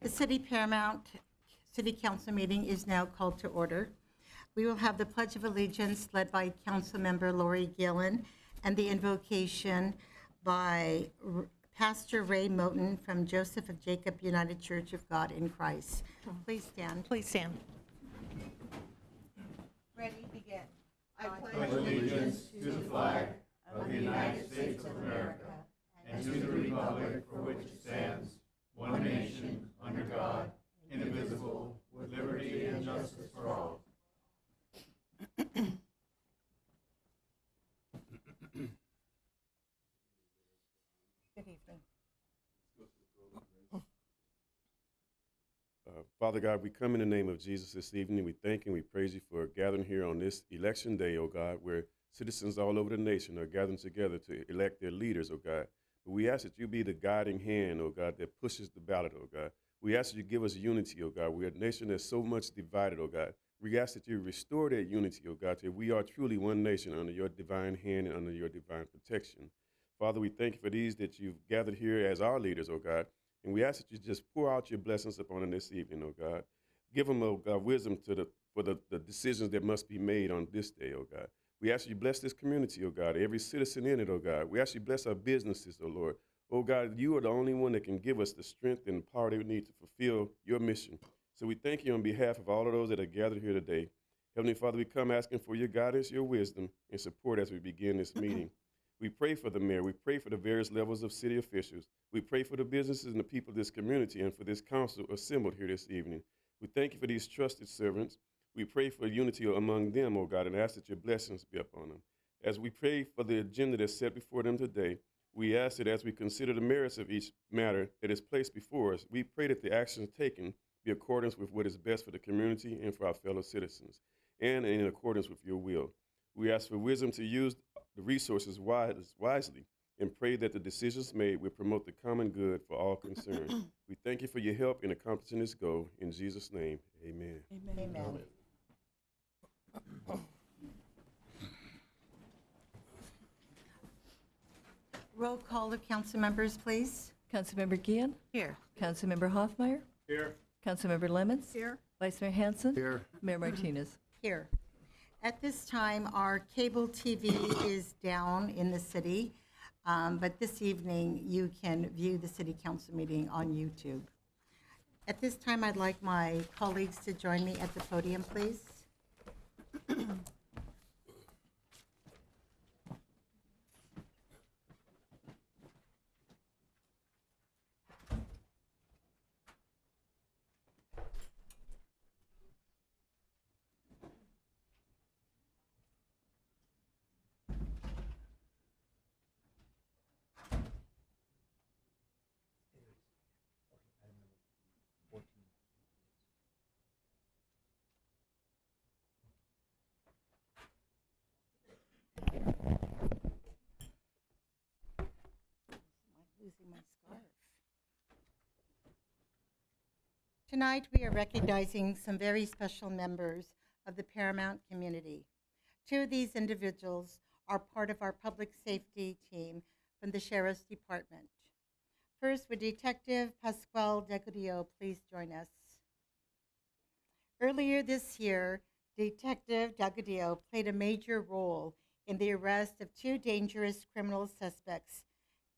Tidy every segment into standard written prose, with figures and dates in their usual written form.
The City Paramount City Council meeting is now called to order. We will have the Pledge of Allegiance led by Councilmember Lori Gillen and the invocation by Pastor Ray Moten from Joseph of Jacob United Church of God in Christ. Please stand. Please stand. Ready, begin. I pledge allegiance to the flag of the United States of America and to the republic for which it stands, one nation, under God, indivisible, with liberty and justice for all. Good evening. Father God, we come in the name of Jesus this evening. We thank and we praise you for gathering here on this election day, oh God, where citizens all over the nation are gathering together to elect their leaders, oh God. But we ask that you be the guiding hand, oh God, that pushes the ballot, oh God. We ask that you give us unity, oh God. We're a nation that's so much divided, oh God. We ask that you restore that unity, oh God, till we are truly one nation under your divine hand and under your divine protection. Father, we thank you for these that you've gathered here as our leaders, oh God. And we ask that you just pour out your blessings upon them this evening, oh God. Give them, oh God, wisdom for the decisions that must be made on this day, oh God. We ask you bless this community, oh God, every citizen in it, oh God. We ask you bless our businesses, oh Lord. Oh God, you are the only one that can give us the strength and power that we need to fulfill your mission. So we thank you on behalf of all of those that are gathered here today. Heavenly Father, we come asking for your guidance, your wisdom, and support as we begin this meeting. We pray for the mayor. We pray for the various levels of city officials. We pray for the businesses and the people of this community and for this council assembled here this evening. We thank you for these trusted servants. We pray for unity among them, oh God, and ask that your blessings be upon them. As we pray for the agenda that's set before them today, we ask that as we consider the merits of each matter that is placed before us, we pray that the actions taken be in accordance with what is best for the community and for our fellow citizens, and in accordance with your will. We ask for wisdom to use the resources wisely and pray that the decisions made will promote the common good for all concerned. We thank you for your help in accomplishing this goal. In Jesus' name, amen. Amen. Roll call of council members, please. Councilmember Gian. Here. Councilmember Hoffmeyer. Here. Councilmember Lemons. Here. Vice Mayor Hanson. Here. Mayor Martinez. Here. At this time, our cable TV is down in the city, but this evening you can view the city council meeting on YouTube. At this time, I'd like my colleagues to join me at the podium, please. Losing my scarf. Tonight, we are recognizing some very special members of the Paramount community. Two of these individuals are part of our public safety team from the Sheriff's Department. First, would Detective Pascual Degodio please join us? Earlier this year, Detective Degodio played a major role in the arrest of two dangerous criminal suspects,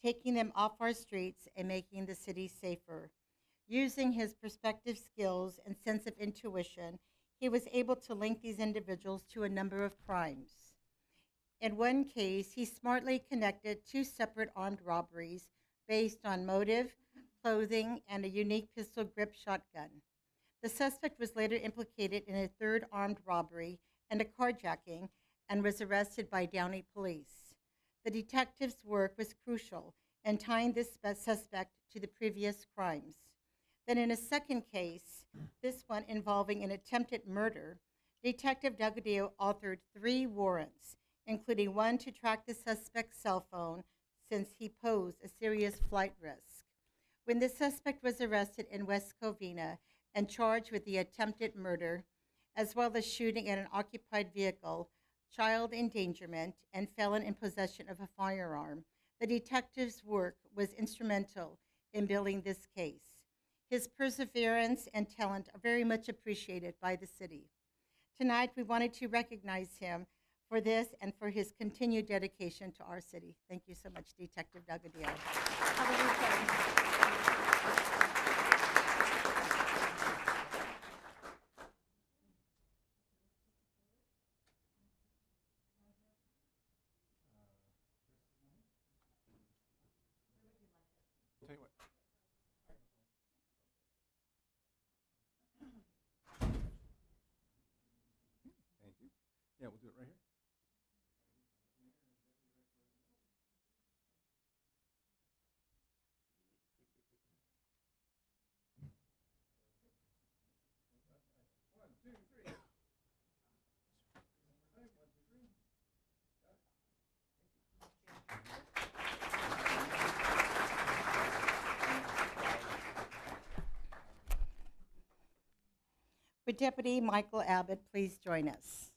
taking them off our streets and making the city safer. Using his perspective skills and sense of intuition, he was able to link these individuals to a number of crimes. In one case, he smartly connected two separate armed robberies based on motive, clothing, and a unique pistol grip shotgun. The suspect was later implicated in a third armed robbery and a carjacking and was arrested by Downey police. The detective's work was crucial in tying this suspect to the previous crimes. Then in a second case, this one involving an attempted murder, Detective Degodio authored 3 warrants, including one to track the suspect's cell phone since he posed a serious flight risk. When the suspect was arrested in West Covina and charged with the attempted murder, as well as shooting at an occupied vehicle, child endangerment, and felon in possession of a firearm, the detective's work was instrumental in building this case. His perseverance and talent are very much appreciated by the city. Tonight, we wanted to recognize him for this and for his continued dedication to our city. Thank you so much, Detective Delgadillo. Tell you what. Thank you. Yeah, we'll do it right here. One, two, three. Would Deputy Michael Abbott please join us?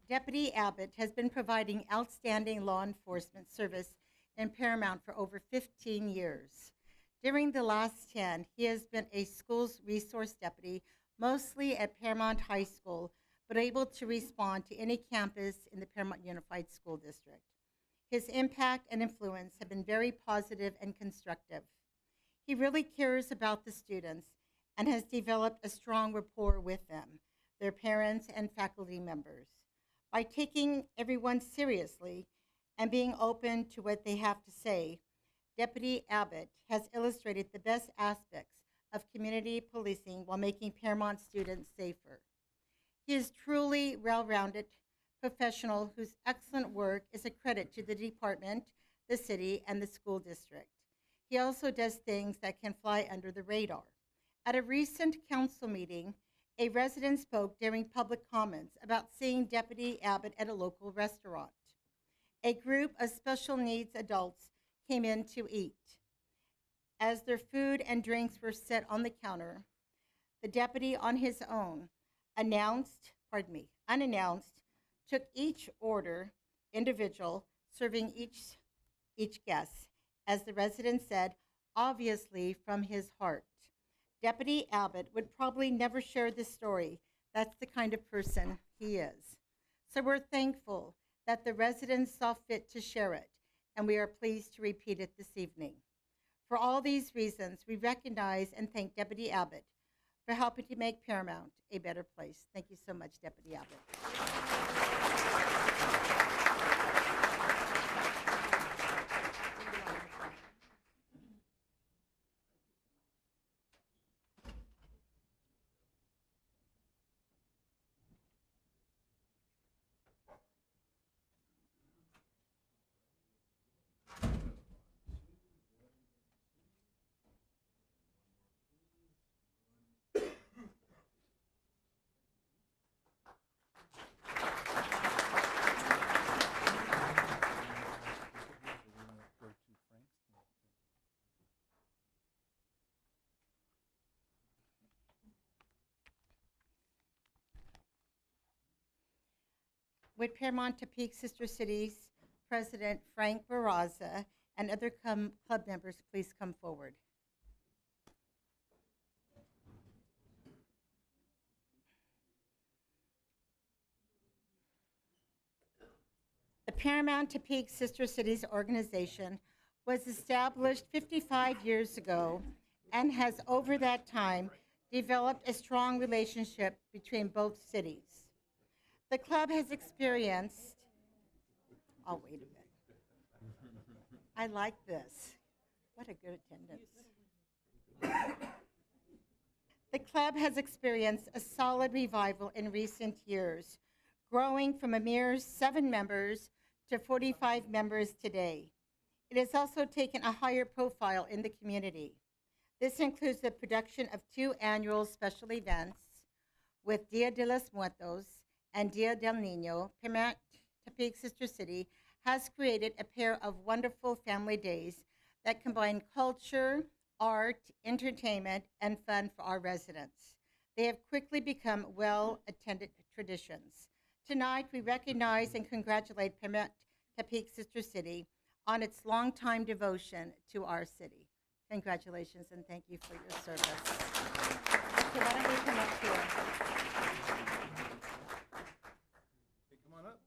Deputy Abbott has been providing outstanding law enforcement service in Paramount for over 15 years. During the last 10, he has been a school's resource deputy, mostly at Paramount High School, but able to respond to any campus in the Paramount Unified School District. His impact and influence have been very positive and constructive. He really cares about the students and has developed a strong rapport with them, their parents, and faculty members. By taking everyone seriously and being open to what they have to say, Deputy Abbott has illustrated the best aspects of community policing while making Paramount students safer. He is truly well-rounded professional whose excellent work is a credit to the department, the city, and the school district. He also does things that can fly under the radar. At a recent council meeting, a resident spoke during public comments about seeing Deputy Abbott at a local restaurant. A group of special needs adults came in to eat. As their food and drinks were set on the counter, the deputy on his own unannounced, took each order individual, serving each guest, as the resident said, obviously from his heart. Deputy Abbott would probably never share this story. That's the kind of person he is. So we're thankful that the residents saw fit to share it, and we are pleased to repeat it this evening. For all these reasons, we recognize and thank Deputy Abbott for helping to make Paramount a better place. Thank you so much, Deputy Abbott. Would Paramount Topeka Sister Cities President Frank Barraza and other club members please come forward? The Paramount Topeka Sister Cities organization was established 55 years ago and has over that time developed a strong relationship between both cities. The club has experienced, oh, wait a minute. I like this. What a good attendance. The club has experienced a solid revival in recent years, growing from a mere 7 members to 45 members today. It has also taken a higher profile in the community. This includes the production of 2 annual special events with Dia de los Muertos and Dia del Niño. Paramount Topeka Sister City has created a pair of wonderful family days that combine culture, art, entertainment, and fun for our residents. They have quickly become well-attended traditions. Tonight, we recognize and congratulate Paramount Tepic Sister City on its longtime devotion to our city. Congratulations and thank you for your service. Okay, why don't we come up here? Hey, come on up.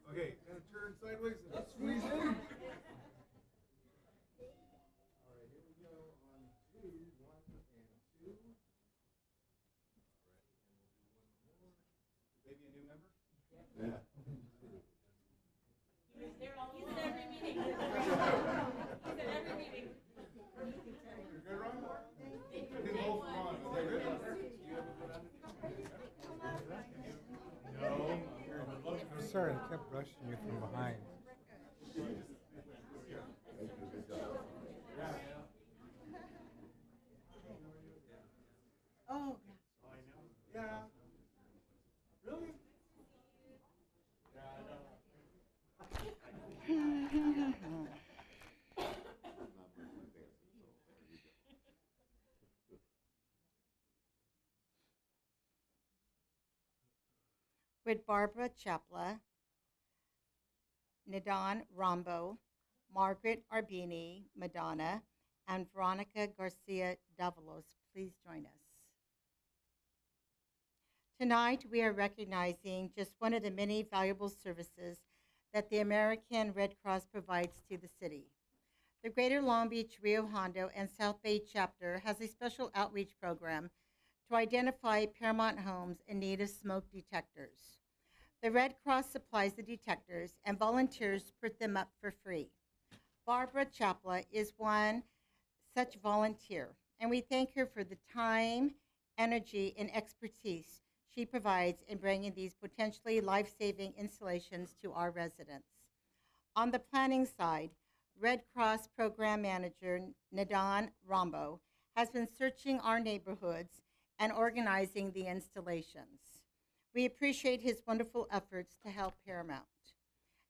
Okay, kind of turn sideways and squeeze in. All right, here we go on two. 1 and 2. All right, and we'll do one more. Maybe a new member? Yeah. He's at every meeting. He's at every meeting. You're good, Ron? They both Ron. Is that good? No. I'm sorry, I kept brushing you from behind. Oh, Yeah. Really? with Barbara Chapla, Nadine Rombo, Margaret Arbini, Madonna, and Veronica Garcia Davalos. Please join us. Tonight, we are recognizing just one of the many valuable services that the American Red Cross provides to the city. The Greater Long Beach, Rio Hondo, and South Bay chapter has a special outreach program to identify Paramount homes in need of smoke detectors. The Red Cross supplies the detectors, and volunteers put them up for free. Barbara Chapla is one such volunteer, and we thank her for the time, energy, and expertise she provides in bringing these potentially life-saving installations to our residents. On the planning side, Red Cross Program Manager Nadine Rombo has been searching our neighborhoods and organizing the installations. We appreciate his wonderful efforts to help Paramount.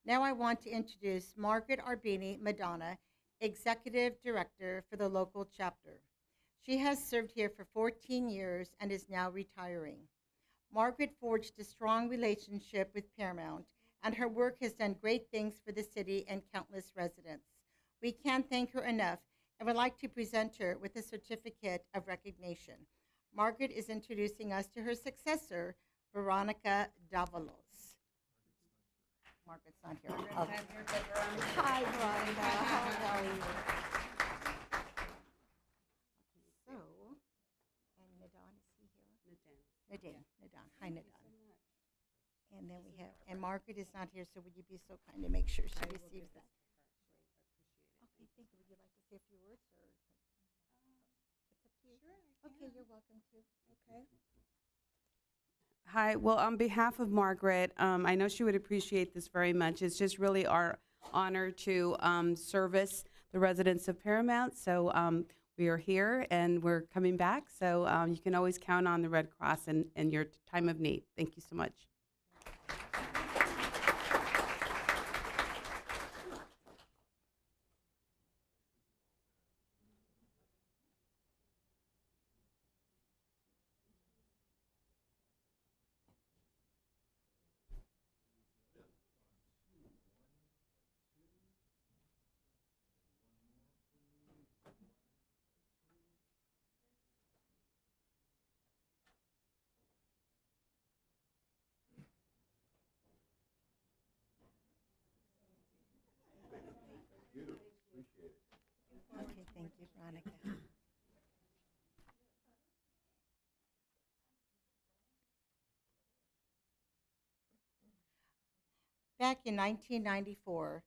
Now I want to introduce Margaret Arbini Madonna, Executive Director for the local chapter. She has served here for 14 years and is now retiring. Margaret forged a strong relationship with Paramount, and her work has done great things for the city and countless residents. We can't thank her enough and would like to present her with a certificate of recognition. Margaret is introducing us to her successor, Veronica Davalos. Margaret's not here. Okay. Hi, Veronica. How are you? So, and Nadine, is he here? Nadine. Hi, Nadine. And then we have, and Margaret is not here, so would you be so kind to make sure she receives that? Okay, thank you. Would you like to say a few words, or? It's up to you. Sure, Okay, you're welcome to. Okay. Hi, well, on behalf of Margaret, I know she would appreciate this very much. It's just really our honor to service the residents of Paramount. So we are here and we're coming back. So you can always count on the Red Cross in your time of need. Thank you so much. Okay, thank you, Veronica. Back in 1994,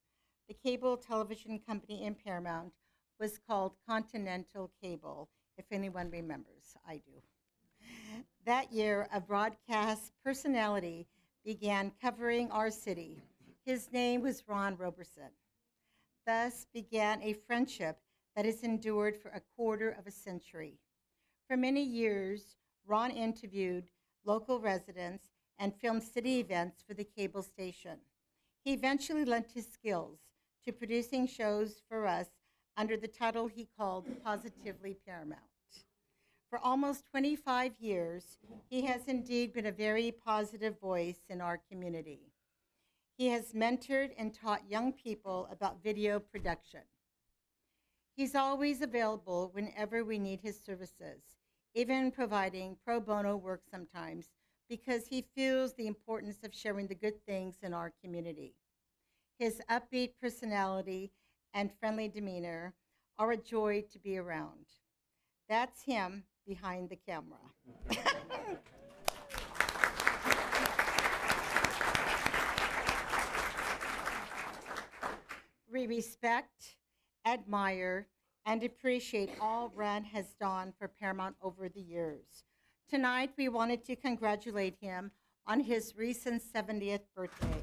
the cable television company in Paramount was called Continental Cable, if anyone remembers. I do. That year, a broadcast personality began covering our city. His name was Ron Roberson. thus began a friendship that has endured for a quarter of a century. For many years, Ron interviewed local residents and filmed city events for the cable station. He eventually lent his skills to producing shows for us under the title he called Positively Paramount. For almost 25 years, he has indeed been a very positive voice in our community. He has mentored and taught young people about video production. He's always available whenever we need his services, even providing pro bono work sometimes, because he feels the importance of sharing the good things in our community. His upbeat personality and friendly demeanor are a joy to be around. That's him behind the camera. We respect, admire, and appreciate all Ron has done for Paramount over the years. Tonight, we wanted to congratulate him on his recent 70th birthday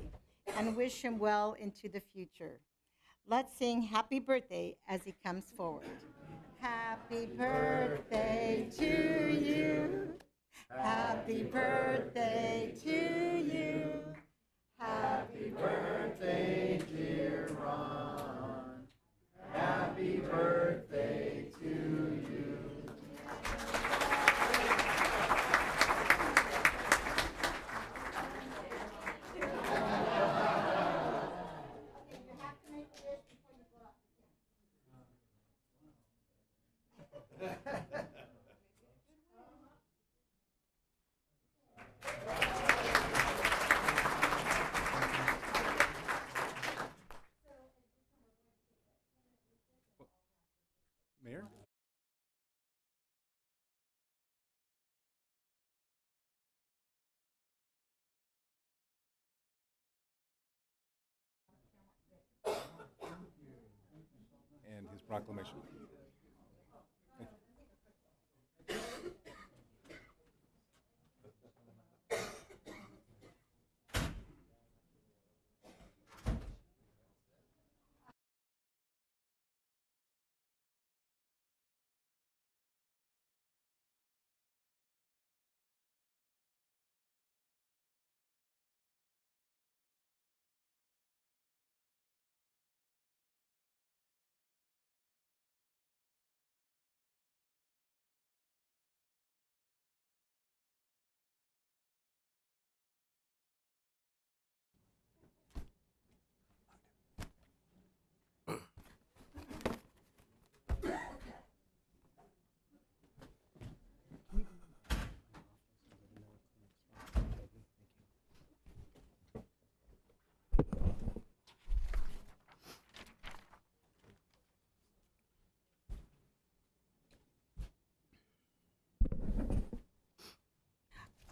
and wish him well into the future. Let's sing happy birthday as he comes forward. Happy birthday to you. Happy birthday to you. Happy birthday, dear Ron. Happy birthday to you. Mayor? And his proclamation.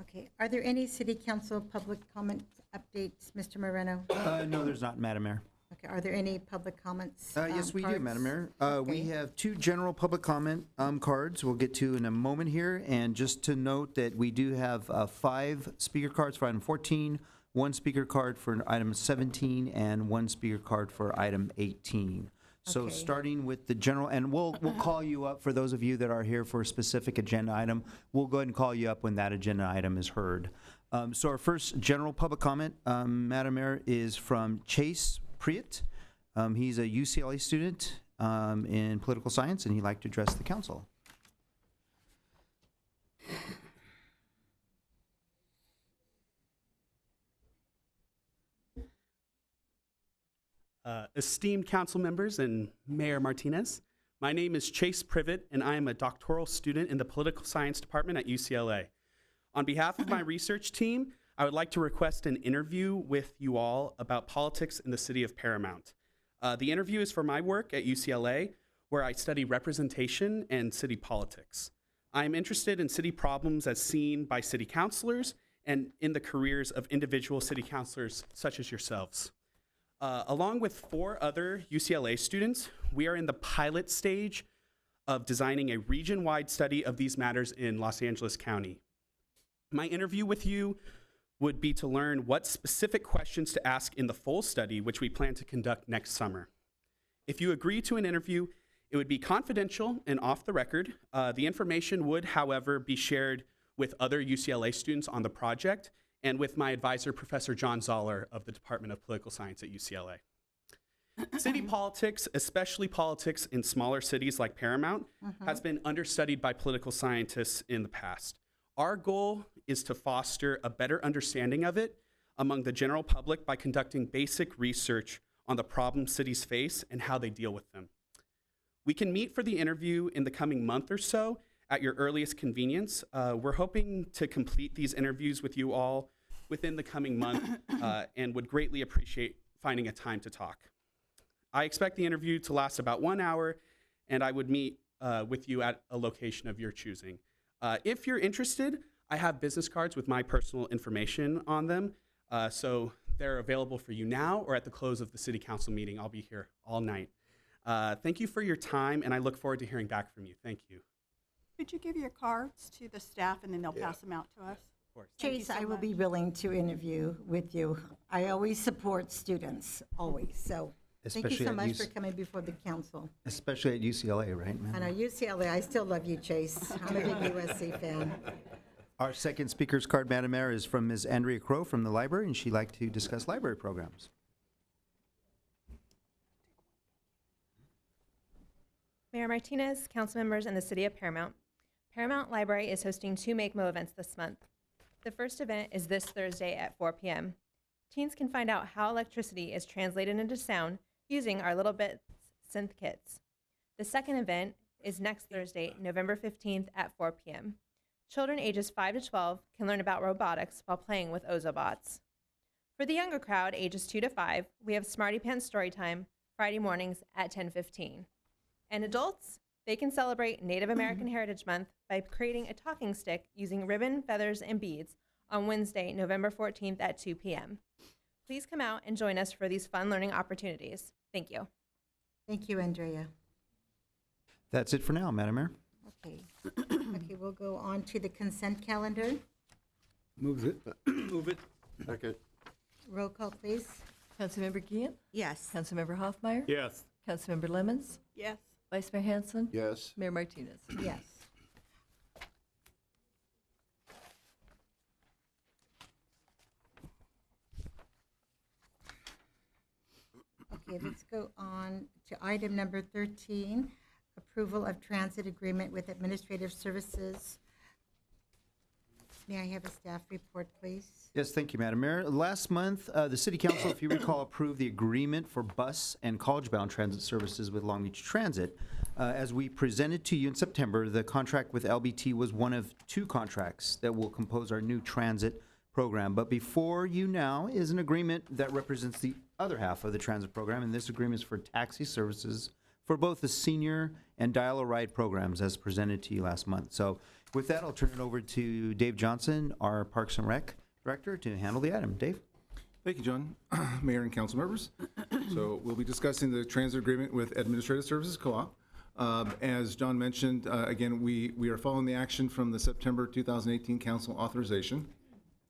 Okay, are there any city council public comment updates, Mr. Moreno? No, there's not, Madam Mayor. Okay, are there any public comments? Yes, we do, cards? Madam Mayor. We Okay. have two general public comment cards we'll get to in a moment here. And just to note that we do have 5 speaker cards for item 14, 1 speaker card for item 17, and 1 speaker card for item 18. So Okay. starting with the general, and we'll call you up for those of you that are here for a specific agenda item. We'll go ahead and call you up when that agenda item is heard. So our first general public comment, Madam Mayor, is from Chase Priet. He's a UCLA student in political science, and he'd like to address the council. Esteemed council members and Mayor Martinez, my name is Chase Privet, and I am a doctoral student in the political science department at UCLA. On behalf of my research team, I would like to request an interview with you all about politics in the city of Paramount. The interview is for my work at UCLA, where I study representation and city politics. I am interested in city problems as seen by city councilors and in the careers of individual city councilors such as yourselves. Along with 4 other UCLA students, we are in the pilot stage of designing a region-wide study of these matters in Los Angeles County. My interview with you would be to learn what specific questions to ask in the full study, which we plan to conduct next summer. If you agree to an interview, it would be confidential and off the record. The information would, however, be shared with other UCLA students on the project and with my advisor, Professor John Zoller of the Department of Political Science at UCLA. City politics, especially politics in smaller cities like Paramount, has been understudied by political scientists in the past. Our goal is to foster a better understanding of it among the general public by conducting basic research on the problems cities face and how they deal with them. We can meet for the interview in the coming month or so at your earliest convenience. We're hoping to complete these interviews with you all within the coming month and would greatly appreciate finding a time to talk. I expect the interview to last about 1 hour, and I would meet with you at a location of your choosing. If you're interested, I have business cards with my personal information on them, so they're available for you now or at the close of the city council meeting. I'll be here all night. Thank you for your time, and I look forward to hearing back from you. Thank you. Could you give your cards to the staff and then they'll pass them out to us? Of course. Thank you Chase, so I will much. be willing to interview with you. I always support students, always. So thank you Especially so at much UC for coming before the council. Especially at UCLA, right, I man? know UCLA, I still love you, Chase. I'm a big USC fan. Our second speaker's card, Madam Mayor, is from Ms. Andrea Crow from the library, and she'd like to discuss library programs. Mayor Martinez, council members, and the city of Paramount. Paramount Library is hosting 2 Make Mo events this month. The first event is this Thursday at 4 p.m. Teens can find out how electricity is translated into sound using our Little Bits synth kits. The second event is next Thursday, November 15th at 4 p.m. Children ages 5 to 12 can learn about robotics while playing with Ozobots. For the younger crowd, ages 2 to 5, we have Smarty Pants Storytime Friday mornings at 10:15. And adults, they can celebrate Native American Heritage Month by creating a talking stick using ribbon, feathers, and beads on Wednesday, November 14th at 2 p.m. Please come out and join us for these fun learning opportunities. Thank you. Thank you, Andrea. That's it for now, Madam Mayor. Okay. Okay, we'll go on to the consent calendar. Move it. Move it. Second. Roll call, please. Councilmember Gian, Yes. Councilmember Hoffmeyer, Yes. Councilmember Lemons, Yes. Vice Mayor Hanson, Yes. Mayor Martinez. Yes. Okay, let's go on to item number 13, approval of transit agreement with administrative services. May I have a staff report, please? Yes, thank you, Madam Mayor. Last month, the City Council, if you recall, approved the agreement for bus and college-bound transit services with Long Beach Transit. As we presented to you in September, the contract with LBT was one of 2 contracts that will compose our new transit program. But before you now is an agreement that represents the other half of the transit program, and this agreement is for taxi services for both the senior and Dial-A-Ride programs as presented to you last month. So with that, I'll turn it over to Dave Johnson, our Parks and Rec Director, to handle the item. Dave? Thank you, John. Mayor and council members. So we'll be discussing the transit agreement with Administrative Services Co-op. As John mentioned, again, we are following the action from the September 2018 council authorization.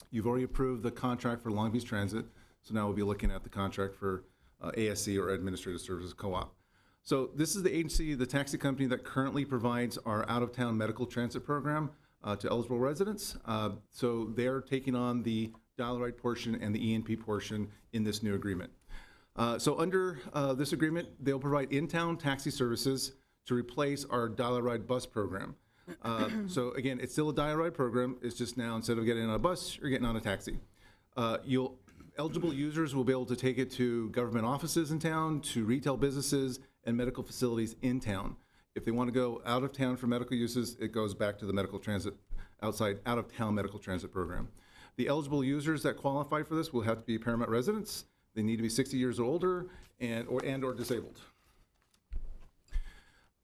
You've already approved the contract for Long Beach Transit, so now we'll be looking at the contract for ASC, or Administrative Services Co-op. So this is the agency, the taxi company that currently provides our out-of-town medical transit program to eligible residents. So they're taking on the Dial-A-Ride portion and the E&P portion in this new agreement. So under this agreement, they'll provide in-town taxi services to replace our Dial-A-Ride bus program. So again, it's still a Dial-A-Ride program. It's just now, instead of getting on a bus, you're getting on a taxi. Eligible users will be able to take it to government offices in town, to retail businesses, and medical facilities in town. If they want to go out of town for medical uses, it goes back to the medical transit, out-of-town medical transit program. The eligible users that qualify for this will have to be Paramount residents. They need to be 60 years or older and/or disabled.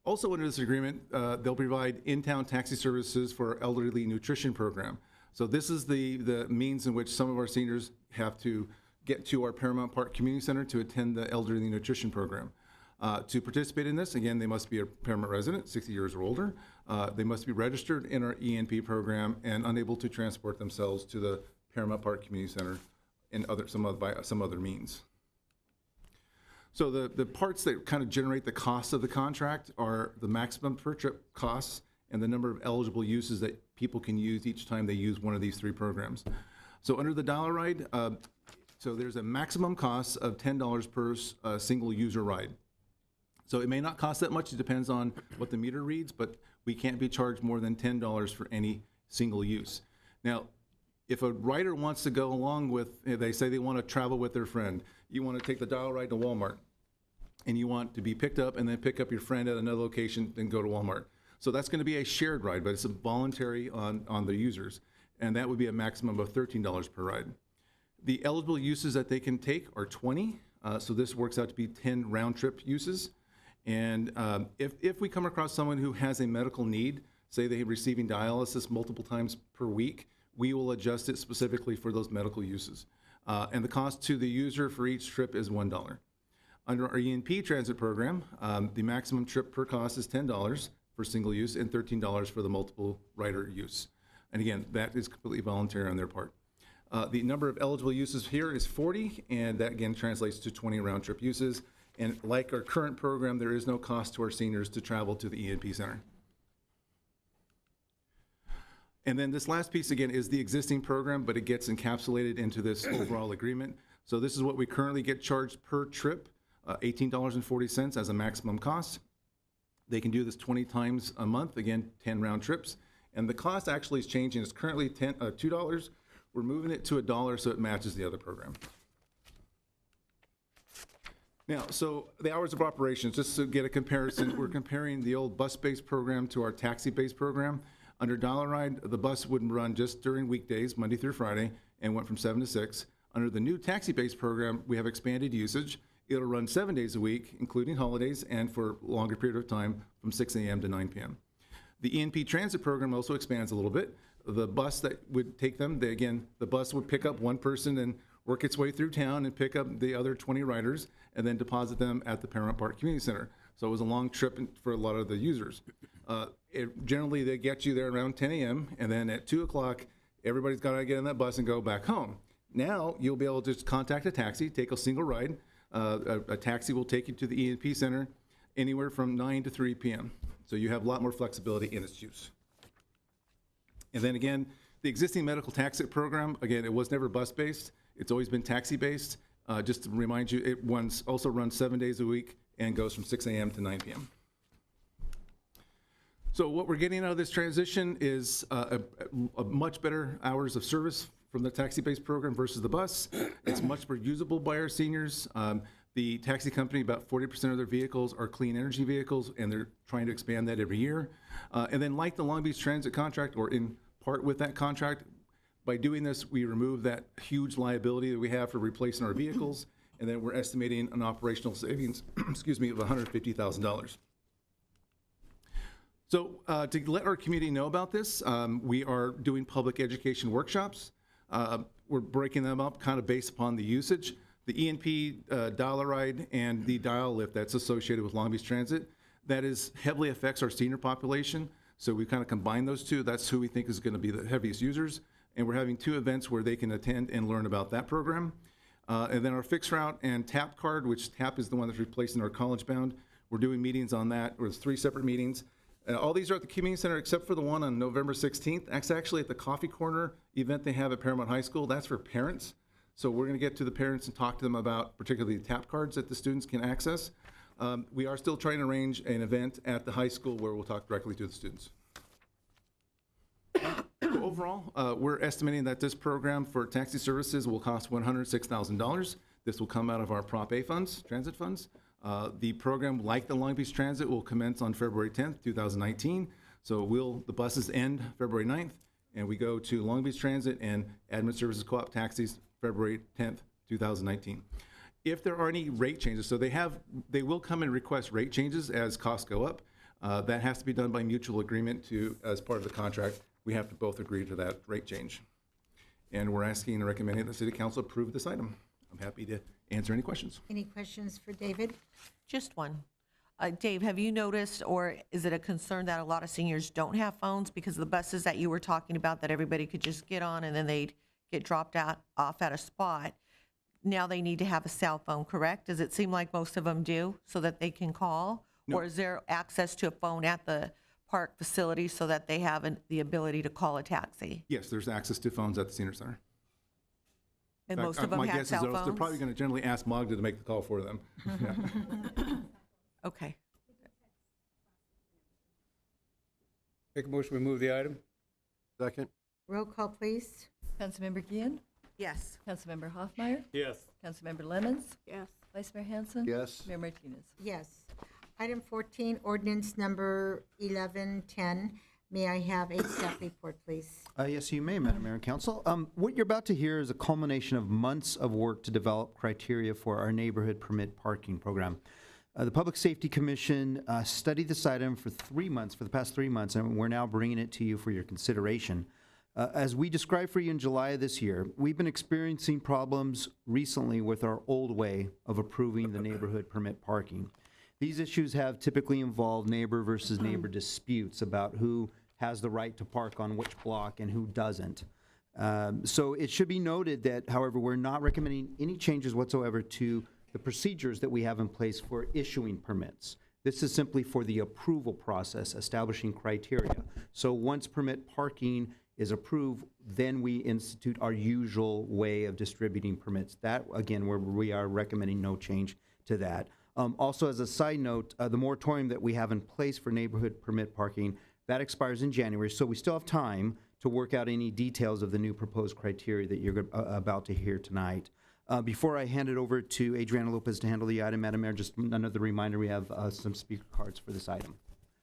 Also under this agreement, they'll provide in-town taxi services for our elderly nutrition program. So this is the means in which some of our seniors have to get to our Paramount Park Community Center to attend the elderly nutrition program. To participate in this, again, they must be a Paramount resident, 60 years or older. They must be registered in our E&P program and unable to transport themselves to the Paramount Park Community Center by some other means. So the parts that kind of generate the cost of the contract are the maximum per trip costs and the number of eligible uses that people can use each time they use one of these three programs. So under the Dollar Ride, so there's a maximum cost of $10 per single user ride. So it may not cost that much, it depends on what the meter reads, but we can't be charged more than $10 for any single use. Now, if a rider wants to go along with, they say they want to travel with their friend, you want to take the Dollar Ride to Walmart, and you want to be picked up and then pick up your friend at another location, then go to Walmart. So that's going to be a shared ride, but it's a voluntary on the users, and that would be a maximum of $13 per ride. The eligible uses that they can take are 20, so this works out to be 10 round-trip uses. And if we come across someone who has a medical need, say they're receiving dialysis multiple times per week, we will adjust it specifically for those medical uses. And the cost to the user for each trip is $1. Under our ENP transit program, the maximum trip per cost is $10 for single use and $13 for the multiple rider use. And again, that is completely voluntary on their part. The number of eligible uses here is 40, and that again translates to 20 round-trip uses. And like our current program, there is no cost to our seniors to travel to the ENP Center. And then this last piece, again, is the existing program, but it gets encapsulated into this overall agreement. So this is what we currently get charged per trip, $18.40 as a maximum cost. They can do this 20 times a month, again, 10 round trips. And the cost actually is changing. It's currently $2. We're moving it to $1 so it matches the other program. Now, so the hours of operations, just to get a comparison, we're comparing the old bus-based program to our taxi-based program. Under Dollar Ride, the bus would run just during weekdays, Monday through Friday, and went from 7 to 6. Under the new taxi-based program, we have expanded usage. It'll run 7 days a week, including holidays, and for a longer period of time, from 6 a.m. to 9 p.m. The ENP transit program also expands a little bit. The bus that would take them, the bus would pick up one person and work its way through town and pick up the other 20 riders and then deposit them at the Paramount Park Community Center. So it was a long trip for a lot of the users. Generally, they get you there around 10 a.m. and then at 2 o'clock, everybody's got to get on that bus and go back home. Now, you'll be able to just contact a taxi, take a single ride. A taxi will take you to the ENP Center anywhere from 9 to 3 p.m. So you have a lot more flexibility in its use. And then again, the existing medical taxi program, again, it was never bus-based. It's always been taxi-based. Just to remind you, it also runs 7 days a week and goes from 6 a.m. to 9 p.m. So what we're getting out of this transition is a much better hours of service from the taxi-based program versus the bus. It's much more usable by our seniors. The taxi company, about 40% of their vehicles are clean energy vehicles, and they're trying to expand that every year. And then like the Long Beach Transit contract, or in part with that contract, by doing this, we remove that huge liability that we have for replacing our vehicles, and then we're estimating an operational savings, excuse me, of $150,000. So to let our community know about this, we are doing public education workshops. We're breaking them up kind of based upon the usage. The ENP Dollar Ride and the Dial Lift that's associated with Long Beach Transit, that is heavily affects our senior population. So we kind of combine those two. That's who we think is going to be the heaviest users. And we're having 2 events where they can attend and learn about that program. And then our Fixed Route and TAP card, which TAP is the one that's replacing our College Bound. We're doing meetings on that. There's 3 separate meetings. All these are at the community center except for the one on November 16th. That's actually at the Coffee Corner event they have at Paramount High School. That's for parents. So we're going to get to the parents and talk to them about particularly the TAP cards that the students can access. We are still trying to arrange an event at the high school where we'll talk directly to the students. So overall, we're estimating that this program for taxi services will cost $106,000. This will come out of our Prop A funds, transit funds. The program, like the Long Beach Transit, will commence on February 10th, 2019. So the buses end February 9th, and we go to Long Beach Transit and Admin Services Co-op taxis February 10th, 2019. If there are any rate changes, so they will come and request rate changes as costs go up. That has to be done by mutual agreement as part of the contract. We have to both agree to that rate change. And we're asking and recommending that the City Council approve this item. I'm happy to answer any questions. Any questions for David? Just one. Dave, have you noticed, or is it a concern that a lot of seniors don't have phones because of the buses that you were talking about that everybody could just get on and then they'd get dropped off at a spot? now they need to have a cell phone, correct? Does it seem like most of them do, so that they can call? No. Or is there access to a phone at the park facility so that they have the ability to call a taxi? Yes, there's access to phones at the senior center. And In most fact, of them my have guess is cell they're phones? probably going to generally ask Magda to make the call for them. Yeah. Okay. Make a motion, we move the item? Second? Roll call, please. Councilmember Gian, Yes. Councilmember Hoffmeyer, Yes. Councilmember Lemons, Yes. Vice Mayor Hanson. Yes. Mayor Martinez. Yes. Item 14, ordinance number 1110. May I have a staff report, please? Yes, you may, Madam Mayor and Council. What you're about to hear is a culmination of months of work to develop criteria for our neighborhood permit parking program. The Public Safety Commission studied this item for the past 3 months, and we're now bringing it to you for your consideration. As we described for you in July of this year, we've been experiencing problems recently with our old way of approving the neighborhood permit parking. These issues have typically involved neighbor versus neighbor disputes about who has the right to park on which block and who doesn't. So it should be noted that, however, we're not recommending any changes whatsoever to the procedures that we have in place for issuing permits. This is simply for the approval process, establishing criteria. So once permit parking is approved, then we institute our usual way of distributing permits. That, again, where we are recommending no change to that. Also, as a side note, the moratorium that we have in place for neighborhood permit parking, that expires in January, so we still have time to work out any details of the new proposed criteria that you're about to hear tonight. Before I hand it over to Adriana Lopez to handle the item, Madam Mayor, just another reminder, we have some speaker cards for this item.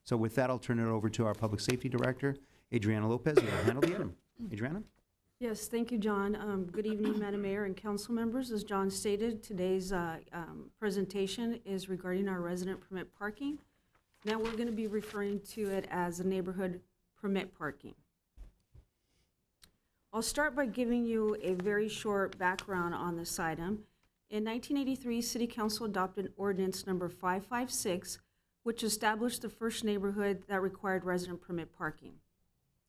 So with that, I'll turn it over to our Public Safety Director, Adriana Lopez, who will handle the item. Adriana? Yes, thank you, John. Good evening, Madam Mayor and council members. As John stated, today's presentation is regarding our resident permit parking. Now we're going to be referring to it as a neighborhood permit parking. I'll start by giving you a very short background on this item. In 1983, City Council adopted ordinance number 556, which established the first neighborhood that required resident permit parking.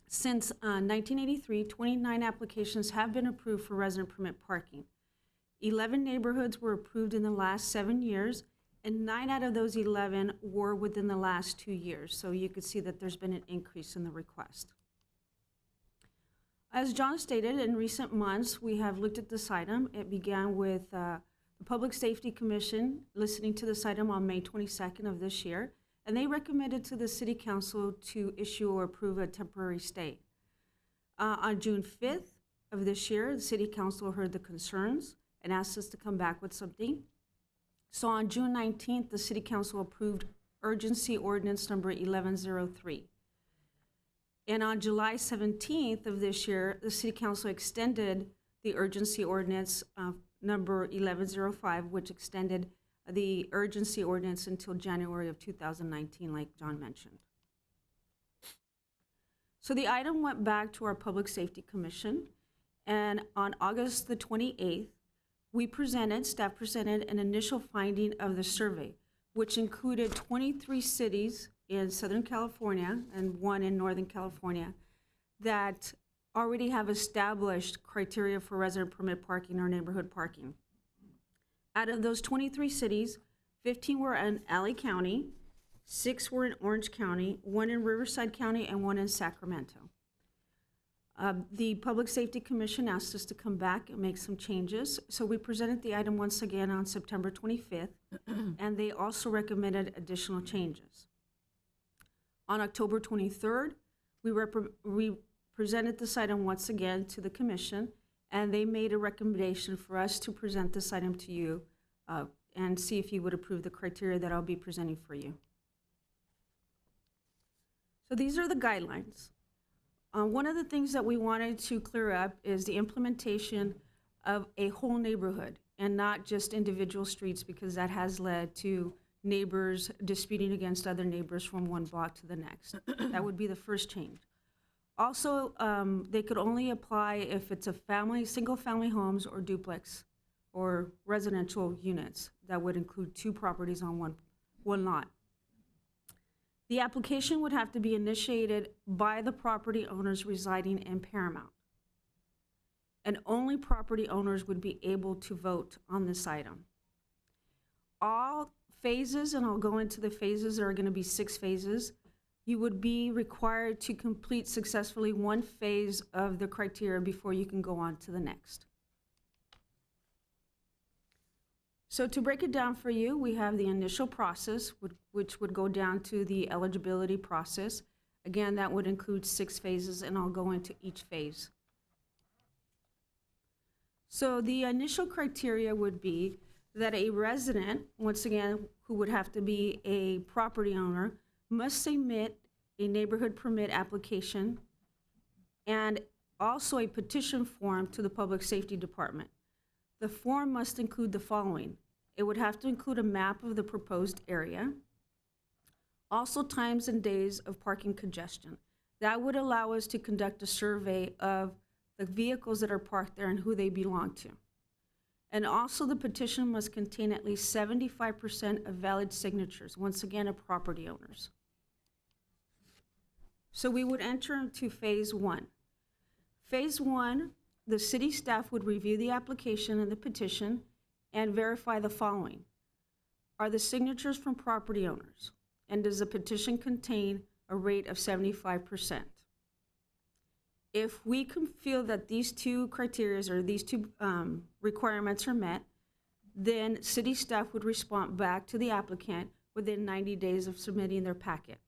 Since 1983, 29 applications have been approved for resident permit parking. 11 neighborhoods were approved in the last 7 years, and 9 out of those 11 were within the last 2 years. So you could see that there's been an increase in the request. As John stated, in recent months, we have looked at this item. It began with the Public Safety Commission listening to this item on May 22nd of this year, and they recommended to the City Council to issue or approve a temporary stay. On June 5th of this year, the City Council heard the concerns and asked us to come back with something. So on June 19th, the City Council approved urgency ordinance number 1103. And on July 17th of this year, the City Council extended the urgency ordinance number 1105, which extended the urgency ordinance until January of 2019, like John mentioned. So the item went back to our Public Safety Commission, and on August the 28th, staff presented an initial finding of the survey, which included 23 cities in Southern California and 1 in Northern California that already have established criteria for resident permit parking or neighborhood parking. Out of those 23 cities, 15 were in LA County, 6 were in Orange County, 1 in Riverside County, and 1 in Sacramento. The Public Safety Commission asked us to come back and make some changes, so we presented the item once again on September 25th, and they also recommended additional changes. On October 23rd, we presented this item once again to the Commission, and they made a recommendation for us to present this item to you and see if you would approve the criteria that I'll be presenting for you. So these are the guidelines. One of the things that we wanted to clear up is the implementation of a whole neighborhood and not just individual streets, because that has led to neighbors disputing against other neighbors from one block to the next. That would be the first change. Also, they could only apply if it's a single-family homes or duplex or residential units. That would include 2 properties on one lot. The application would have to be initiated by the property owners residing in Paramount. and only property owners would be able to vote on this item. All phases, and I'll go into the phases, there are going to be 6 phases. You would be required to complete successfully one phase of the criteria before you can go on to the next. So to break it down for you, we have the initial process, which would go down to the eligibility process. Again, that would include 6 phases, and I'll go into each phase. So the initial criteria would be that a resident, once again, who would have to be a property owner, must submit a neighborhood permit application and also a petition form to the Public Safety Department. The form must include the following. It would have to include a map of the proposed area, also times and days of parking congestion. That would allow us to conduct a survey of the vehicles that are parked there and who they belong to. And also the petition must contain at least 75% of valid signatures, once again, of property owners. So we would enter into phase 1. Phase 1, the city staff would review the application and the petition and verify the following. Are the signatures from property owners? And does the petition contain a rate of 75%? If we can feel that these 2 criteria or these 2 requirements are met, then city staff would respond back to the applicant within 90 days of submitting their packet.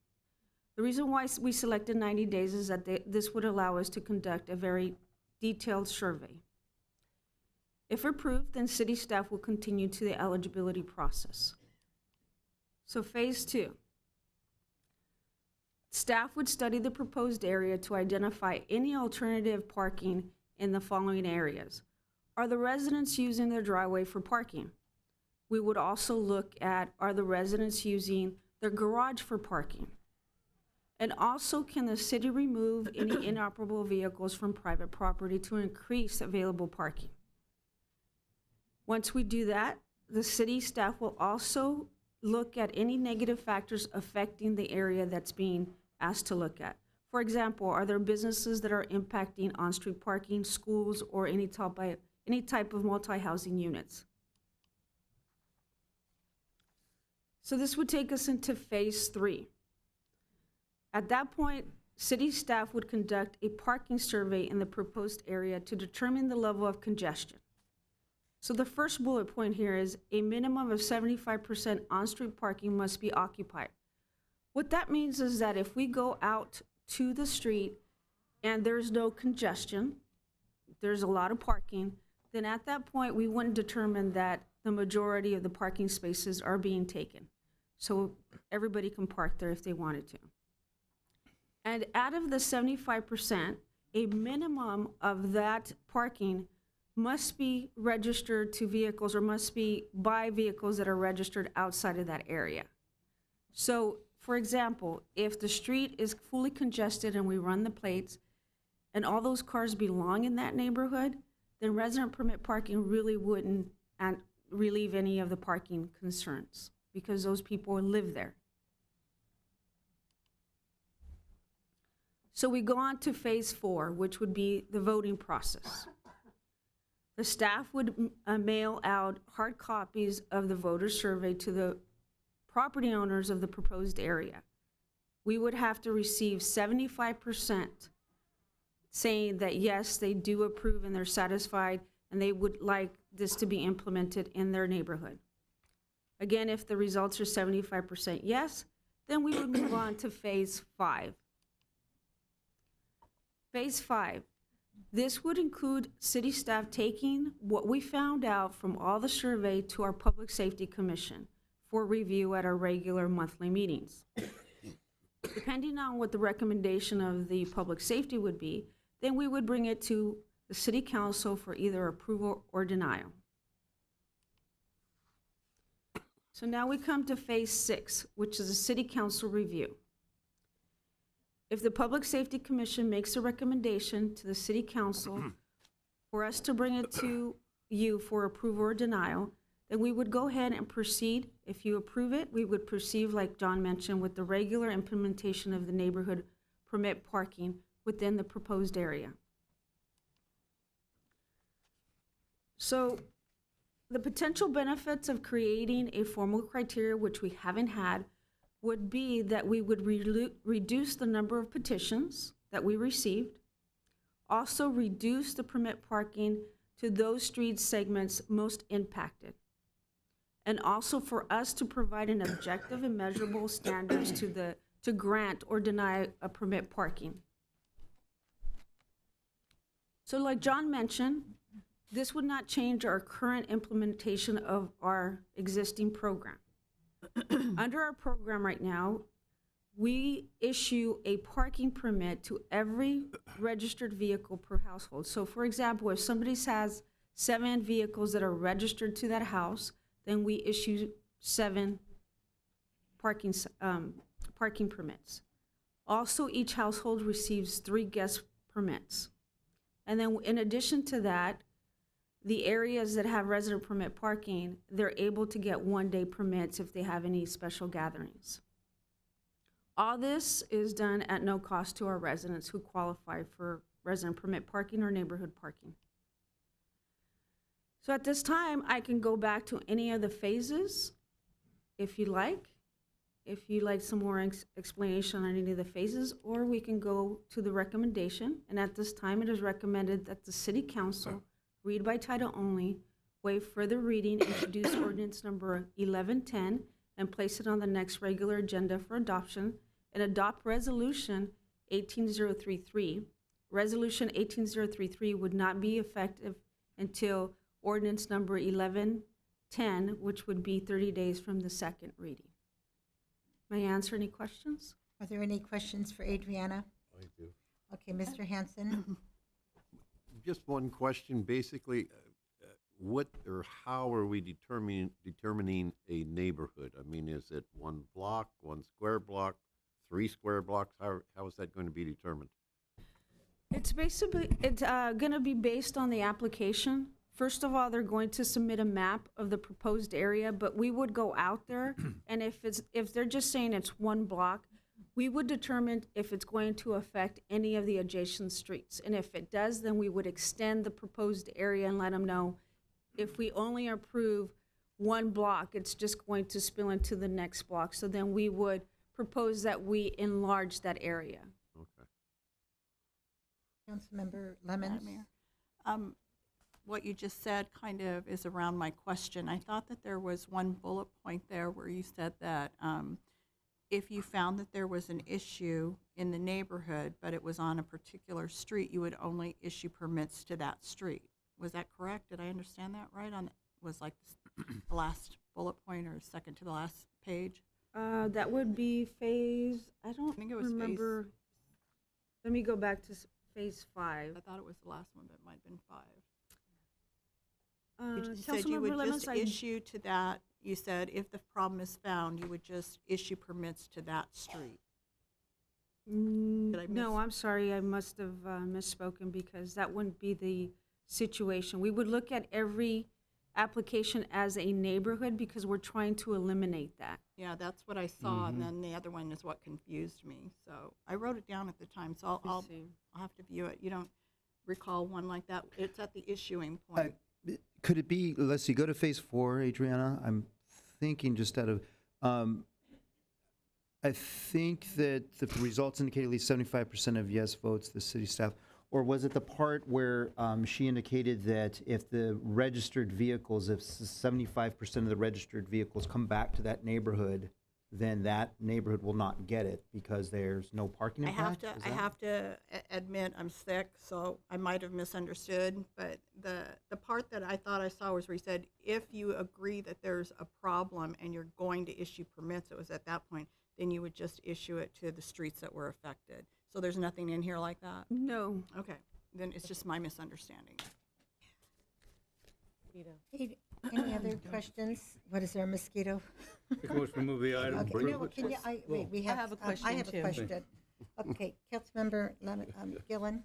The reason why we selected 90 days is that this would allow us to conduct a very detailed survey. If approved, then city staff will continue to the eligibility process. So phase 2. Staff would study the proposed area to identify any alternative parking in the following areas. Are the residents using their driveway for parking? We would also look at, are the residents using their garage for parking? And also, can the city remove any inoperable vehicles from private property to increase available parking? Once we do that, the city staff will also look at any negative factors affecting the area that's being asked to look at. For example, are there businesses that are impacting on-street parking, schools, or any type of multi-housing units? So this would take us into phase 3. At that point, city staff would conduct a parking survey in the proposed area to determine the level of congestion. So the first bullet point here is a minimum of 75% on-street parking must be occupied. What that means is that if we go out to the street and there's no congestion, there's a lot of parking, then at that point we wouldn't determine that the majority of the parking spaces are being taken. So everybody can park there if they wanted to. And out of the 75%, a minimum of that parking must be registered to vehicles or must be by vehicles that are registered outside of that area. So, for example, if the street is fully congested and we run the plates and all those cars belong in that neighborhood, then resident permit parking really wouldn't relieve any of the parking concerns because those people live there. So we go on to phase 4, which would be the voting process. The staff would mail out hard copies of the voter survey to the property owners of the proposed area. We would have to receive 75% saying that yes, they do approve and they're satisfied and they would like this to be implemented in their neighborhood. Again, if the results are 75% yes, then we would move on to phase 5. Phase 5. This would include city staff taking what we found out from all the survey to our Public Safety Commission for review at our regular monthly meetings. Depending on what the recommendation of the public safety would be, then we would bring it to the City Council for either approval or denial. So now we come to phase 6, which is a City Council review. If the Public Safety Commission makes a recommendation to the City Council for us to bring it to you for approval or denial, then we would go ahead and proceed. If you approve it, we would proceed, like John mentioned, with the regular implementation of the neighborhood permit parking within the proposed area. So the potential benefits of creating a formal criteria, which we haven't had, would be that we would reduce the number of petitions that we received, also reduce the permit parking to those street segments most impacted, and also for us to provide an objective and measurable standards to grant or deny a permit parking. So like John mentioned, this would not change our current implementation of our existing program. Under our program right now, we issue a parking permit to every registered vehicle per household. So for example, if somebody has 7 vehicles that are registered to that house, then we issue 7 parking permits. Also, each household receives 3 guest permits. And then in addition to that, the areas that have resident permit parking, they're able to get 1-day permits if they have any special gatherings. All this is done at no cost to our residents who qualify for resident permit parking or neighborhood parking. So at this time, I can go back to any of the phases if you like. If you'd like some more explanation on any of the phases, or we can go to the recommendation. And at this time, it is recommended that the City Council read by title only, waive further reading, introduce ordinance number 1110, and place it on the next regular agenda for adoption, and adopt resolution 18033. Resolution 18033 would not be effective until ordinance number 1110, which would be 30 days from the second reading. May I answer any questions? Are there any questions for Adriana? I do. Okay, Mr. Hanson? Just one question, basically, what or how are we determining a neighborhood? I mean, is it 1 block, 1 square block, 3 square blocks? How is that going to be determined? It's going to be based on the application. First of all, they're going to submit a map of the proposed area, but we would go out there, and if they're just saying it's 1 block, we would determine if it's going to affect any of the adjacent streets. And if it does, then we would extend the proposed area and let them know if we only approve 1 block, it's just going to spill into the next block. So then we would propose that we enlarge that area. Okay. Councilmember Lemons? Madam Mayor, what you just said kind of is around my question. I thought that there was one bullet point there where you said that if you found that there was an issue in the neighborhood, but it was on a particular street, you would only issue permits to that street. Was that correct? Did I understand that right? Was like the last bullet point or second to the last page? That would be phase, I think it was remember. Let me go back to phase 5. I thought it was the last one, but it might have been 5. You said Councilmember you would Lemons, just issue to that, you said if the problem is found, you would just issue permits to that street. Did I No, miss- I'm sorry, I must have misspoken because that wouldn't be the situation. We would look at every application as a neighborhood because we're trying to eliminate that. Yeah, that's what I saw, and then the other one is what confused me. So I wrote it down at the time, so I'll have to view it. You don't recall one like that? It's at the issuing point. Could it be, let's see, go to phase 4, Adriana? I'm thinking just out of, I think that the results indicate at least 75% of yes votes, the city staff. Or was it the part where she indicated that if the registered vehicles, if 75% of the registered vehicles come back to that neighborhood, then that neighborhood will not get it because there's no parking I impact? have to admit I'm sick, so I might have misunderstood. But the part that I thought I saw was where he said, if you agree that there's a problem and you're going to issue permits, it was at that point, then you would just issue it to the streets that were affected. So there's nothing in here like that? No. Okay, then it's just my misunderstanding. Any other questions? What is there, a mosquito? Make a motion to move the item. Okay, no, can you, wait, we have. have a I question, have a too. question. Okay, Councilmember Gillen?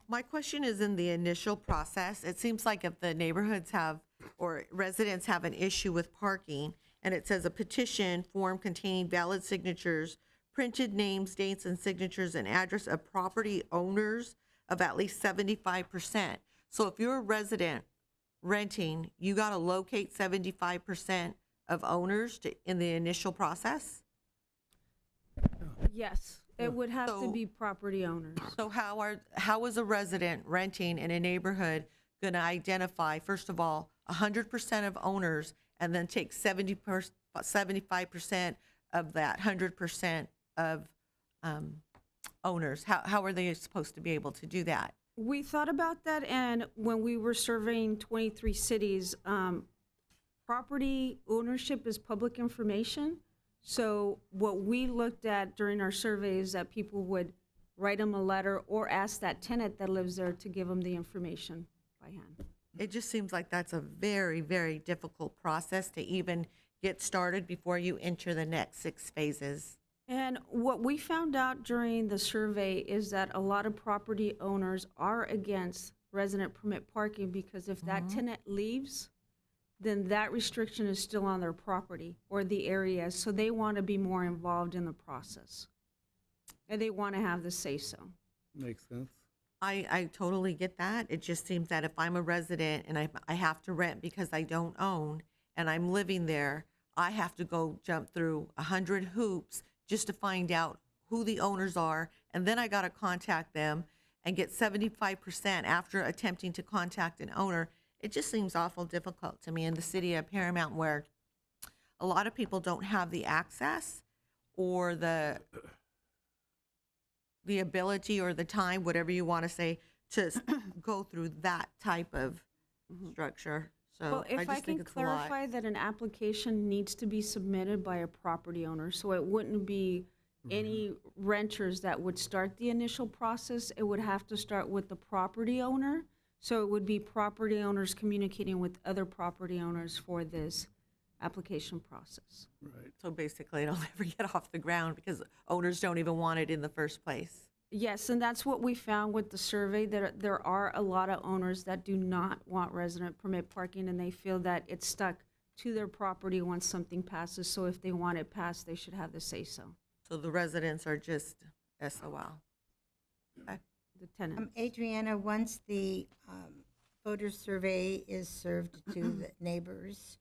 My question is in the initial process. It seems like if the neighborhoods have, or residents have an issue with parking, and it says a petition form containing valid signatures, printed names, dates, and signatures, and address of property owners of at least 75%. So if you're a resident renting, you got to locate 75% of owners in the initial process? Yes, it would have to So- be property owners. So how is a resident renting in a neighborhood going to identify, first of all, 100% of owners and then take 75% of that 100% of owners? How are they supposed to be able to do that? We thought about that, and when we were surveying 23 cities, property ownership is public information. So what we looked at during our survey is that people would write them a letter or ask that tenant that lives there to give them the information by hand. It just seems like that's a very, very difficult process to even get started before you enter the next 6 phases. And what we found out during the survey is that a lot of property owners are against resident permit parking because if that tenant leaves, then that restriction is still on their property or the area. So they want to be more involved in the process. And they want to have the say-so. Makes sense. I totally get that. It just seems that if I'm a resident and I have to rent because I don't own and I'm living there, I have to go jump through 100 hoops just to find out who the owners are. And then I got to contact them and get 75% after attempting to contact an owner. It just seems awful difficult to me in the city of Paramount, where a lot of people don't have the access or the ability or the time, whatever you want to say, to go through that type of structure. So Well, if I just think can it's a lot. clarify that an application needs to be submitted by a property owner, so it wouldn't be any renters that would start the initial process. It would have to start with the property owner. So it would be property owners communicating with other property owners for this application process. Right. So basically, it'll never get off the ground because owners don't even want it in the first place. Yes, and that's what we found with the survey. There are a lot of owners that do not want resident permit parking, and they feel that it's stuck to their property once something passes. So if they want it passed, they should have the say-so, So the residents are just SOL. Okay. the tenant. Adriana, once the voter survey is served to the neighbors,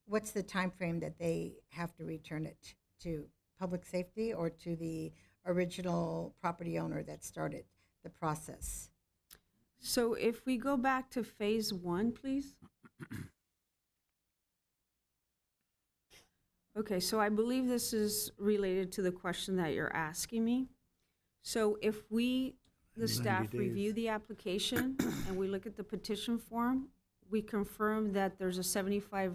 what's the time frame that they have to return it to public safety or to the original property owner that started the process? So if we go back to phase 1, please. Okay, so I believe this is related to the question that you're asking me. So if we, the 90 staff, days. review the application and we look at the petition form, we confirm that there's a 75%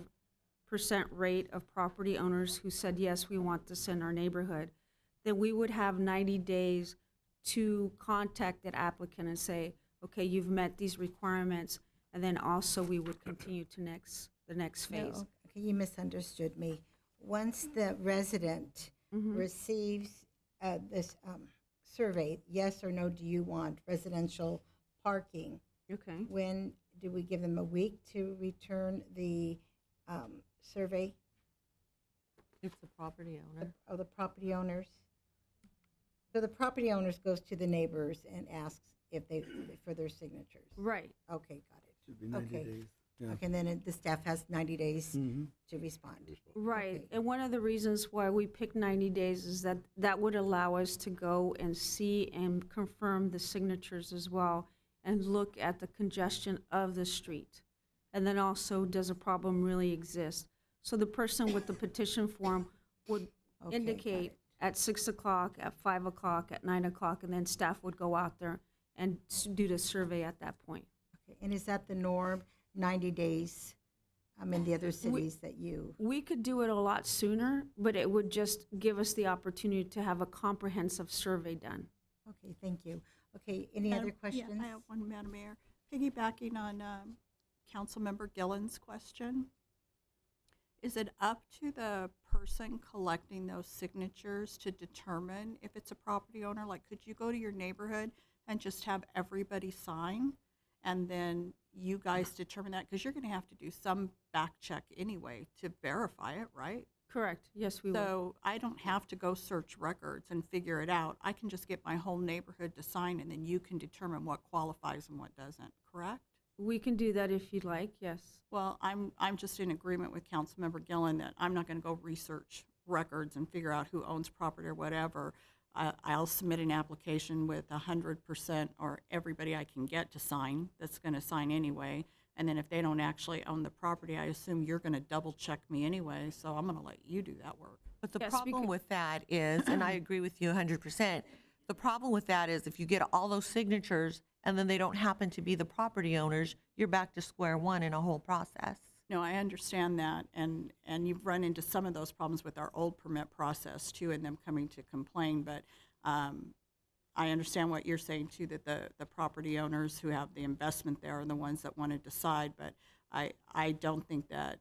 rate of property owners who said, yes, we want this in our neighborhood, then we would have 90 days to contact that applicant and say, okay, you've met these requirements, and then also we would continue to the next phase. No, okay, you misunderstood me. Once the resident receives this survey, yes or no, do you want residential parking? Okay. When do we give them a week to return the survey It's the property owner. of the property owners? So the property owners goes to the neighbors and asks if they, for their signatures. Right. Okay, got it. Should be 90 Okay. days. Yeah. Okay, and then the staff has 90 days Mhm. to respond. Right. Okay. And one of the reasons why we picked 90 days is that that would allow us to go and see and confirm the signatures as well and look at the congestion of the street. And then also, does a problem really exist? So the person with the petition form would Okay, got indicate it. at 6 o'clock, at 5 o'clock, at 9 o'clock, and then staff would go out there and do the survey at that point. Okay, and is that the norm, 90 days in the other cities that you? We could do it a lot sooner, but it would just give us the opportunity to have a comprehensive survey done. Okay, thank you. Okay, any Madam- other questions? Yeah, I have one, Madam Mayor. Piggybacking on Councilmember Gillen's question, is it up to the person collecting those signatures to determine if it's a property owner? Like, could you go to your neighborhood and just have everybody sign, and then you guys determine that? Because you're going to have to do some back check anyway to verify it, right? Correct. Yes, we will. So I don't have to go search records and figure it out. I can just get my whole neighborhood to sign, and then you can determine what qualifies and what doesn't, correct? We can do that if you'd like, yes. Well, I'm just in agreement with Councilmember Gillen that I'm not going to go research records and figure out who owns property or whatever. I'll submit an application with 100% or everybody I can get to sign that's going to sign anyway. And then if they don't actually own the property, I assume you're going to double check me anyway. So I'm going to let you do that work. But the Yes, problem because- with that is, and I agree with you 100%, the problem with that is if you get all those signatures and then they don't happen to be the property owners, you're back to square one in a whole process. No, I understand that, and you've run into some of those problems with our old permit process too, and them coming to complain, but I understand what you're saying too, that the property owners who have the investment there are the ones that want to decide, but I don't think that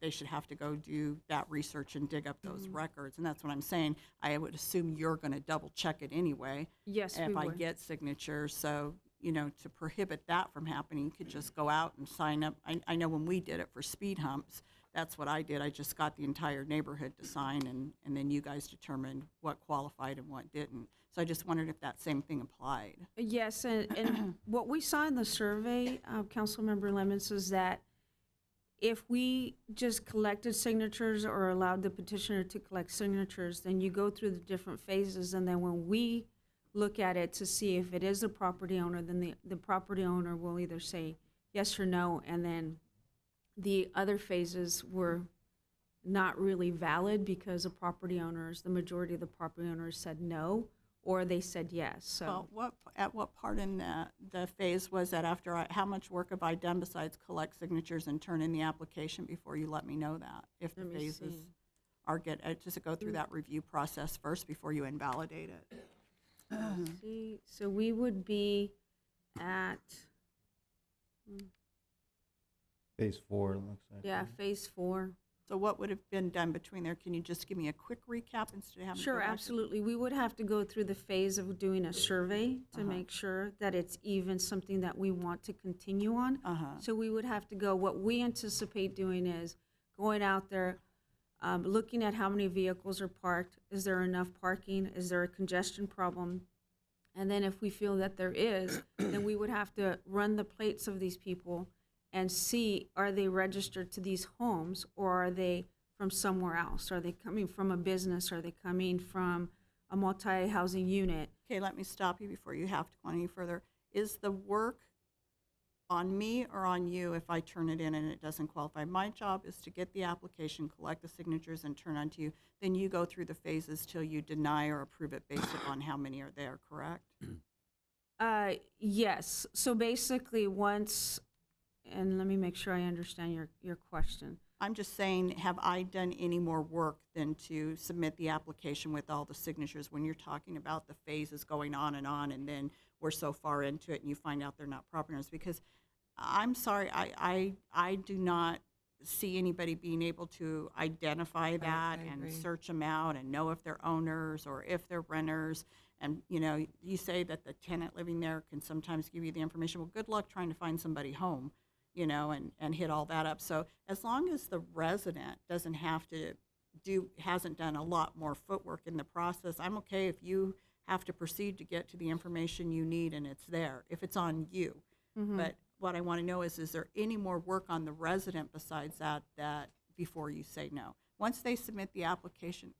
they should have to go do that research and dig up those records, and that's what I'm saying. I would assume you're going to double check it anyway. Yes, we If I would. get signatures, so, you know, to prohibit that from happening, you could just go out and sign up. I know when we did it for speed humps, that's what I did. I just got the entire neighborhood to sign, and then you guys determined what qualified and what didn't. So I just wondered if that same thing applied. Yes, and what we saw in the survey, Councilmember Lemons, is that if we just collected signatures or allowed the petitioner to collect signatures, then you go through the different phases, and then when we look at it to see if it is the property owner, then the property owner will either say yes or no, and then the other phases were not really valid because the majority of the property owners said no, or they said yes, so. Well, at what part in the phase was that after, how much work have I done besides collect signatures and turn in the application before you let me know that? If the Let me phases see. are does it go through that review process first before you invalidate it? See, so we would be at, Phase 4, it looks like. yeah, phase 4. So what would have been done between there? Can you just give me a quick recap instead of having to go Sure, back to- absolutely. We would have to go through the phase of doing a survey to make sure that it's even something that we want to continue on. So we would have to go, what we anticipate doing is going out there, looking at how many vehicles are parked. Is there enough parking? Is there a congestion problem? And then if we feel that there is, then we would have to run the plates of these people and see, are they registered to these homes, or are they from somewhere else? Are they coming from a business? Are they coming from a multi-housing unit? Okay, let me stop you before you have to go any further. Is the work on me or on you if I turn it in and it doesn't qualify? My job is to get the application, collect the signatures, and turn on to you. Then you go through the phases till you deny or approve it based upon how many are there, correct? Yes. So basically, once, and let me make sure I understand your question. I'm just saying, have I done any more work than to submit the application with all the signatures when you're talking about the phases going on, and then we're so far into it and you find out they're not property owners? Because I'm sorry, I do not see anybody being able to identify that I and agree. search them out and know if they're owners or if they're renters. And, you know, you say that the tenant living there can sometimes give you the information. Well, good luck trying to find somebody home, you know, and hit all that up. So as long as the resident doesn't have to hasn't done a lot more footwork in the process, I'm okay if you have to proceed to get to the information you need and it's there, if it's on you. But what I want to know is there any more work on the resident besides that before you say no? Once they submit the application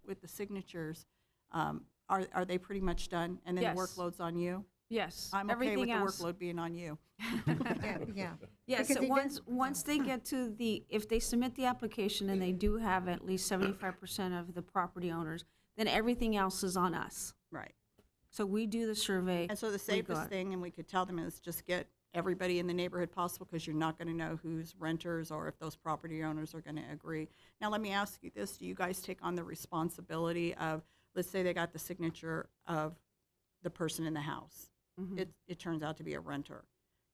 with the signatures, are they pretty much done? And then Yes. the workload's on you? Yes. I'm okay with everything the else. workload being on you. Yeah. Yes, Because so even- once they get to if they submit the application and they do have at least 75% of the property owners, then everything else is on us. Right. So we do the survey. And so the we safest got- thing, and we could tell them, is just get everybody in the neighborhood possible, because you're not going to know who's renters or if those property owners are going to agree. Now, let me ask you this. Do you guys take on the responsibility of, let's say they got the signature of the person in the house. It turns out to be a renter.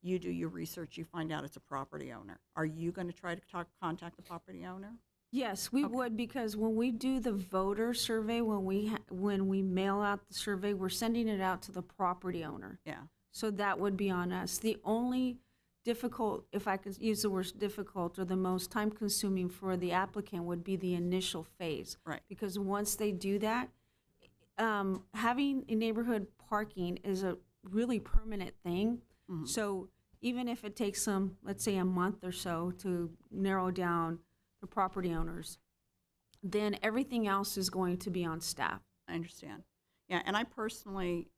You do your research, you find out it's a property owner. Are you going to try to contact the property owner? Yes, we would, because when we do the voter survey, when we mail out the survey, we're sending it out to the property owner. Yeah. So that would be on us. The only difficult, if I could use the word difficult, or the most time consuming for the applicant would be the initial phase. Right. Because once they do that, having a neighborhood parking is a really permanent thing. So even if it takes them, let's say, a month or so to narrow down the property owners, then everything else is going to be on staff. I understand. Yeah, and I personally,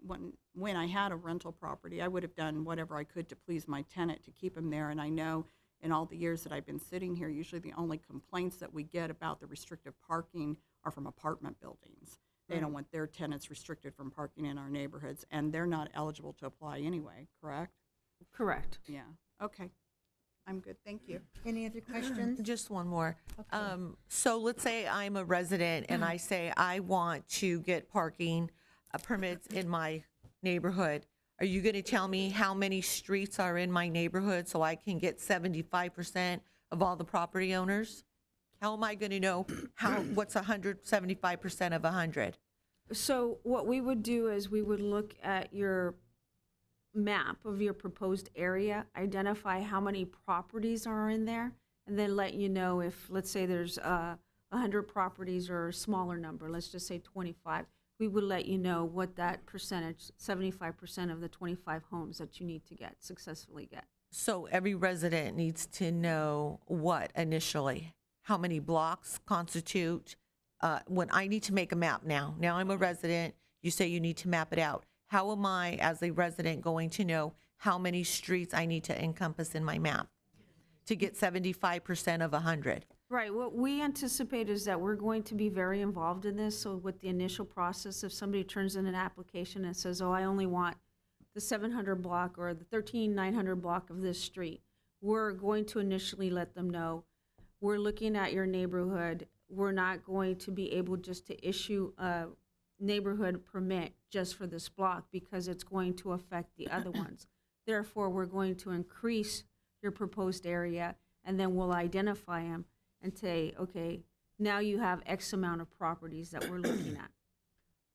when I had a rental property, I would have done whatever I could to please my tenant to keep him there. And I know in all the years that I've been sitting here, usually the only complaints that we get about the restrictive parking are from apartment buildings. They don't want their tenants restricted from parking in our neighborhoods, and they're not eligible to apply anyway, correct? Correct. Yeah, okay. I'm good, thank you. Any other questions? Just one more. So let's say I'm a resident and I say I want to get parking permits in my neighborhood. Are you going to tell me how many streets are in my neighborhood so I can get 75% of all the property owners? How am I going to know what's 175% of 100? So what we would do is we would look at your map of your proposed area, identify how many properties are in there, and then let you know if, let's say there's 100 properties or a smaller number, let's just say 25, we would let you know what that percentage, 75% of the 25 homes that you need to successfully get. So every resident needs to know what initially? How many blocks constitute? When I need to make a map now I'm a resident, you say you need to map it out. How am I, as a resident, going to know how many streets I need to encompass in my map to get 75% of 100? Right, what we anticipate is that we're going to be very involved in this, so with the initial process, if somebody turns in an application and says, oh, I only want the 700 block or the 13900 block of this street, we're going to initially let them know, we're looking at your neighborhood, we're not going to be able just to issue a neighborhood permit just for this block because it's going to affect the other ones. Therefore, we're going to increase your proposed area, and then we'll identify them and say, okay, now you have X amount of properties that we're looking at.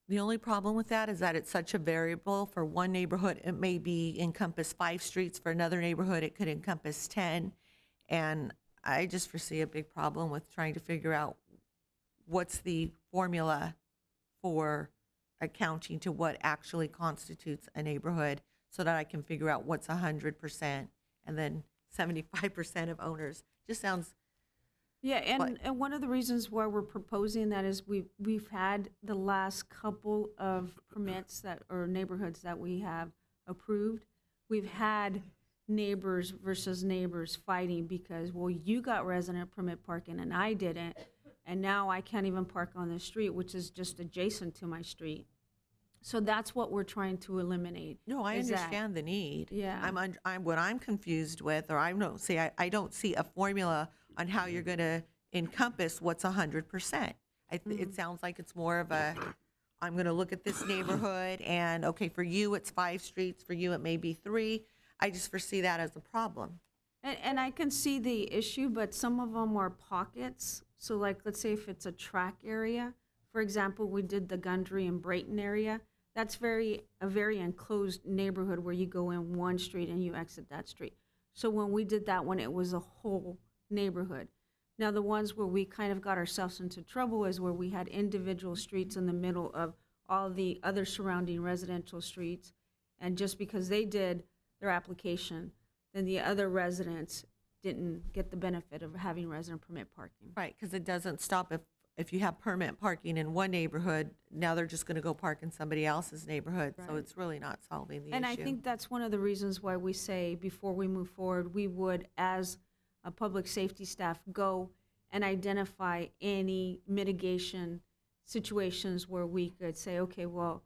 The only problem with that is that it's such a variable. For one neighborhood, it may be encompass 5 streets. For another neighborhood, it could encompass 10. And I just foresee a big problem with trying to figure out what's the formula for accounting to what actually constitutes a neighborhood so that I can figure out what's 100% and then 75% of owners. Just sounds, Yeah, and one of the reasons why we're proposing that is we've had the last couple of permits that, or neighborhoods that we have approved, we've had neighbors versus neighbors fighting because, well, you got resident permit parking and I didn't, and now I can't even park on the street, which is just adjacent to my street. So that's what we're trying to eliminate. no, I is that- understand the need. Yeah. What I'm confused with, or I don't see a formula on how you're going to encompass what's 100%. It sounds like it's more of a, I'm going to look at this neighborhood and, okay, for you, it's 5 streets. For you, it may be 3. I just foresee that as a problem. And I can see the issue, but some of them are pockets. So like, let's say if it's a track area, for example, we did the Gundry and Brayton area. That's a very enclosed neighborhood where you go in one street and you exit that street. So when we did that one, it was a whole neighborhood. Now the ones where we kind of got ourselves into trouble is where we had individual streets in the middle of all the other surrounding residential streets. And just because they did their application, then the other residents didn't get the benefit of having resident permit parking. Right, because it doesn't stop if you have permit parking in one neighborhood, now they're just going to go park in somebody else's neighborhood. So Right. it's really not solving the And issue. I think that's one of the reasons why we say before we move forward, we would, as a public safety staff, go and identify any mitigation situations where we could say, okay, well,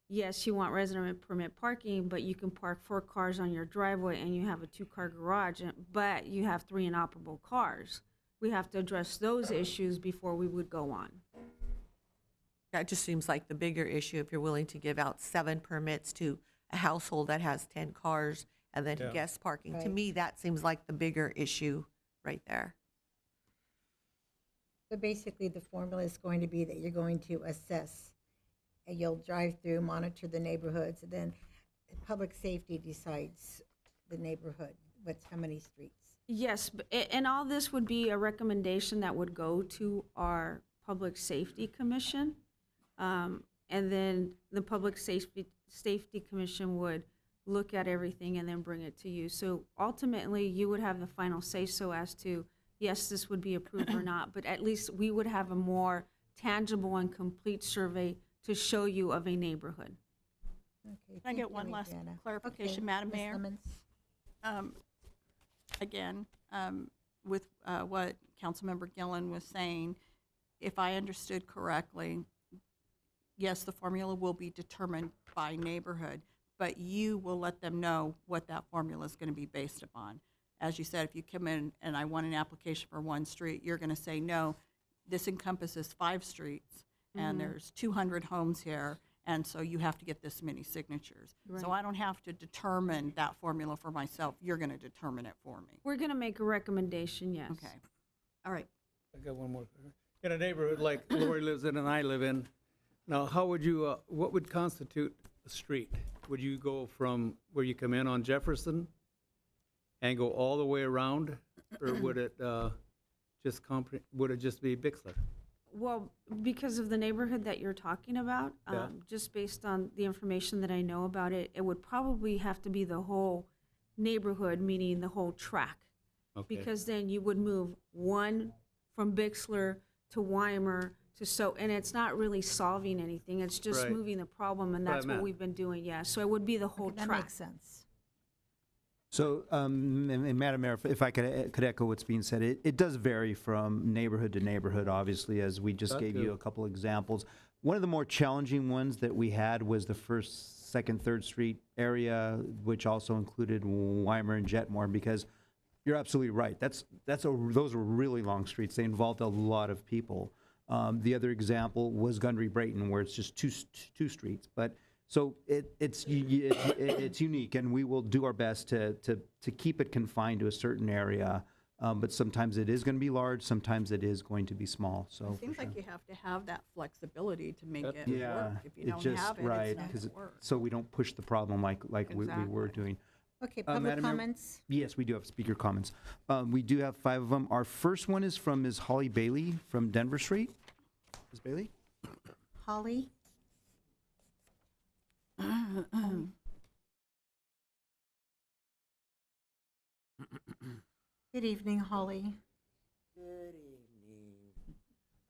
yes, you want resident permit parking, but you can park 4 cars on your driveway and you have a 2-car garage, but you have 3 inoperable cars. We have to address those issues before we would go on. That just seems like the bigger issue if you're willing to give out 7 permits to a household that has 10 cars and then Yeah. guest parking. To Right. me, that seems like the bigger issue right there. So basically, the formula is going to be that you're going to assess, and you'll drive through, monitor the neighborhoods, and then public safety decides the neighborhood, how many streets. Yes, and all this would be a recommendation that would go to our Public Safety Commission. And then the Public Safety Commission would look at everything, and then bring it to you. So ultimately, you would have the final say-so as to, yes, this would be approved or not, but at least we would have a more tangible and complete survey to show you of a neighborhood. Okay, Can I thank get you, one last Adriana. clarification, Okay, Madam Ms. Mayor? Lemons. Again, with what Councilmember Gillen was saying, if I understood correctly, yes, the formula will be determined by neighborhood, but you will let them know what that formula is going to be based upon. As you said, if you come in and I want an application for one street, you're going to say, no, this encompasses 5 streets, and there's 200 homes here, and so you have to get this many signatures. So Right. I don't have to determine that formula for myself. You're going to determine it for me. We're going to make a recommendation, yes. Okay. All right. I got one more. In a neighborhood like Lori lives in and I live in, now how would you, what would constitute a street? Would you go from where you come in on Jefferson and go all the way around? Or would it would it just be Bixler? Well, because of the neighborhood that you're talking about, Yeah. just based on the information that I know about it, it would probably have to be the whole neighborhood, meaning the whole track. Okay. Because then you would move one from Bixler to Weimer and it's not really solving anything, it's just Right. moving the problem, and That's what I that's what meant. we've been doing, yeah. So it would be the whole Okay, that track. makes sense. So, and Madam Mayor, if I could echo what's being said, it does vary from neighborhood to neighborhood, obviously, as we just That gave you too. a couple examples. One of the more challenging ones that we had was the First, Second, Third Street area, which also included Weimer and Jetmore, because you're absolutely right. Those are really long streets. They involved a lot of people. The other example was Gundry Brayton, where it's just two streets. But so it's unique, and we will do our best to keep it confined to a certain area. But sometimes it is going to be large, sometimes it is going to be small. So It seems like you have to have that flexibility to make it yeah, work. If you it don't just have it, right it's not because going to work. so we don't push the problem like we were Exactly. doing. Okay, public Madam Mayor? comments. Yes, we do have speaker comments. We do have 5 of them. Our first one is from Ms. Holly Bailey from Denver Street. Ms. Bailey? Holly? Good evening, Holly. Good evening.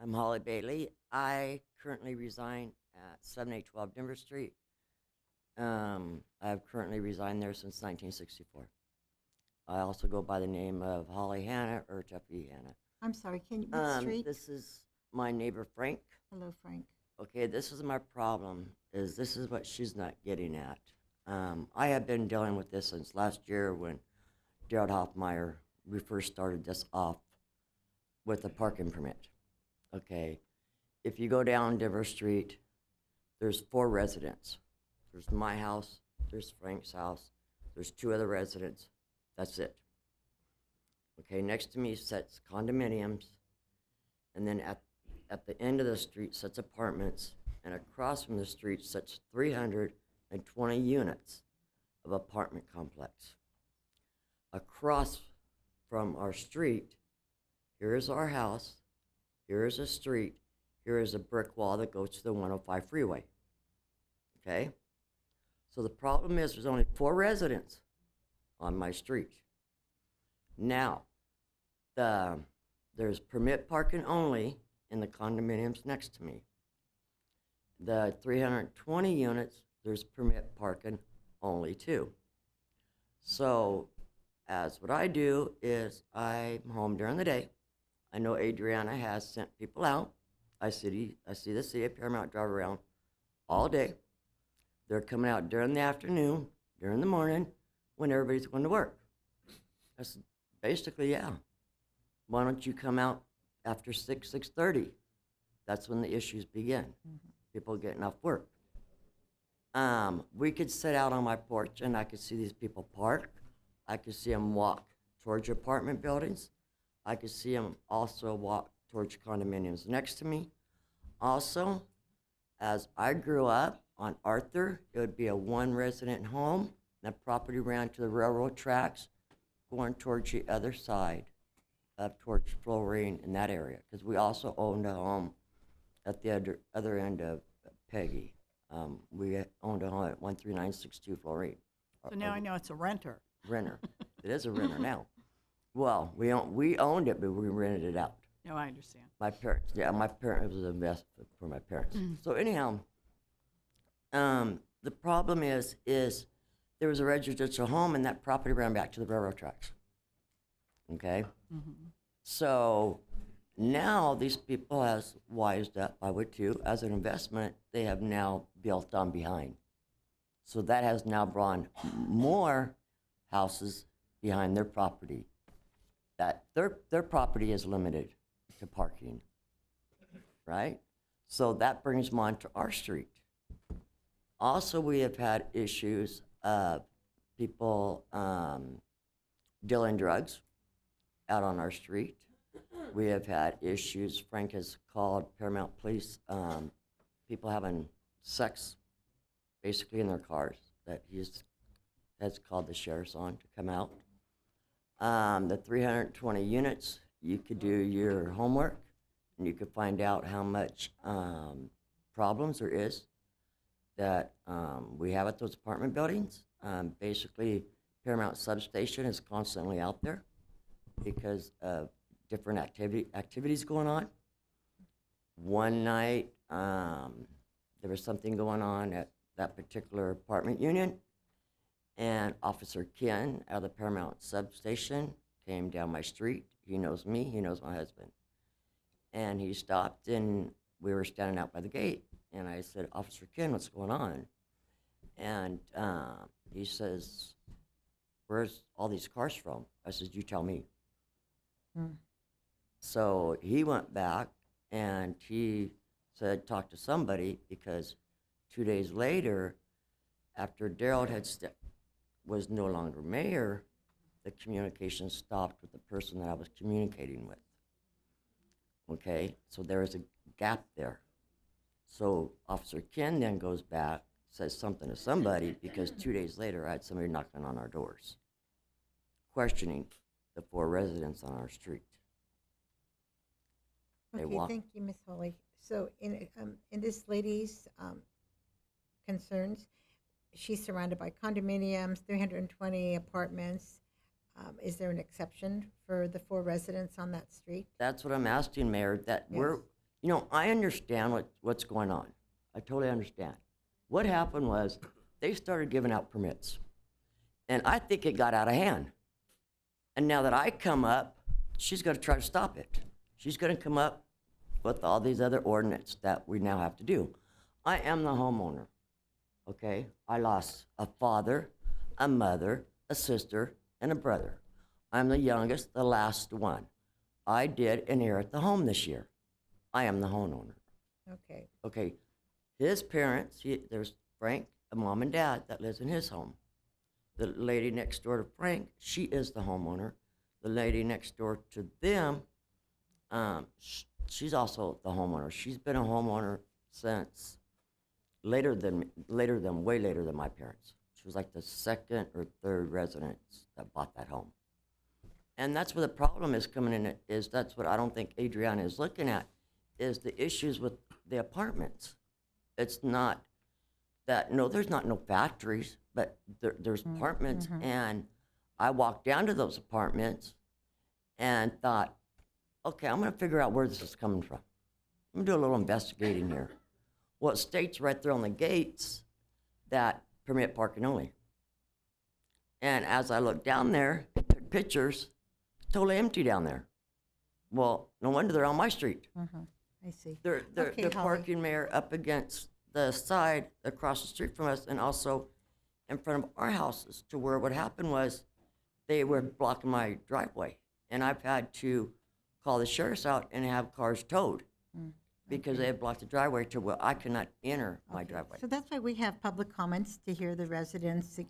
I'm Holly Bailey. I currently reside at 7812 Denver Street. I've currently resigned there since 1964. I also go by the name of Holly Hanna or Jeffrey Hanna. I'm sorry, can you, what street? This is my neighbor Frank. Hello, Frank. Okay, this is my problem, is this is what she's not getting at. I have been dealing with this since last year when Gerald Hoffmeyer, we first started this off with a parking permit. Okay, if you go down Denver Street, there's 4 residents. There's my house, there's Frank's house, there's 2 other residents, that's it. Okay, next to me sits condominiums, and then at the end of the street sits apartments, and across from the street sits 320 units of apartment complex. Across from our street, here is our house, here is a street, here is a brick wall that goes to the 105 freeway. Okay? So the problem is there's only 4 residents on my street. Now, there's permit parking only in the condominiums next to me. The 320 units, there's permit parking only too. So, as what I do is I'm home during the day. I know Adriana has sent people out. I see the city of Paramount drive around all day. They're coming out during the afternoon, during the morning, when everybody's going to work. That's basically, yeah. Why don't you come out after 6:30? That's when the issues begin. People getting off work. We could sit out on my porch and I could see these people park. I could see them walk towards your apartment buildings. I could see them also walk towards condominiums next to me. Also, as I grew up on Arthur, it would be a 1-resident home. That property ran to the railroad tracks, going towards the other side, up towards Florine in that area, because we also owned a home at the other end of Peggy. We owned a home at 13962 Florine. So now I know it's a renter. renter. It is a renter now. Well, we owned it, but we rented it out. No, I understand. My parents, yeah, my parents, it was an investment for my parents. So anyhow, the problem is there was a residential home and that property ran back to the railroad tracks. Okay? So now these people has wised up, I would too, as an investment, they have now built on behind. So that has now brought more houses behind their property. That their property is limited to parking, right? So that brings them onto our street. Also, we have had issues of people dealing drugs out on our street. We have had issues, Frank has called Paramount Police, people having sex basically in their cars that has called the sheriff's on to come out. The 320 units, you could do your homework and you could find out how much problems there is that we have at those apartment buildings. Basically, Paramount Substation is constantly out there because of different activities going on. One night, there was something going on at that particular apartment unit, and Officer Ken out of the Paramount Substation came down my street. He knows me, he knows my husband. And he stopped, and we were standing out by the gate, and I said, Officer Ken, what's going on? And he says, where's all these cars from? I said, you tell me. So he went back, and he said, talk to somebody, because 2 days later, after Daryl was no longer mayor, the communication stopped with the person that I was communicating with. Okay, so there is a gap there. So Officer Ken then goes back, says something to somebody, because 2 days later I had somebody knocking on our doors, questioning the 4 residents on our street. They Okay, thank you, Ms. Holly. So in this lady's concerns, she's surrounded by condominiums, 320 apartments. Is there an exception for the 4 residents on that street? That's what I'm asking, Mayor, that we're, you know, I understand what's going on. I totally understand. What happened was they started giving out permits, and I think it got out of hand. And now that I come up, she's going to try to stop it. She's going to come up with all these other ordinances that we now have to do. I am the homeowner, okay? I lost a father, a mother, a sister, and a brother. I'm the youngest, the last one. I did inherit the home this year. I am the homeowner. Okay. Okay, his parents, there's Frank, a mom and dad that lives in his home. The lady next door to Frank, she is the homeowner. The lady next door to them, she's also the homeowner. She's been a homeowner since way later than my parents. She was like the 2nd or 3rd residents that bought that home. And that's where the problem is coming in, is that's what I don't think Adriana is looking at, is the issues with the apartments. It's not that, no, there's not no factories, but there's apartments. And I walked down to those apartments and thought, okay, I'm gonna figure out where this is coming from. I'm gonna do a little investigating here. Well, it states right there on the gates that permit parking only. And as I looked down there, took pictures, totally empty down there. Well, no wonder they're on my street. I see. They're Okay, Holly. parking, Mayor, up against the side across the street from us, and also in front of our houses, to where what happened was they were blocking my driveway. And I've had to call the sheriffs out and have cars towed because they have blocked the driveway to where I cannot enter my driveway. So that's why we have public comments, to hear the residents.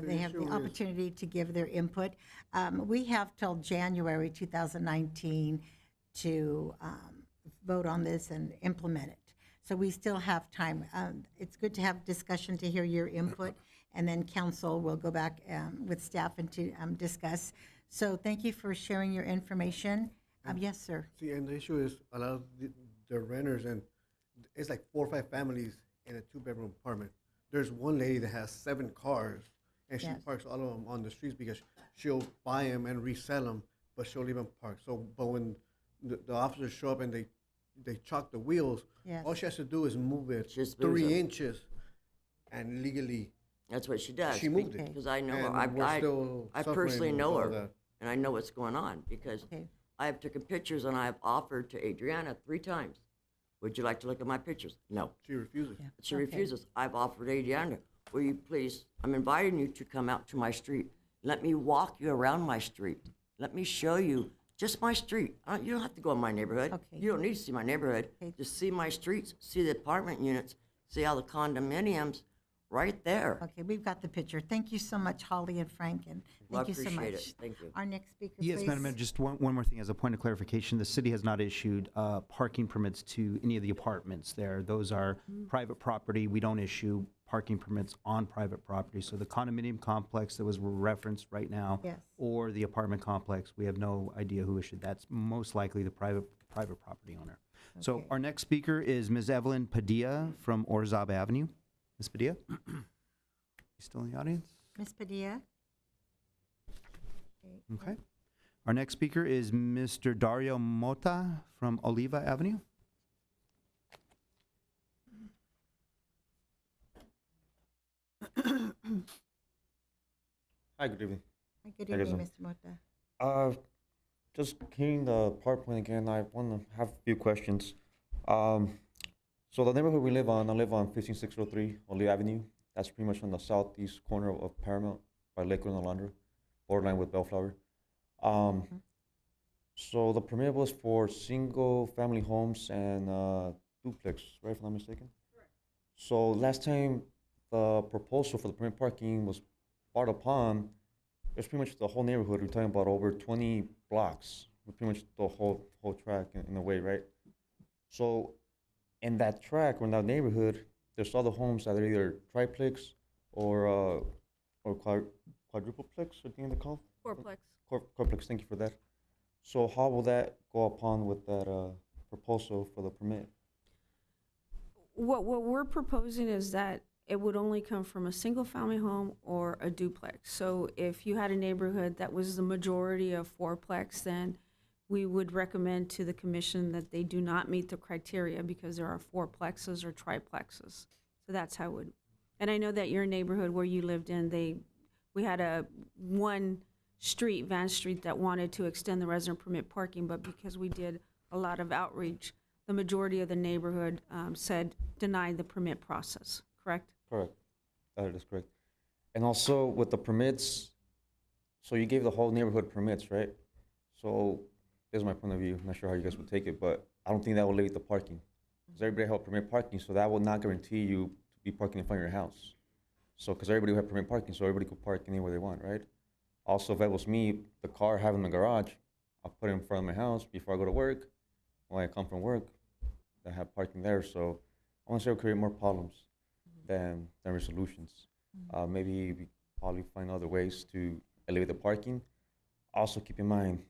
They have the opportunity to give their input. We have till January 2019 to vote on this and implement it. So we still have time. It's good to have discussion, to hear your input, and then council will go back with staff and to discuss. So thank you for sharing your information. Yes, sir. See, and the issue is a lot of the renters, and it's like 4 or 5 families in a 2-bedroom apartment. There's one lady that has 7 cars, and she Yes. parks all of them on the streets because she'll buy them and resell them, but she'll leave them parked. So, but when the officers show up and they chalk the wheels, Yes. all she has to do is move it Just moves 3 them. inches, and legally That's what she does. she moved it. Because I know her. And we're still I suffering personally with know all her, that. and I know what's going on because Okay. I have taken pictures and I have offered to Adriana 3 times. Would you like to look at my pictures? No. She refuses. Yeah. She Okay. refuses. I've offered Adriana, will you please, I'm inviting you to come out to my street. Let me walk you around my street. Let me show you just my street. You don't have to go in my neighborhood. Okay. You don't need to see my neighborhood. Okay. Just see my streets, see the apartment units, see all the condominiums right there. Okay, we've got the picture. Thank you so much, Holly and Frank, and Well, I thank you so appreciate much. it. Thank you. Our next speaker, Yes, please. Madam Mayor, just one more thing as a point of clarification. The city has not issued parking permits to any of the apartments there. Those are private property. We don't issue parking permits on private property. So the condominium complex that was referenced right now, Yes. or the apartment complex, we have no idea who issued. That's most likely the private property owner. So Okay. our next speaker is Ms. Evelyn Padilla from Orzaba Avenue. Ms. Padilla? You still in the audience? Ms. Padilla? Okay. Our next speaker is Mr. Dario Mota from Oliva Avenue. Hi, good evening. Hi, Good Hi, evening, Gazelle. Mr. Mota. Just hearing the PowerPoint again, I want to have a few questions. So the neighborhood we live on, I live on 15603 Olive Avenue. That's pretty much on the southeast corner of Paramount by Lakewood and Alondra, borderline with Bellflower. So the permit was for single-family homes and duplex, right, if I'm not mistaken? Correct. So last time the proposal for the permit parking was brought upon, it's pretty much the whole neighborhood. We're talking about over 20 blocks, pretty much the whole track in a way, right? So in that track or in that neighborhood, there's other homes that are either triplex or quadrupleplex, I think they're called? Fourplex. Quadruplex, thank you for that. So how will that go upon with that proposal for the permit? What we're proposing is that it would only come from a single-family home or a duplex. So if you had a neighborhood that was the majority of fourplex, then we would recommend to the commission that they do not meet the criteria because there are fourplexes or triplexes. So that's how it would. And I know that your neighborhood where you lived in, we had one street, Van Street, that wanted to extend the resident permit parking, but because we did a lot of outreach, the majority of the neighborhood said denied the permit process, correct? Correct. That is correct. And also with the permits, so you gave the whole neighborhood permits, right? So this is my point of view. I'm not sure how you guys would take it, but I don't think that will limit the parking. Because everybody have permit parking, so that will not guarantee you to be parking in front of your house. So, because everybody will have permit parking, so everybody could park anywhere they want, right? Also, if that was me, the car I have in the garage, I'll put it in front of my house before I go to work. When I come from work, I have parking there, so I want to say it'll create more problems than resolutions. Maybe we probably find other ways to elevate the parking. Also, keep in mind,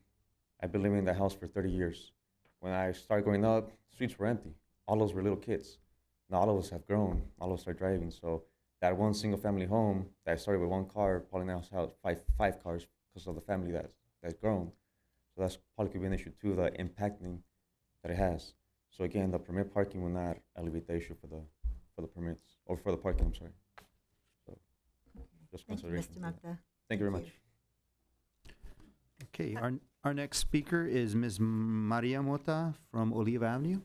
I've been living in that house for 30 years. When I started growing up, streets were empty. All of us were little kids. Now all of us have grown. All of us are driving. So that one single-family home that started with one car probably now has five cars because of the family that's grown. So that's probably could be an issue too, the impacting that it has. So again, the permit parking will not elevate the issue for the permits, or for the parking, I'm sorry. So just Thank you, consideration. Mr. Mota. Thank you very much. Okay, our next speaker is Ms. Maria Mota from Oliva Avenue.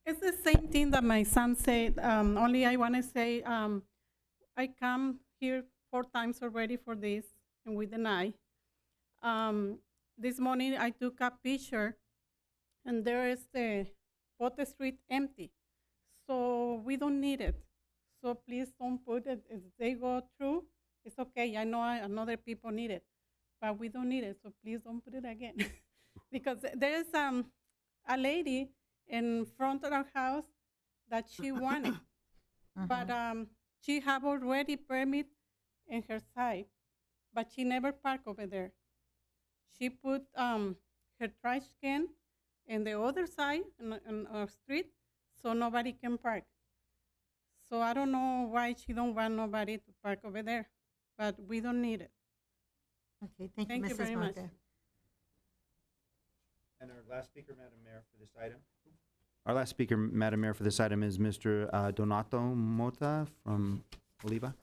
It's the same thing that my son said, only I want to say, I come here 4 times already for this, and we deny. This morning I took a picture, and there is the Pote Street empty. So we don't need it. So please don't put it, if they go through, it's okay, I know another people need it, but we don't need it, so please don't put it again. Because there is a lady in front of our house that she wanted, but she have already permit in her side, but she never park over there. She put her trash can in the other side, on our street, so nobody can park. So I don't know why she don't want nobody to park over there, but we don't need it. Okay, thank you, Thank you Mrs. very much. Mota. And our last speaker, Madam Mayor, for this item? Our last speaker, Madam Mayor, for this item is Mr. Donato Mota from Oliva.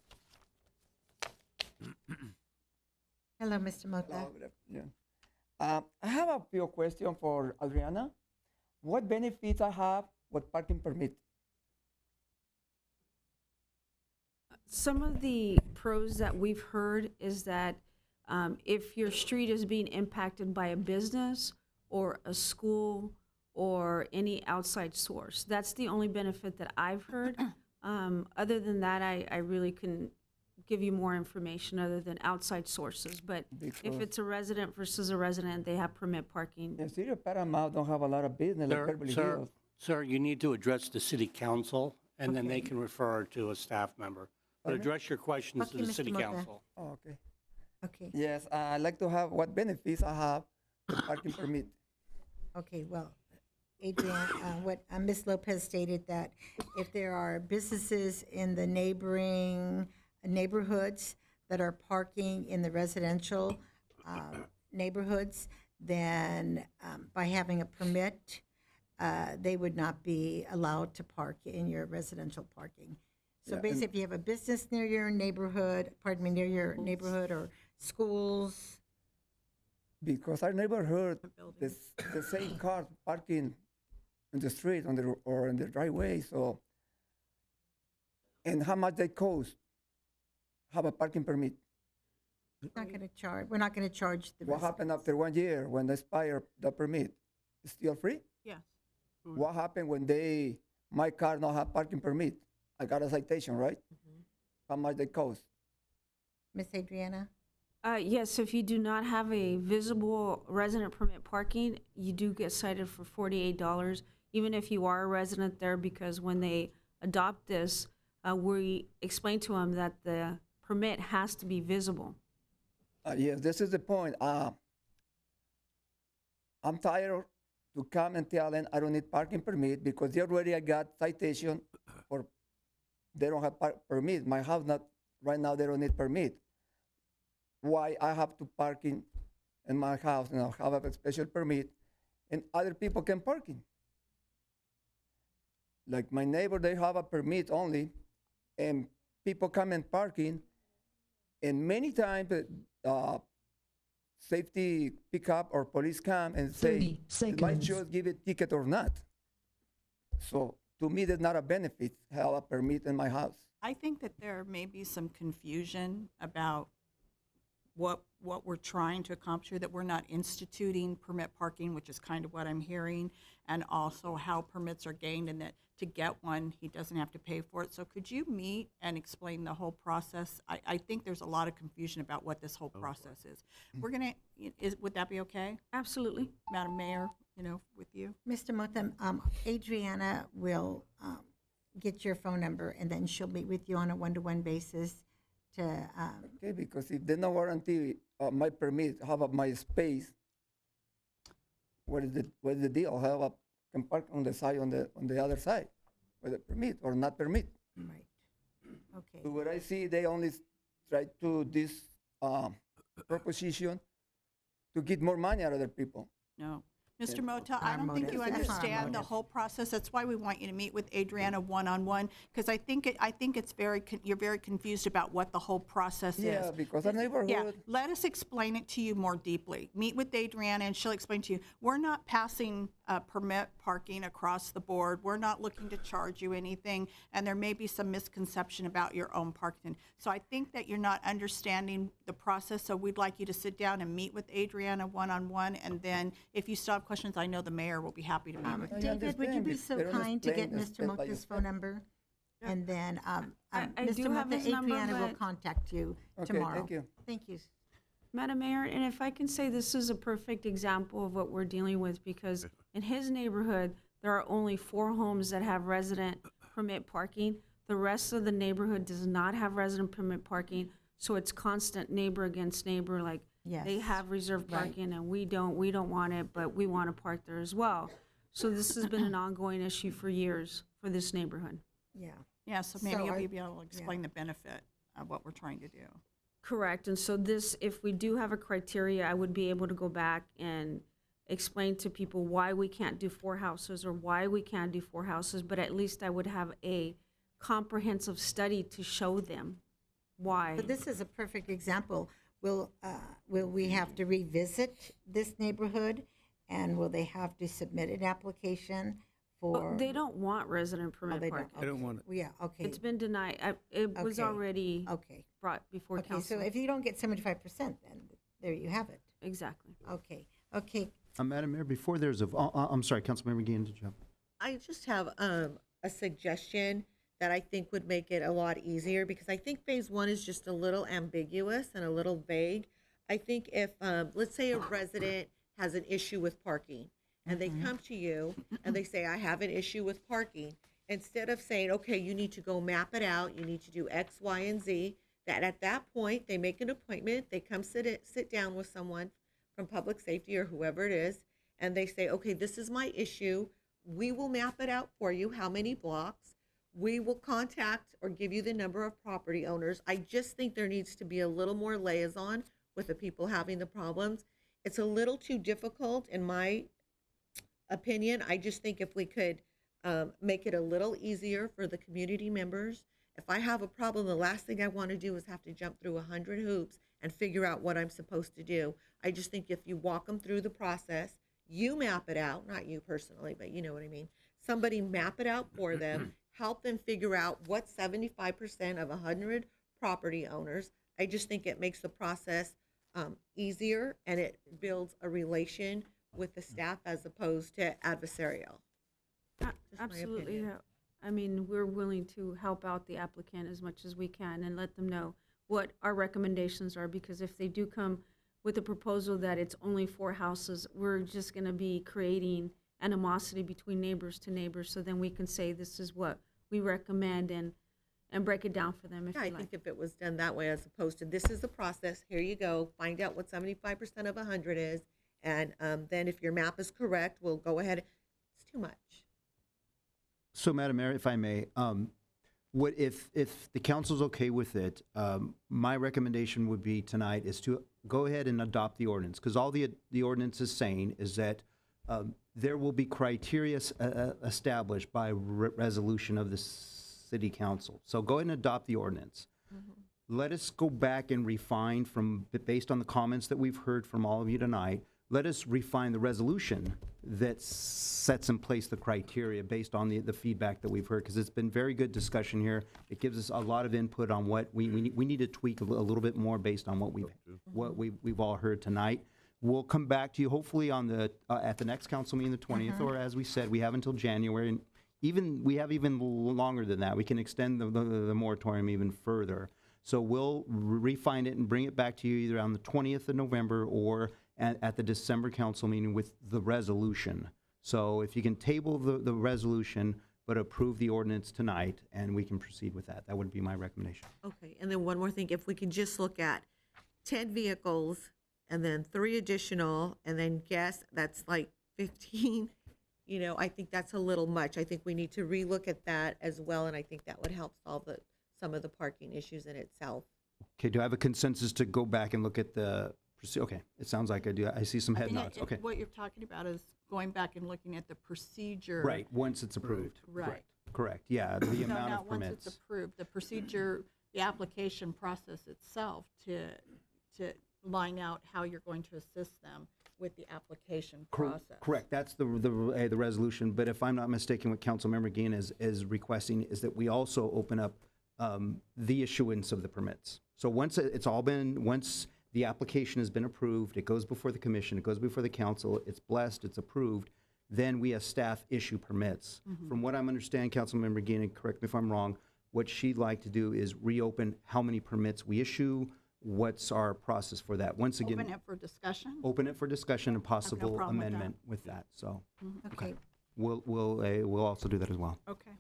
Hello, Mr. Mota. Hello, good afternoon. I have a few questions for Adriana. What benefits I have with parking permit? Some of the pros that we've heard is that if your street is being impacted by a business or a school or any outside source, that's the only benefit that I've heard. Other than that, I really couldn't give you more information other than outside sources. But if Because- it's a resident versus a resident, they have permit parking. The city of Paramount don't have a lot of business like Beverly Hills. Sir, you need to address the city council, and then they Okay. can refer to a staff member. But Pardon? address your questions to Okay, the Mr. city Mota. council. Oh, okay. Okay, Yes, I'd like to have what benefits I have with parking permit. okay, well, Adrian, what Ms. Lopez stated, that if there are businesses in the neighboring neighborhoods that are parking in the residential neighborhoods, then by having a permit, they would not be allowed to park in your residential parking. So Yeah, basically, if you have a business near your neighborhood, pardon me, near your neighborhood or schools, Because our neighborhood, the same cars parking on the street or in the driveway, so. And how much they cost? Have a parking permit? it's not going to charge, we're not going to charge the What residents. happened after 1 year when they expire the permit? It's still free? Yes. What happened when my car not have parking permit? I got a citation, right? How much they cost? Miss Adriana? Yes, if you do not have a visible resident permit parking, you do get cited for $48, even if you are a resident there, because when they adopt this, we explain to them that the permit has to be visible. Yes, this is the point. I'm tired to come and tell them I don't need parking permit because they already got citation or they don't have permit. My house not right now. They don't need permit. Why I have to parking in my house and I have a special permit, and other people can parking. Like my neighbor, they have a permit only, and people come and parking, and many times safety pickup or police come and say, my choice give a ticket or not. So to me, that's not a benefit, have a permit in my house. I think that there may be some confusion about what we're trying to accomplish here, that we're not instituting permit parking, which is kind of what I'm hearing, and also how permits are gained, and that to get one, he doesn't have to pay for it. So could you meet and explain the whole process? I think there's a lot of confusion about what this whole process is. We're gonna, would that be okay? Absolutely. Madam Mayor, with you? Mr. Motham, Adriana will get your phone number, and then she'll meet with you on a one-to-one basis to, Okay, because if they no warranty my permit, how about my space? What is the deal? How about can park on the side on the other side with a permit or not permit? right, okay. So what I see, they only try to this proposition to get more money out of their people. No. Mr. And- Mota, I don't think you motive. That's not our understand the motive. whole process. That's why we want you to meet with Adriana one-on-one, because I think it's you're very confused about what the whole process is. Yeah, because our Yeah, neighborhood, let us explain it to you more deeply. Meet with Adriana, and she'll explain to you. We're not passing permit parking across the board. We're not looking to charge you anything, and there may be some misconception about your own parking. So I think that you're not understanding the process, so we'd like you to sit down and meet with Adriana one-on-one, and then if you still have questions, I know the mayor will be happy to meet with you. David, would you understand, be but so they don't kind to get explain Mr. step by Mota's step. phone number? And then I Mr. do have Mota, his number, Adriana will but- contact you Okay, tomorrow. thank you. Thank you. Madam Mayor, and if I can say, this is a perfect example of what we're dealing with, because in his neighborhood, there are only 4 homes that have resident permit parking. The rest of the neighborhood does not have resident permit parking, so it's constant neighbor against neighbor, like Yes. They have reserved Right. parking and we don't want it, but we want to park there as well. So this has been an ongoing issue for years for this neighborhood. Yeah. Yeah, so maybe So you'll I- be able to explain the benefit of what we're trying to do. Correct, and so this, if we do have a criteria, I would be able to go back and explain to people why we can't do 4 houses or why we can't do 4 houses, but at least I would have a comprehensive study to show them why. But this is a perfect example. Will we have to revisit this neighborhood? And will they have to submit an application for? They don't want resident permit they parking. don't. They don't want it. Yeah, okay. It's been denied. It was Okay. already Okay. brought before Okay, council. so if you don't get 75%, then there you have it. Exactly. Okay, okay. Madam Mayor, before there's a, I'm sorry, Councilmember Guillen, did you have? I just have a suggestion that I think would make it a lot easier, because I think phase 1 is just a little ambiguous and a little vague. I think if, let's say a resident has an issue with parking, and they come to you and they say, I have an issue with parking, instead of saying, okay, you need to go map it out, you need to do X, Y, and Z, that at that point, they make an appointment, they come sit down with someone from public safety or whoever it is, and they say, okay, this is my issue. We will map it out for you, how many blocks. We will contact or give you the number of property owners. I just think there needs to be a little more liaison with the people having the problems. It's a little too difficult, in my opinion. I just think if we could make it a little easier for the community members. If I have a problem, the last thing I want to do is have to jump through 100 hoops and figure out what I'm supposed to do. I just think if you walk them through the process, you map it out, not you personally, but you know what I mean. Somebody map it out for them, help them figure out what 75% of 100 property owners. I just think it makes the process easier, and it builds a relation with the staff as opposed to adversarial. Just my Absolutely. opinion. Yeah. I mean, we're willing to help out the applicant as much as we can and let them know what our recommendations are, because if they do come with a proposal that it's only 4 houses, we're just going to be creating animosity between neighbors to neighbors. So then we can say this is what we recommend and break it down for them if Yeah, you I like. think if it was done that way, as opposed to this is the process, here you go, find out what 75% of 100 is, and then if your map is correct, we'll go ahead. It's too much. So, Madam Mayor, if I may, what if the council's okay with it, my recommendation would be tonight is to go ahead and adopt the ordinance, because all the ordinance is saying is that there will be criteria established by resolution of the city council. So go ahead and adopt the ordinance. Let us go back and refine based on the comments that we've heard from all of you tonight, let us refine the resolution that sets in place the criteria based on the feedback that we've heard, because it's been very good discussion here. It gives us a lot of input on what we need to tweak a little bit more based on what we've all heard tonight. We'll come back to you hopefully on at the next council meeting, the 20th, or as we said, we have until January, and we have even longer than that. We can extend the moratorium even further. So we'll refine it and bring it back to you either on the 20th of November or at the December council meeting with the resolution. So if you can table the resolution, but approve the ordinance tonight, and we can proceed with that. That would be my recommendation. Okay, and then one more thing, if we can just look at 10 vehicles and then 3 additional, and then guess that's like 15, I think that's a little much. I think we need to relook at that as well, and I think that would help solve some of the parking issues in itself. Okay, do I have a consensus to go back and look at okay, it sounds like I do. I see some head nods. Okay. What you're talking about is going back and looking at the procedure. Right, once it's approved. Right. Correct, yeah, the So amount now, of permits. once it's approved, the procedure, the application process itself to line out how you're going to assist them with the application process. Correct, that's the resolution, but if I'm not mistaken, what Councilmember Guillen is requesting is that we also open up the issuance of the permits. So once once the application has been approved, it goes before the commission, it goes before the council, it's blessed, it's approved, then we as staff issue permits. From what I'm understanding, Councilmember Guillen, correct me if I'm wrong, what she'd like to do is reopen how many permits we issue, what's our process for that. Once again, Open it for discussion? open it for discussion and possible problem with that. amendment with that, so. Okay. We'll also do that as well. Okay.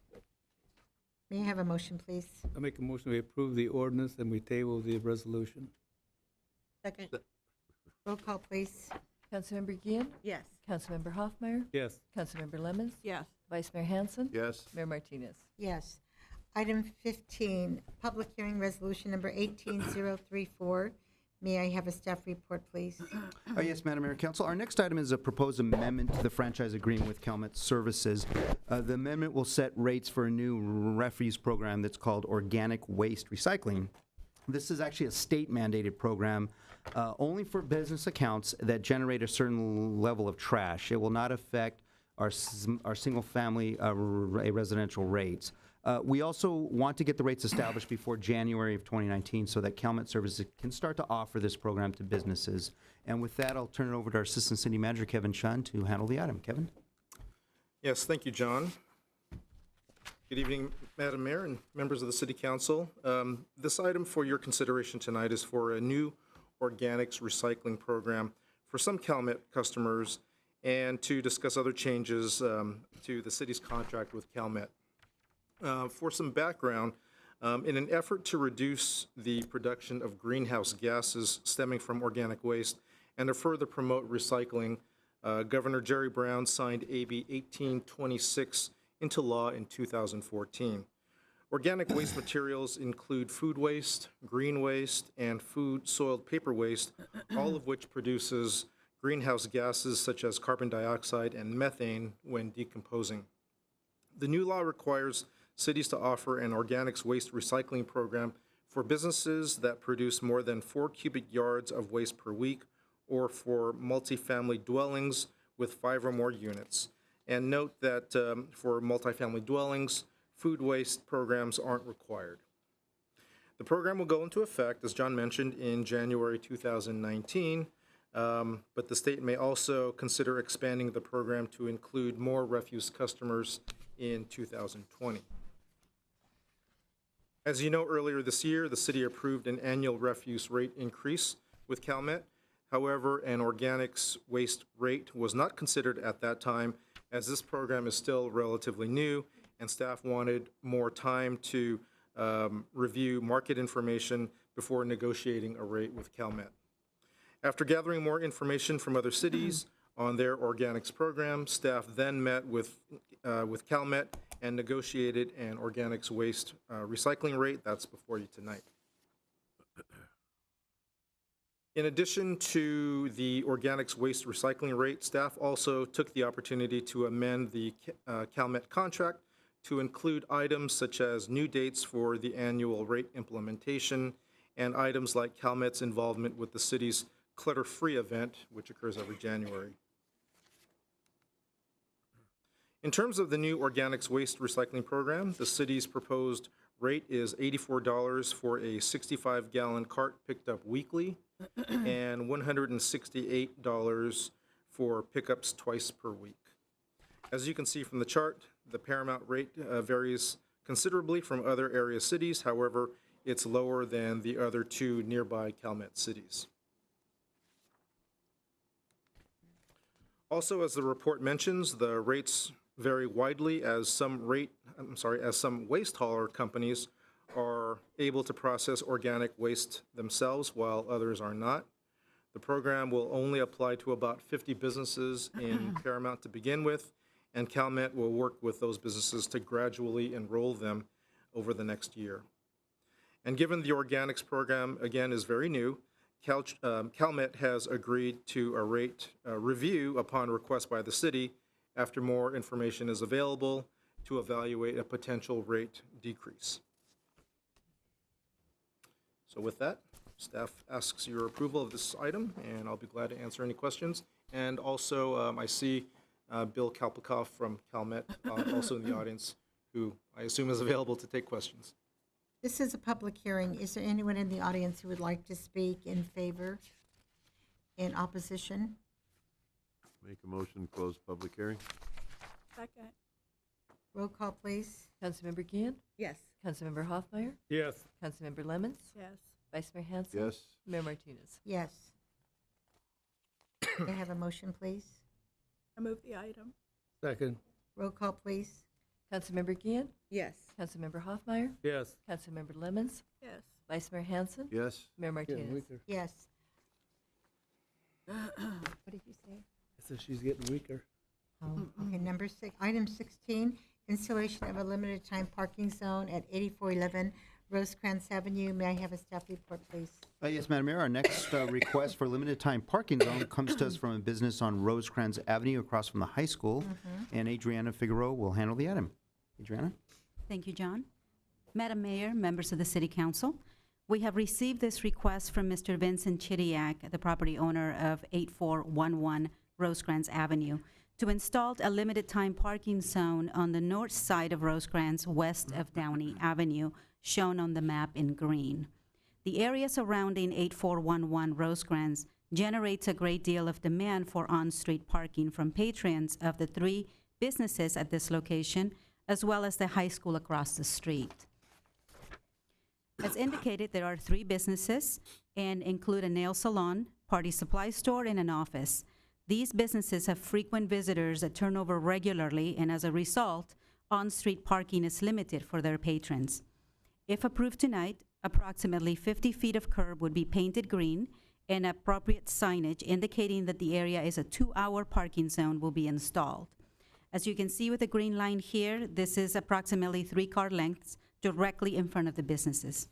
May I have a motion, please? I make a motion we approve the ordinance and we table the resolution. Second. Roll call, please. Councilmember Gian, Yes. Councilmember Hoffmeyer, Yes. Councilmember Lemmons, Yes. Vice Mayor Hanson, Yes. Mayor Martinez. Yes. Item 15, public hearing resolution number 18034. May I have a staff report, please? Yes, Madam Mayor and Council. Our next item is a proposed amendment to the franchise agreement with Calmet Services. The amendment will set rates for a new refuse program that's called Organic Waste Recycling. This is actually a state-mandated program only for business accounts that generate a certain level of trash. It will not affect our single-family residential rates. We also want to get the rates established before January of 2019 so that Calmet Services can start to offer this program to businesses. And with that, I'll turn it over to our Assistant City Manager, Kevin Chun, to handle the item. Kevin? Yes, thank you, John. Good evening, Madam Mayor and members of the City Council. This item for your consideration tonight is for a new organics recycling program for some Calmet customers and to discuss other changes to the city's contract with Calmet. For some background, in an effort to reduce the production of greenhouse gases stemming from organic waste and to further promote recycling, Governor Jerry Brown signed AB 1826 into law in 2014. Organic waste materials include food waste, green waste, and food soiled paper waste, all of which produces greenhouse gases such as carbon dioxide and methane when decomposing. The new law requires cities to offer an organics waste recycling program for businesses that produce more than 4 cubic yards of waste per week or for multifamily dwellings with 5 or more units. And note that for multifamily dwellings, food waste programs aren't required. The program will go into effect, as John mentioned, in January 2019, but the state may also consider expanding the program to include more refuse customers in 2020. As you know, earlier this year, the city approved an annual refuse rate increase with Calmet. However, an organics waste rate was not considered at that time, as this program is still relatively new and staff wanted more time to review market information before negotiating a rate with Calmet. After gathering more information from other cities on their organics program, staff then met with Calmet and negotiated an organics waste recycling rate. That's before you tonight. In addition to the organics waste recycling rate, staff also took the opportunity to amend the Calmet contract to include items such as new dates for the annual rate implementation and items like Calmet's involvement with the city's Clutter-Free event, which occurs every January. In terms of the new organics waste recycling program, the city's proposed rate is $84 for a 65-gallon cart picked up weekly and $168 for pickups twice per week. As you can see from the chart, the Paramount rate varies considerably from other area cities. However, it's lower than the other 2 nearby Calmet cities. Also, as the report mentions, the rates vary widely as some waste hauler companies are able to process organic waste themselves while others are not. The program will only apply to about 50 businesses in Paramount to begin with, and Calmet will work with those businesses to gradually enroll them over the next year. And given the organics program, again, is very new, Calmet has agreed to a rate review upon request by the city after more information is available to evaluate a potential rate decrease. So with that, staff asks your approval of this item, and I'll be glad to answer any questions. And also, I see Bill Kalpikoff from Calmet also in the audience, who I assume is available to take questions. This is a public hearing. Is there anyone in the audience who would like to speak in favor, in opposition? Make a motion to close public hearing. Second. Roll call, please. Councilmember Gian, Yes. Councilmember Hoffmeyer, Yes. Councilmember Lemmons, Yes. Vice Mayor Hanson. Yes. Mayor Martinez. Yes. May I have a motion, please? I move the item. Second. Roll call, please. Councilmember Gian, Yes. Councilmember Hoffmeyer, Yes. Councilmember Lemmons, Yes. Vice Mayor Hanson. Yes. Mayor Martinez. Yes. that she's getting weaker. Okay, number six, item 16, installation of a limited time parking zone at 8411 Rosecrans Avenue. May I have a staff report, please? Yes, Madam Mayor, our next request for limited time parking zone comes to us from a business on Rosecrans Avenue across from the high school, and Adriana Figueroa will handle the item. Adriana? Thank you, John. Madam Mayor, members of the City Council, we have received this request from Mr. Vincent Chiriak, the property owner of 8411 Rosecrans Avenue, to install a limited-time parking zone on the north side of Rosecrans, west of Downey Avenue, shown on the map in green. The area surrounding 8411 Rosecrans generates a great deal of demand for on-street parking from patrons of the 3 businesses at this location, as well as the high school across the street. As indicated, there are 3 businesses and include a nail salon, party supply store, and an office. These businesses have frequent visitors that turn over regularly, and as a result, on-street parking is limited for their patrons. If approved tonight, approximately 50 feet of curb would be painted green, and appropriate signage indicating that the area is a 2-hour parking zone will be installed. As you can see with the green line here, this is approximately 3 car lengths directly in front of the businesses.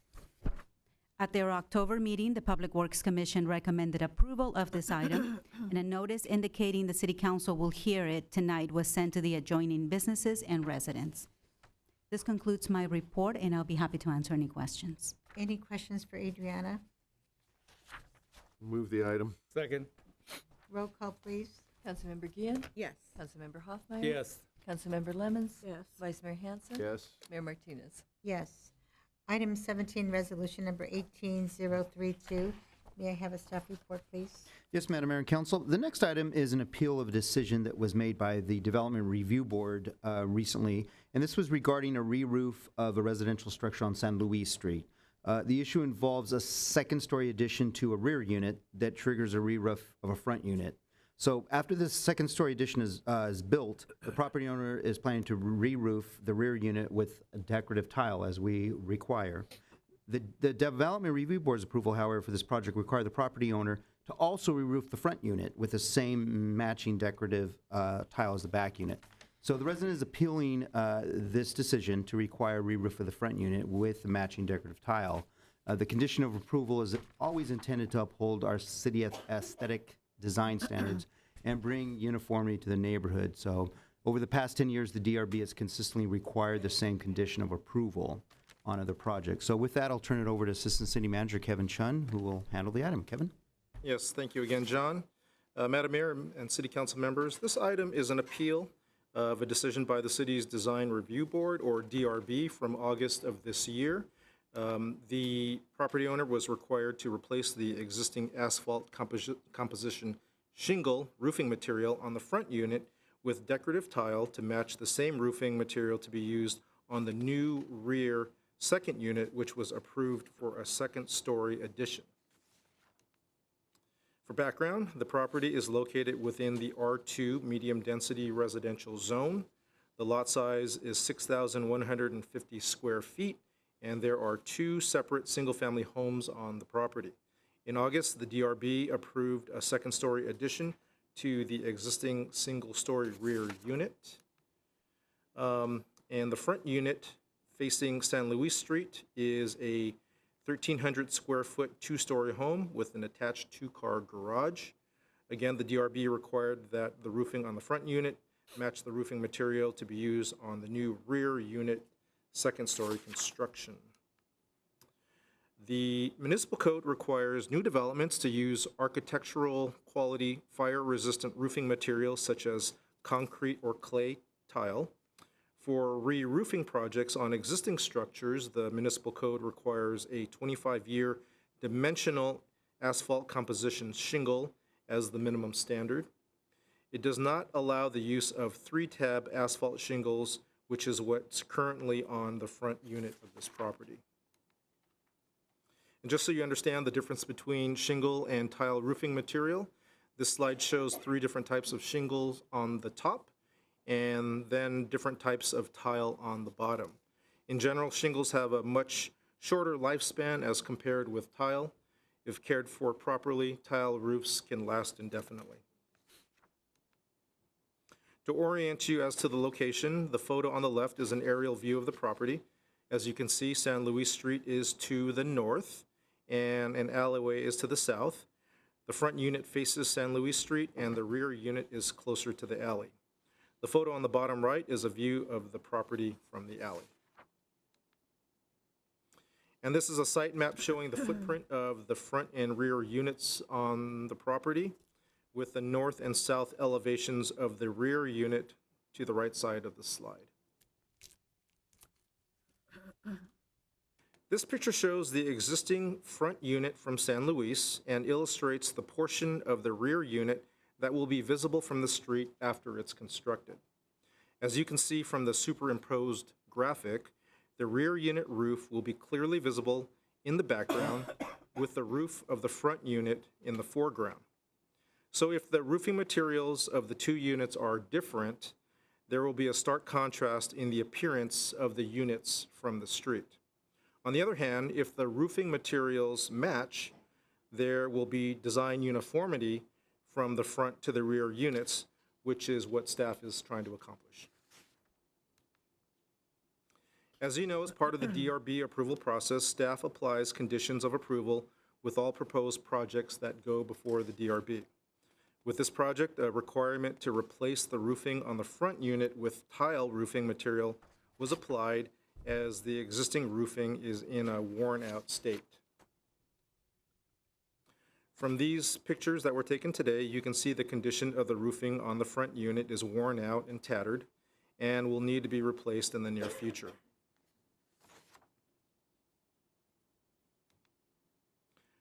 At their October meeting, the Public Works Commission recommended approval of this item, and a notice indicating the City Council will hear it tonight was sent to the adjoining businesses and residents. This concludes my report, and I'll be happy to answer any questions. Any questions for Adriana? Move the item. Second. Roll call, please. Councilmember Gian? Yes. Councilmember Hoffmeyer? Yes. Councilmember Lemmons? Yes. Vice Mayor Hanson? Yes. Mayor Martinez? Yes. Item 17, resolution number 18032. May I have a staff report, please? Yes, Madam Mayor and Council. The next item is an appeal of a decision that was made by the Development Review Board recently, and this was regarding a re-roof of a residential structure on San Luis Street. The issue involves a second-story addition to a rear unit that triggers a re-roof of a front unit. So after this second-story addition is built, the property owner is planning to re-roof the rear unit with a decorative tile, as we require. The Development Review Board's approval, however, for this project required the property owner to also re-roof the front unit with the same matching decorative tile as the back unit. So the resident is appealing this decision to require re-roof for the front unit with the matching decorative tile. The condition of approval is always intended to uphold our city aesthetic design standards and bring uniformity to the neighborhood. So over the past 10 years, the DRB has consistently required the same condition of approval on other projects. So with that, I'll turn it over to Assistant City Manager Kevin Chun, who will handle the item. Kevin? Yes, thank you again, John. Madam Mayor and City Council members, this item is an appeal of a decision by the city's Design Review Board, or DRB, from August of this year. The property owner was required to replace the existing asphalt composition shingle roofing material on the front unit with decorative tile to match the same roofing material to be used on the new rear second unit, which was approved for a second-story addition. For background, the property is located within the R2 medium-density residential zone. The lot size is 6,150 square feet, and there are 2 separate single-family homes on the property. In August, the DRB approved a second-story addition to the existing single-story rear unit. And the front unit facing San Luis Street is a 1,300 square foot 2-story home with an attached 2-car garage. Again, the DRB required that the roofing on the front unit match the roofing material to be used on the new rear unit second-story construction. The municipal code requires new developments to use architectural quality fire-resistant roofing materials such as concrete or clay tile. For re-roofing projects on existing structures, the municipal code requires a 25-year dimensional asphalt composition shingle as the minimum standard. It does not allow the use of 3-tab asphalt shingles, which is what's currently on the front unit of this property. And just so you understand the difference between shingle and tile roofing material, this slide shows 3 different types of shingles on the top and then different types of tile on the bottom. In general, shingles have a much shorter lifespan as compared with tile. If cared for properly, tile roofs can last indefinitely. To orient you as to the location, the photo on the left is an aerial view of the property. As you can see, San Luis Street is to the north, and an alleyway is to the south. The front unit faces San Luis Street, and the rear unit is closer to the alley. The photo on the bottom right is a view of the property from the alley. And this is a site map showing the footprint of the front and rear units on the property, with the north and south elevations of the rear unit to the right side of the slide. This picture shows the existing front unit from San Luis and illustrates the portion of the rear unit that will be visible from the street after it's constructed. As you can see from the superimposed graphic, the rear unit roof will be clearly visible in the background, with the roof of the front unit in the foreground. So if the roofing materials of the two units are different, there will be a stark contrast in the appearance of the units from the street. On the other hand, if the roofing materials match, there will be design uniformity from the front to the rear units, which is what staff is trying to accomplish. As you know, as part of the DRB approval process, staff applies conditions of approval with all proposed projects that go before the DRB. With this project, a requirement to replace the roofing on the front unit with tile roofing material was applied, as the existing roofing is in a worn-out state. From these pictures that were taken today, you can see the condition of the roofing on the front unit is worn out and tattered and will need to be replaced in the near future.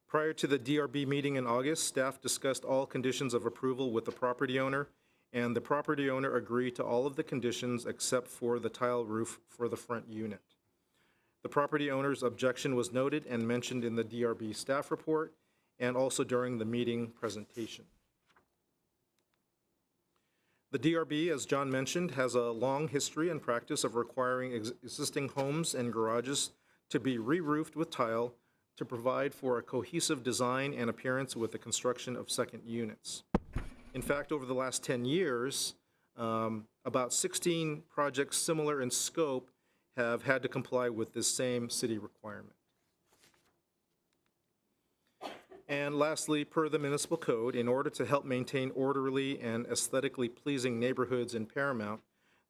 Prior to the DRB meeting in August, staff discussed all conditions of approval with the property owner, and the property owner agreed to all of the conditions except for the tile roof for the front unit. The property owner's objection was noted and mentioned in the DRB staff report and also during the meeting presentation. The DRB, as John mentioned, has a long history and practice of requiring existing homes and garages to be re-roofed with tile to provide for a cohesive design and appearance with the construction of second units. In fact, over the last 10 years, about 16 projects similar in scope have had to comply with this same city requirement. And lastly, per the municipal code, in order to help maintain orderly and aesthetically pleasing neighborhoods in Paramount,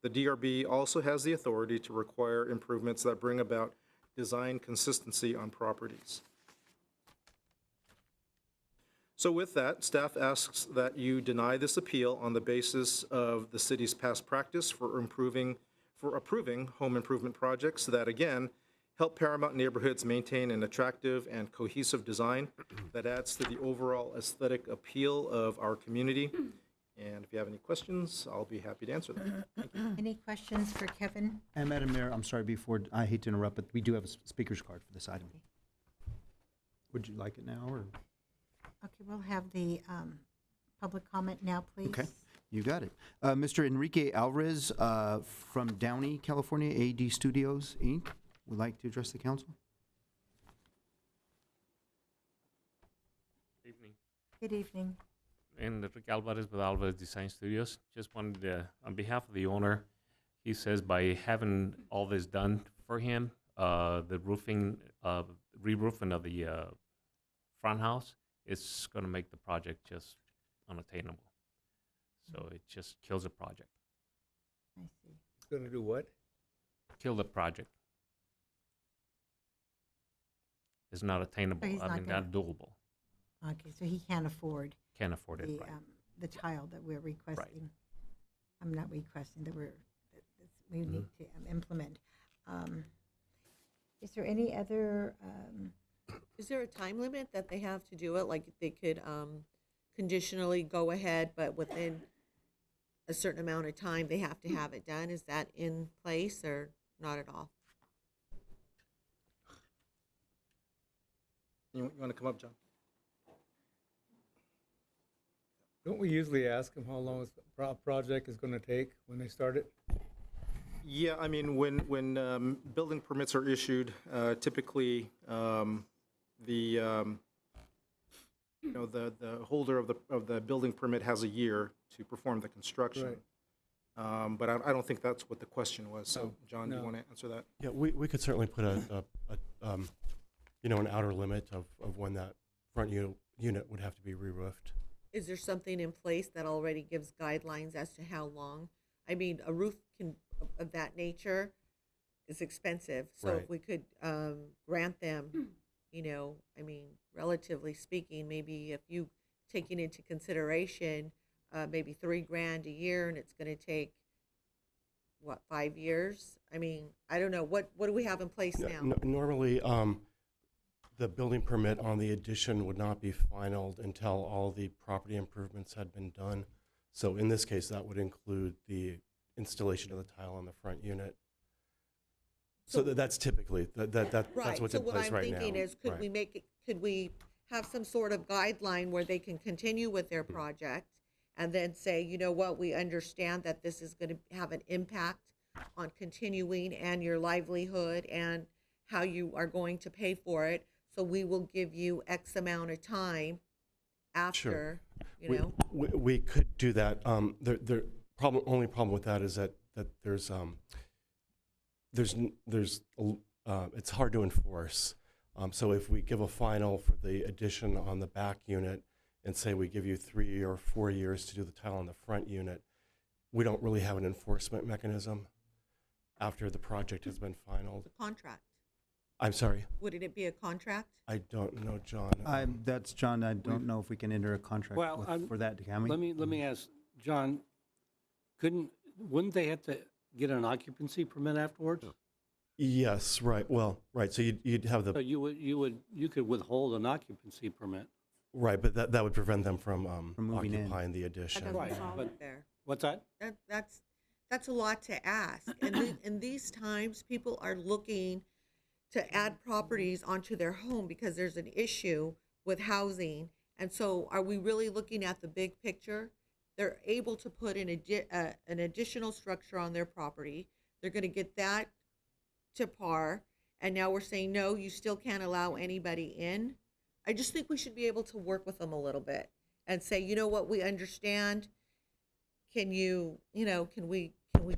the DRB also has the authority to require improvements that bring about design consistency on properties. So with that, staff asks that you deny this appeal on the basis of the city's past practice for approving home improvement projects that, again, help Paramount neighborhoods maintain an attractive and cohesive design that adds to the overall aesthetic appeal of our community. And if you have any questions, I'll be happy to answer them. Thank you. Any questions for Kevin? And Madam Mayor, I'm sorry, I hate to interrupt, but we do have a speaker's card for this item. Would you like it now, or? Okay, we'll have the public comment now, please. Okay, you got it. Mr. Enrique Alvarez from Downey, California, AD Studios, Inc., would like to address the council. Evening. Good evening. Enrique Alvarez with Alvarez Design Studios. Just wanted to, on behalf of the owner, he says by having all this done for him, the roofing, re-roofing of the front house, it's going to make the project just unattainable. So it just kills the project. I see. It's going to do what? Kill the project. It's not attainable. he's I not mean, gonna- not doable. Okay, so he can't afford Can't afford it, the, right. the tile that we're requesting. I'm not requesting, that we need to implement. Is there any other, Is there a time limit that they have to do it? Like they could conditionally go ahead, but within a certain amount of time, they have to have it done? Is that in place or not at all? You want to come up, John? Don't we usually ask them how long a project is going to take when they start it? Yeah, I mean, when building permits are issued, typically the holder of the building permit has a year to perform the construction. Right. But I don't think that's what the question was. So, John, do you no. want to answer that? Yeah, we could certainly put an outer limit of when that front unit would have to be re-roofed. Is there something in place that already gives guidelines as to how long? I mean, a roof of that nature is expensive, so if Right. we could grant them, I mean, relatively speaking, maybe if you taking into consideration maybe $3,000 a year, and it's going to take what, 5 years? I mean, I don't know. What do we have in place now? Normally, the building permit on the addition would not be finalized until all the property improvements had been done. So in this case, that would include the installation of the tile on the front unit. So that's typically, that's what's in place right now. So what I'm thinking is, could we have some sort of guideline where they can continue with their project and then say, you know what, we understand that this is going to have an impact on continuing and your livelihood and how you are going to pay for it. So we will give you X amount of time after, We could do that. Only problem with that is that it's hard to enforce. So if we give a final for the addition on the back unit and say we give you 3 or 4 years to do the tile on the front unit, we don't really have an enforcement mechanism after the project has been finalized. The contract. I'm sorry? Wouldn't it be a contract? I don't know, John. That's John. I don't know if we can enter a contract for that, can we? Let me ask, John, wouldn't they have to get an occupancy permit afterwards? Yes, right. Well, right. So you'd have So you could withhold an occupancy permit. right, but that would prevent them from moving in. occupying the addition. That doesn't solve it there. What's that? That's a lot to ask. And in these times, people are looking to add properties onto their home because there's an issue with housing. And so are we really looking at the big picture? They're able to put an additional structure on their property. They're going to get that to par. And now we're saying, no, you still can't allow anybody in. I just think we should be able to work with them a little bit and say, you know what, we understand. Can we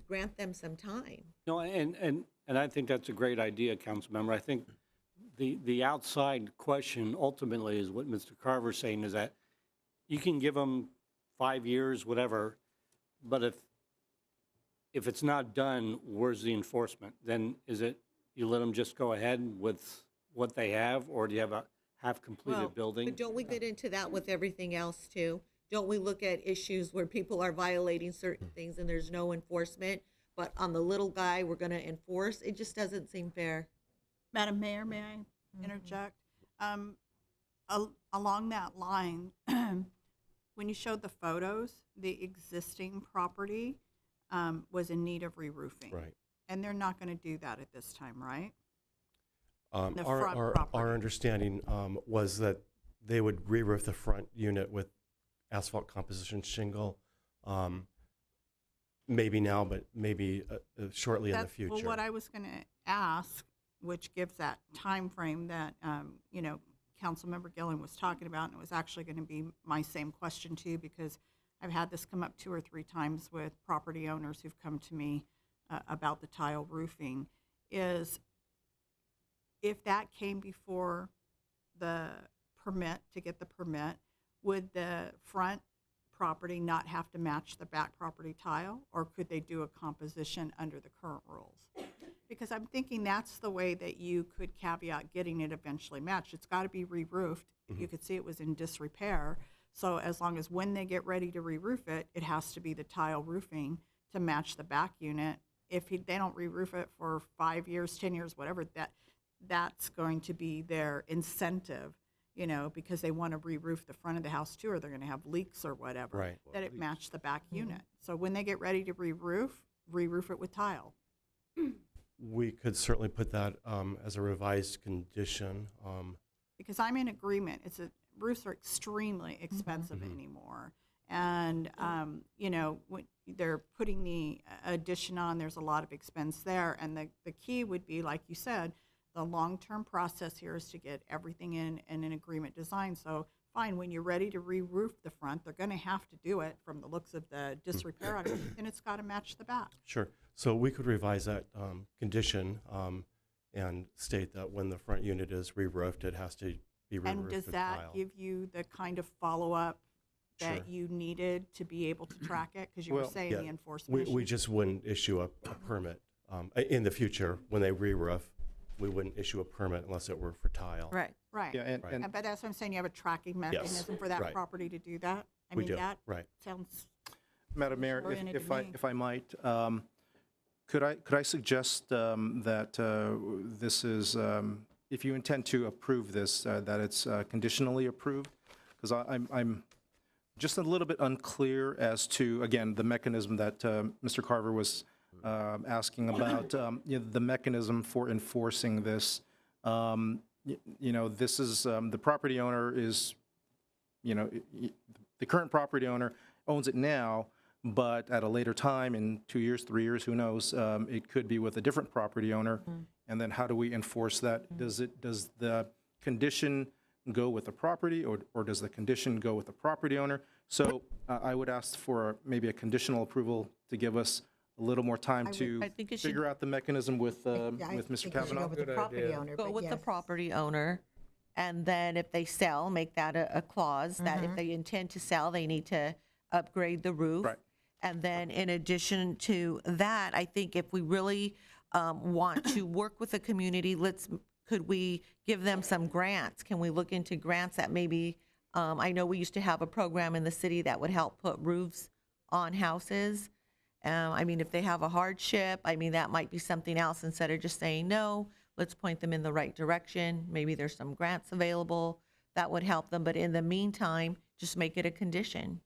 grant them some time? No, and I think that's a great idea, Councilmember. I think the outside question ultimately is what Mr. Carver's saying, is that you can give them 5 years, whatever, but if it's not done, where's the enforcement? Then is it you let them just go ahead with what they have, or do you have a half-completed building? But don't we get into that with everything else too? Don't we look at issues where people are violating certain things and there's no enforcement, but on the little guy, we're going to enforce? It just doesn't seem fair. Madam Mayor, may I interject? Along that line, when you showed the photos, the existing property was in need of re-roofing. Right. And they're not going to do that at this time, right? The Our front our property. understanding was that they would re-roof the front unit with asphalt composition shingle. Maybe now, but maybe shortly in the future. Well, what I was going to ask, which gives that time frame that Councilmember Gillen was talking about, and it was actually going to be my same question too, because I've had this come up 2 or 3 times with property owners who've come to me about the tile roofing, is if that came before the permit, to get the permit, would the front property not have to match the back property tile, or could they do a composition under the current rules? Because I'm thinking that's the way that you could caveat getting it eventually matched. It's got to be re-roofed. You could see it was in disrepair. So as long as when they get ready to re-roof it, it has to be the tile roofing to match the back unit. If they don't re-roof it for 5 years, 10 years, whatever, that's going to be their incentive, because they want to re-roof the front of the house too, or they're going to have leaks or whatever, Right. that it match the back unit. So when they get ready to re-roof it with tile. We could certainly put that as a revised condition. Because I'm in agreement. Roofs are extremely expensive anymore. And, when they're putting the addition on, there's a lot of expense there. And the key would be, like you said, the long-term process here is to get everything in an agreement design. So fine, when you're ready to re-roof the front, they're gonna have to do it from the looks of the disrepair on it, and it's gotta match the back. Sure. So we could revise that condition and state that when the front unit is re-roofed, it has to be re-roofed And with does that tile. give you the kind of follow-up Sure. that you needed to be able to track it? Because you were Well, saying Yeah. the enforcement We issue. just wouldn't issue a permit. In the future, when they re-roof, we wouldn't issue a permit unless it were for tile. Right. Right. Yeah, and- Right. But that's what I'm saying, you have a tracking mechanism for that right. property to do that? I We mean, do, that right. sounds, Madam Mayor, Oriented to me. if I might, could I suggest that this is, if you intend to approve this, that it's conditionally approved? Because I'm just a little bit unclear as to, again, the mechanism that Mr. Carver was asking about, the mechanism for enforcing this. This is, the property owner is, the current property owner owns it now, but at a later time, in 2 years, 3 years, who knows, it could be with a different property owner. And then how do we enforce that? Does the condition go with the property, or does the condition go with the property owner? So I would ask for maybe a conditional approval to give us a little more time to I think it should- figure out the mechenism with Yeah, I Mr. think it should Kavanaugh. go with the Good property idea. owner, Go but with the yes. property owner, and then if they sell, make that a clause that if they intend to sell, they need to upgrade the roof. Right. And then in addition to that, I think if we really want to work with the community, could we give them some grants? Can we look into grants that maybe, I know we used to have a program in the city that would help put roofs on houses. I mean, if they have a hardship, I mean, that might be something else instead of just saying no. Let's point them in the right direction. Maybe there's some grants available that would help them. But in the meantime, just make it a condition.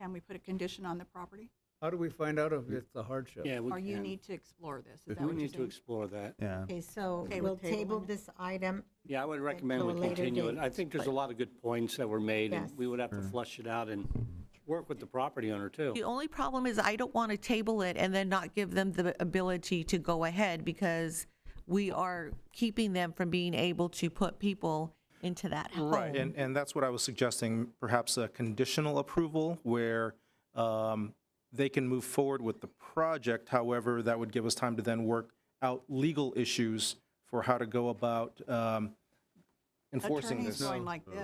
can we put a condition on the property? How do we find out if it's a hardship? Yeah, we Or you can. need to explore this? Is We that what you're need to saying? explore that. Yeah. Okay, so Okay we'll with table tabling it? this item. Yeah, I would recommend to we a later continue it. date, I think there's a but- lot of good points that were made, and Yes. we would have to flush it out and work with the property owner, too. The only problem is I don't want to table it and then not give them the ability to go ahead because we are keeping them from being able to put people into that home. Right, and that's what I was suggesting, perhaps a conditional approval where they can move forward with the project. However, that would give us time to then work out legal issues for how to go about enforcing Attorneys this. going like this.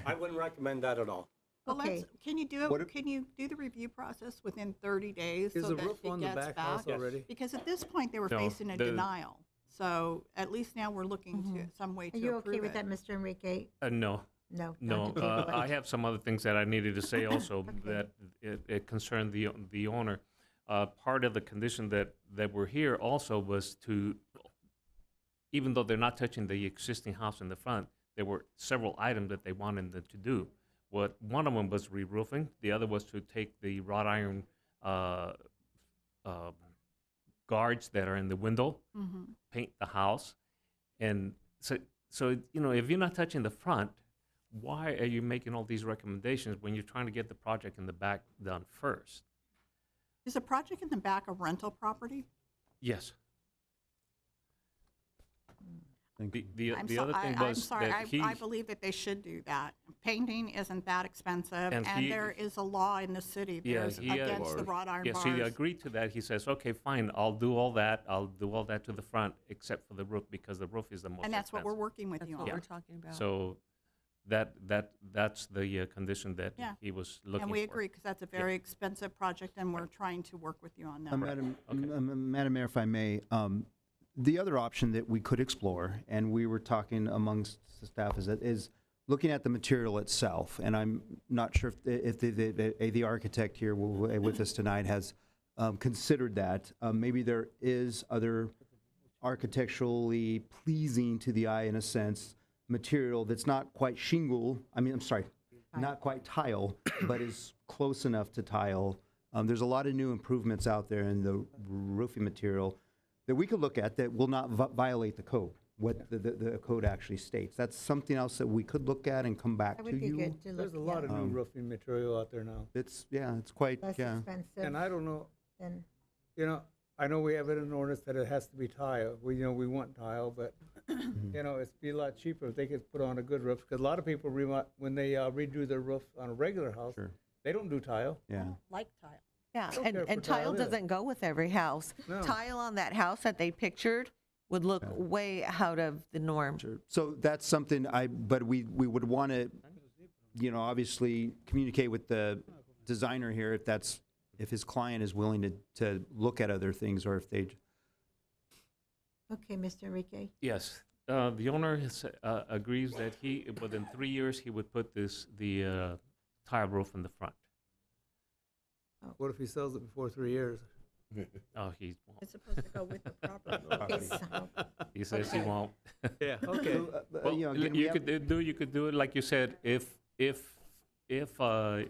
I wouldn't recommend that at all. Well, Okay. can you do What it, can you do the review process within 30 days Is so the that roof it on the gets back house back? already? Because at this point, they were No, facing a the- denial. So at least now we're looking to some way Are to you approve okay with it. that, Mr. Enrique? No. No. No, not to table it. I have some other things that I needed to say also that it concerned the owner. Part of the condition that we're here also was to, even though they're not touching the existing house in the front, there were several items that they wanted them to do. One of them was re-roofing, the other was to take the wrought iron guards that are in the window, paint the house, and so if you're not touching the front, why are you making all these recommendations when you're trying to get the project in the back done first? Is the project in the back a rental property? Yes. The I'm other thing I'm was sorry, that he, I believe that they should do that. Painting isn't that expensive, And and he- there is a law in the city there's against the wrought iron yes, bars. he agreed to that. He says, okay, fine, I'll do all that to the front, except for the roof, because the roof is the most And that's what we're expensive. working with That's you what on. we're talking about. So that's the condition that Yeah. he was looking for. And we agree, because that's a very expensive project, and we're trying to work with you on that. Madam Mayor, if I may, the other option that we could explore, and we were talking amongst the staff, is looking at the material itself. And I'm not sure if the architect here with us tonight has considered that. Maybe there is other architecturally pleasing to the eye, in a sense, material that's not quite not quite tile, but is close enough to tile. There's a lot of new improvements out there in the roofing material that we could look at that will not violate the code, what the code actually states. That's something else that we could look at and come back That to would be you. good to look There's a lot of new roofing material out there now. It's quite, Less expensive And I don't know, than, you know, I know we have it in an ordinance that it has to be tile. We want tile, but, it'd be a lot cheaper if they could put on a good roof. Because a lot of people, when they redo their roof on a regular house, they don't do tile. Yeah. Like tile. Yeah, Don't care and for tile tile either. doesn't go with every house. No. Tile on that house that they pictured would look way out of the norm. So that's something but we would want to, obviously communicate with the designer here if his client is willing to look at other things or if they. Okay, Mr. Enrique. Yes, the owner agrees that within 3 years, he would put the tile roof in the front. What if he sells it before 3 years? Oh, he won't. It's supposed to go with the property. Okay, so, He says he won't. Yeah, okay. Well, again, you could do it like you said. If you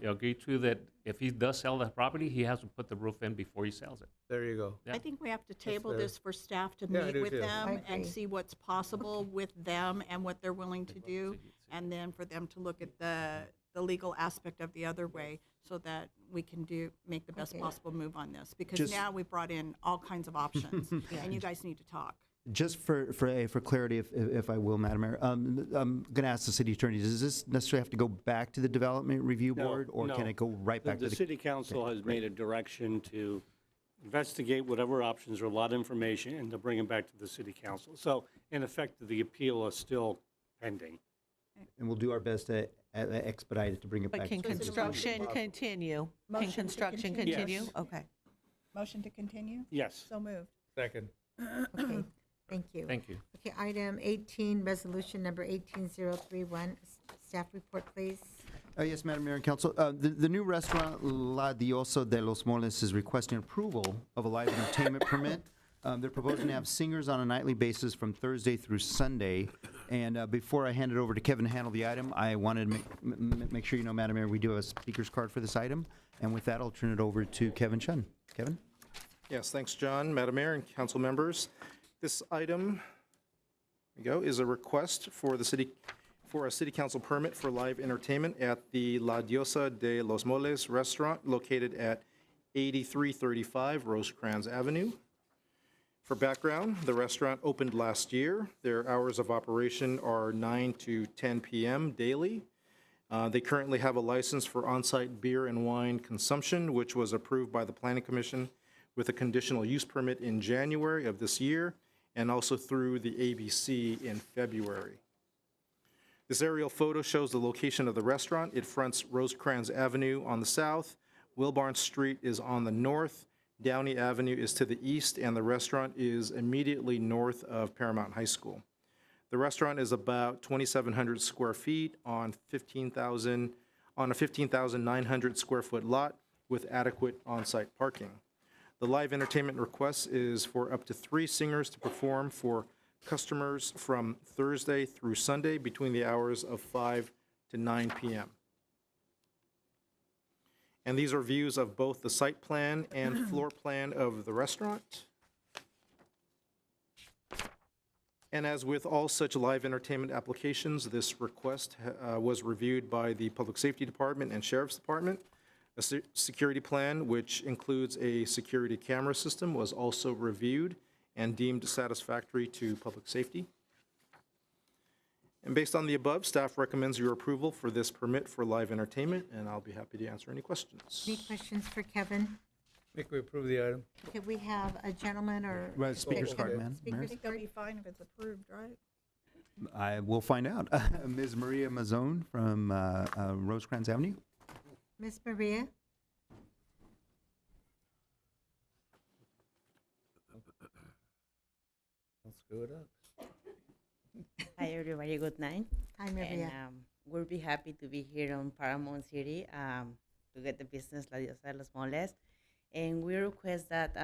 agree to that, if he does sell that property, he has to put the roof in before he sells it. There you go. Yeah. I think we have to table fair. this for staff to Yeah, I meet do with too. them I and agree. see what's possible with them and what they're willing to do, and then for them to look at the legal aspect of the other way so that we can make the best Okay. possible move on this. Because Just- now we brought in all kinds of options, and you guys need to talk. Just for clarity, if I will, Madam Mayor, I'm going to ask the city attorney, does this necessarily have to go back to the Development Review No, Board? Or can no. it go right back to The the? city council has made a direction to investigate whatever options, or a lot of information, and to bring it back to the city council. So in effect, the appeal is still pending. And we'll do our best to expedite it to bring it But back. can to the city. construction continue? Can Motion to construction continue. continue? Yes. Okay. Motion to continue? Yes. So moved. Second. okay, thank you. Thank you. Okay, item 18, resolution number 18031. Staff report, please. Yes, Madam Mayor and Council. The new restaurant La Diosa de los Moles is requesting approval of a live entertainment permit. They're proposing to have singers on a nightly basis from Thursday through Sunday. And before I hand it over to Kevin to handle the item, I wanted to make sure you know, Madam Mayor, we do have a speaker's card for this item. And with that, I'll turn it over to Kevin Chun. Kevin? Yes, thanks, John. Madam Mayor and council members, this item, here we go, is a request for a city council permit for live entertainment at the La Diosa de los Moles restaurant located at 8335 Rosecrans Avenue. For background, the restaurant opened last year. Their hours of operation are 9 to 10 p.m. daily. They currently have a license for on-site beer and wine consumption, which was approved by the Planning Commission with a conditional use permit in January of this year, and also through the ABC in February. This aerial photo shows the location of the restaurant. It fronts Rosecrans Avenue on the south, Wilbarn Street is on the north, Downey Avenue is to the east, and the restaurant is immediately north of Paramount High School. The restaurant is about 2,700 square feet on a 15,900 square foot lot with adequate on-site parking. The live entertainment request is for up to 3 singers to perform for customers from Thursday through Sunday between the hours of 5 to 9 p.m. And these are views of both the site plan and floor plan of the restaurant. And as with all such live entertainment applications, this request was reviewed by the Public Safety Department and Sheriff's Department. A security plan, which includes a security camera system, was also reviewed and deemed satisfactory to public safety. And based on the above, staff recommends your approval for this permit for live entertainment, and I'll be happy to answer any questions. Any questions for Kevin? Think we approve the item. Okay, we have a gentleman or. Right, speaker's card, ma'am. I Speaker's think that'll card. be fine if it's approved, right? I will find out. Ms. Maria Mazzone from Rosecrans Avenue. Ms. Maria? Let's screw it up. Hi, everybody. Good night. Hi, Maria. And we'll be happy to be here on Paramount City to get the business La Diosa de los Moles. And we request that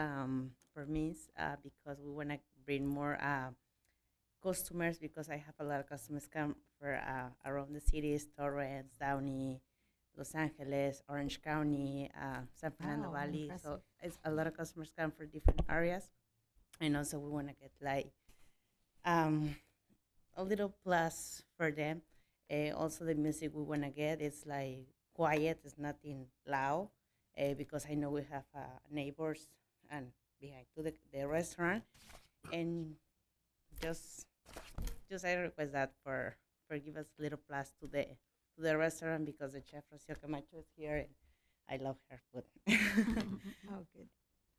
permits because we want to bring more customers, because I have a lot of customers come for around the cities, Torrance, Downey, Los Angeles, Orange County, San Fernando Wow, Valley. impressive. So it's a lot of customers come from different areas. And also we want to get like a little plus for them. Also the music we want to get is like quiet, it's nothing loud, because I know we have neighbors and behind to the restaurant, and just I request that for give us a little plus to the restaurant, because the chef Rocio Camacho is here and I love her food. Oh, good.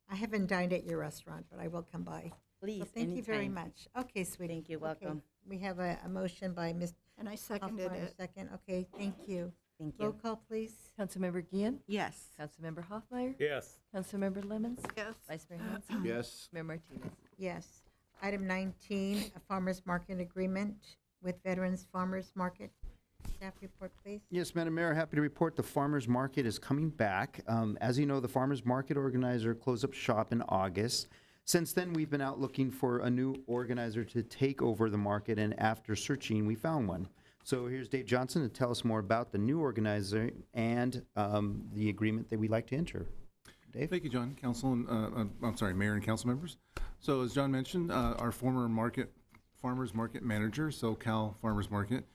I haven't dined at your restaurant, but I will come by. Please, So thank you very anytime. much. Okay, sweetie. Thank you, Okay, welcome. We have a motion by Ms. And I seconded Hoffmeyer, it. second. Okay, thank you. Thank Roll you. call, please. Councilmember Gian? Yes. Councilmember Hoffmeyer? Yes. Councilmember Lemmons? Yes. Vice Mayor Hanson? Yes. Mayor Martinez? Yes. Item 19, a farmer's market agreement with Veterans Farmers Market. Staff report, please. Yes, Madam Mayor, happy to report the farmers market is coming back. As you know, the farmers market organizer closed up shop in August. Since then, we've been out looking for a new organizer to take over the market, and after searching, we found one. So here's Dave Johnson to tell us more about the new organizer and the agreement that we'd like to enter. Dave? Thank you, John, Council, and I'm sorry, Mayor and Council members. So as John mentioned, our former farmers market manager, SoCal Farmers Market,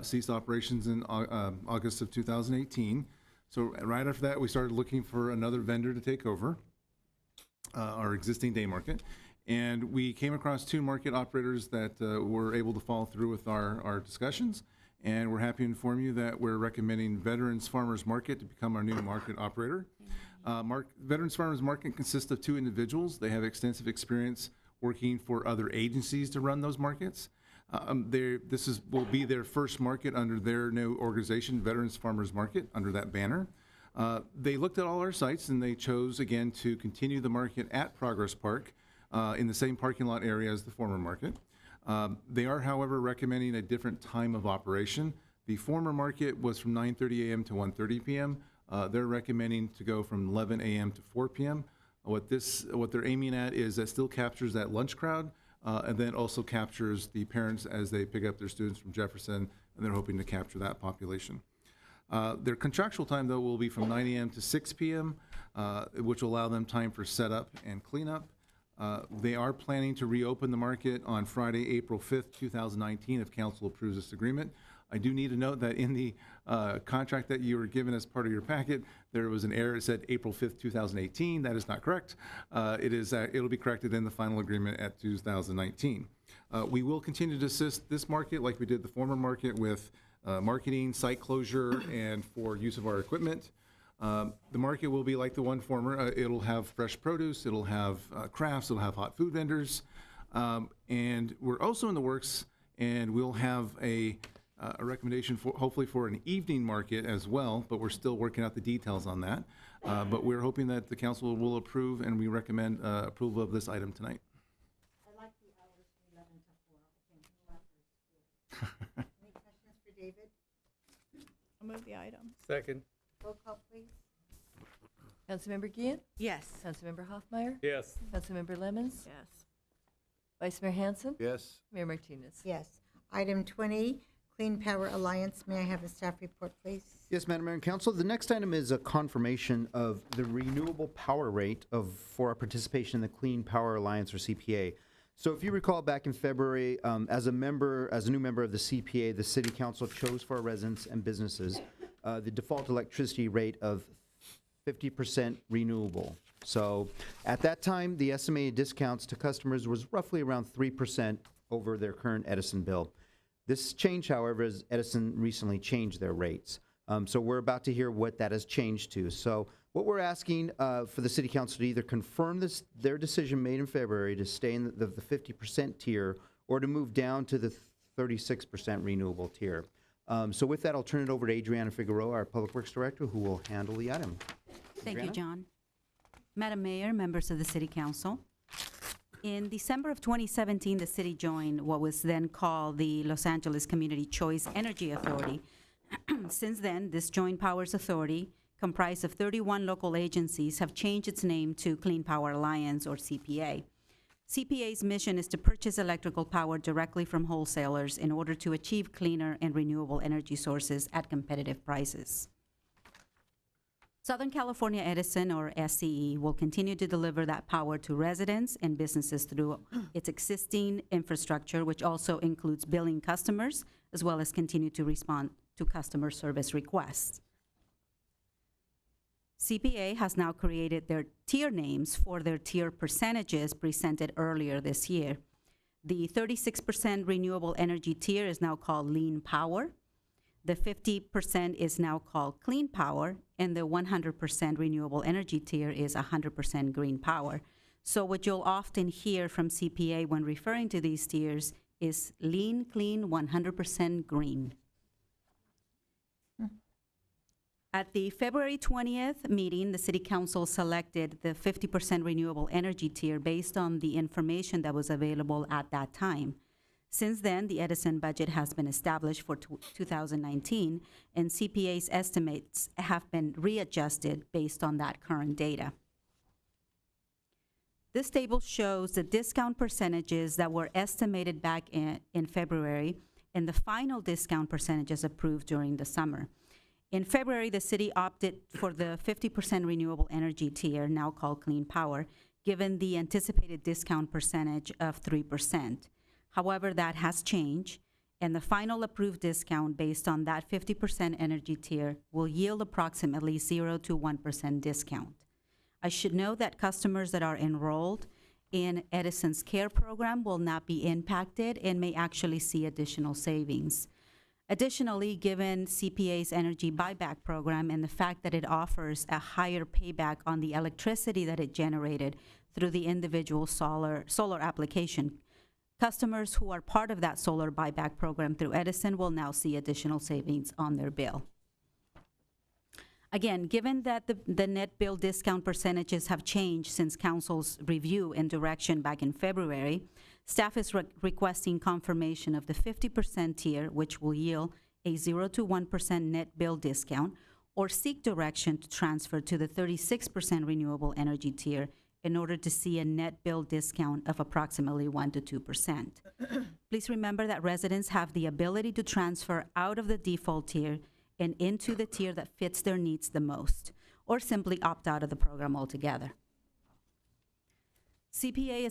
ceased operations in August of 2018. So right after that, we started looking for another vendor to take over our existing day market. And we came across two market operators that were able to follow through with our discussions. And we're happy to inform you that we're recommending Veterans Farmers Market to become our new market operator. Veterans Farmers Market consists of two individuals. They have extensive experience working for other agencies to run those markets. This will be their first market under their new organization, Veterans Farmers Market, under that banner. They looked at all our sites and they chose again to continue the market at Progress Park in the same parking lot area as the former market. They are, however, recommending a different time of operation. The former market was from 9:30 a.m. to 1:30 p.m. They're recommending to go from 11 a.m. to 4 p.m. What they're aiming at is that still captures that lunch crowd, and then also captures the parents as they pick up their students from Jefferson, and they're hoping to capture that population. Their contractual time, though, will be from 9 a.m. to 6 p.m., which will allow them time for setup and cleanup. They are planning to reopen the market on Friday, April 5th, 2019, if council approves this agreement. I do need to note that in the contract that you were given as part of your packet, there was an error. It said April 5th, 2018. That is not correct. It'll be corrected in the final agreement at 2019. We will continue to assist this market like we did the former market with marketing, site closure, and for use of our equipment. The market will be like the one former. It'll have fresh produce, it'll have crafts, it'll have hot food vendors. And we're also in the works, and we'll have a recommendation for hopefully for an evening market as well, but we're still working out the details on that. But we're hoping that the council will approve, and we recommend approval of this item tonight. I like the hours from 11 to 4. I can't do that for school. Any questions for David? I'll move the item. Second. Roll call, please. Councilmember Gian? Yes. Councilmember Hoffmeyer? Yes. Councilmember Lemmons? Yes. Vice Mayor Hanson? Yes. Mayor Martinez? Yes. Item 20, Clean Power Alliance. May I have a staff report, please? Yes, Madam Mayor and Council. The next item is a confirmation of the renewable power rate for our participation in the Clean Power Alliance, or CPA. So if you recall back in February, as a new member of the CPA, the City Council chose for our residents and businesses the default electricity rate of 50% renewable. So at that time, the estimated discounts to customers was roughly around 3% over their current Edison bill. This changed, however, as Edison recently changed their rates. So we're about to hear what that has changed to. So what we're asking for the City Council to either confirm their decision made in February to stay in the 50% tier, or to move down to the 36% renewable tier. So with that, I'll turn it over to Adriana Figueroa, our Public Works Director, who will handle the item. Thank you, Adriana? John. Madam Mayor, members of the City Council. In December of 2017, the city joined what was then called the Los Angeles Community Choice Energy Authority. Since then, this Joint Powers Authority, comprised of 31 local agencies, have changed its name to Clean Power Alliance, or CPA. CPA's mission is to purchase electrical power directly from wholesalers in order to achieve cleaner and renewable energy sources at competitive prices. Southern California Edison, or SCE, will continue to deliver that power to residents and businesses through its existing infrastructure, which also includes billing customers, as well as continue to respond to customer service requests. CPA has now created their tier names for their tier percentages presented earlier this year. The 36% renewable energy tier is now called Lean Power. The 50% is now called Clean Power, and the 100% renewable energy tier is 100% Green Power. So what you'll often hear from CPA when referring to these tiers is lean, clean, 100% green. At the February 20th meeting, the City Council selected the 50% renewable energy tier based on the information that was available at that time. Since then, the Edison budget has been established for 2019, and CPA's estimates have been readjusted based on that current data. This table shows the discount percentages that were estimated back in February and the final discount percentages approved during the summer. In February, the city opted for the 50% renewable energy tier, now called Clean Power, given the anticipated discount percentage of 3%. However, that has changed, and the final approved discount based on that 50% energy tier will yield approximately 0 to 1% discount. I should note that customers that are enrolled in Edison's CARE program will not be impacted and may actually see additional savings. Additionally, given CPA's energy buyback program and the fact that it offers a higher payback on the electricity that it generated through the individual solar application, customers who are part of that solar buyback program through Edison will now see additional savings on their bill. Again, given that the net bill discount percentages have changed since Council's review and direction back in February, staff is requesting confirmation of the 50% tier, which will yield a 0 to 1% net bill discount, or seek direction to transfer to the 36% renewable energy tier in order to see a net bill discount of approximately 1 to 2%. Please remember that residents have the ability to transfer out of the default tier and into the tier that fits their needs the most, or simply opt out of the program altogether. CPA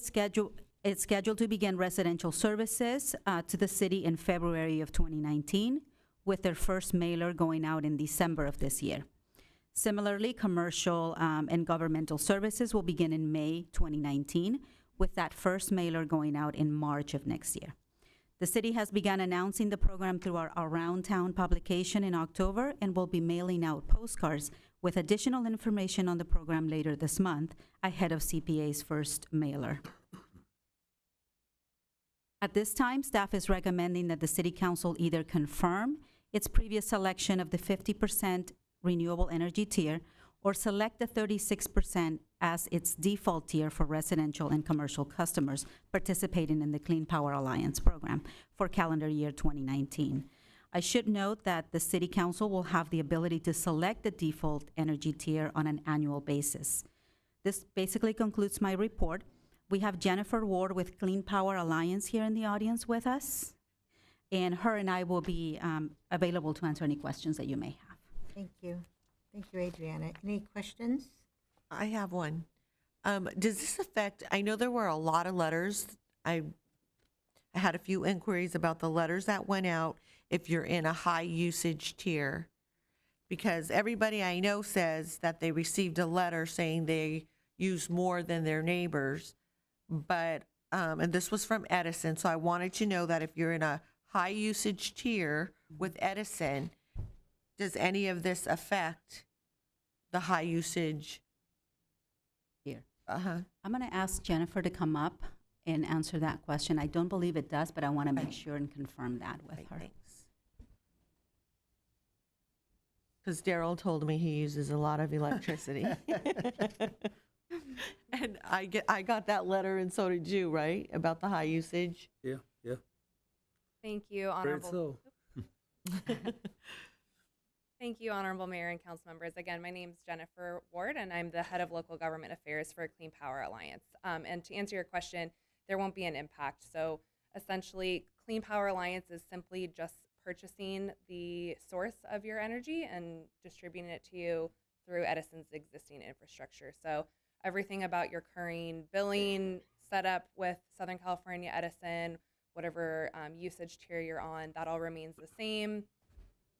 is scheduled to begin residential services to the city in February of 2019, with their first mailer going out in December of this year. Similarly, commercial and governmental services will begin in May 2019, with that first mailer going out in March of next year. The city has begun announcing the program through our Around Town publication in October and will be mailing out postcards with additional information on the program later this month ahead of CPA's first mailer. At this time, staff is recommending that the City Council either confirm its previous selection of the 50% renewable energy tier or select the 36% as its default tier for residential and commercial customers participating in the Clean Power Alliance program for calendar year 2019. I should note that the City Council will have the ability to select the default energy tier on an annual basis. This basically concludes my report. We have Jennifer Ward with Clean Power Alliance here in the audience with us, and her and I will be available to answer any questions that you may have. Thank you. Thank you, Adriana. Any questions? I have one. Does this affect, I know there were a lot of letters. I had a few inquiries about the letters that went out if you're in a high usage tier, because everybody I know says that they received a letter saying they use more than their neighbors, but, and this was from Edison, so I wanted to know that if you're in a high usage tier with Edison, does any of this affect the high usage? Here. I'm going to ask Jennifer to come up and answer that question. I don't believe it does, but I want to make sure and confirm that with her. Thanks. Because Daryl told me he uses a lot of electricity. And I got that letter, and so did you, right? About the high usage? Yeah. Thank you, Honorable. Thank you, Honorable Mayor and Council members. Again, my name is Jennifer Ward, and I'm the head of Local Government Affairs for Clean Power Alliance. And to answer your question, there won't be an impact. So essentially, Clean Power Alliance is simply just purchasing the source of your energy and distributing it to you through Edison's existing infrastructure. So everything about your current billing setup with Southern California Edison, whatever usage tier you're on, that all remains the same.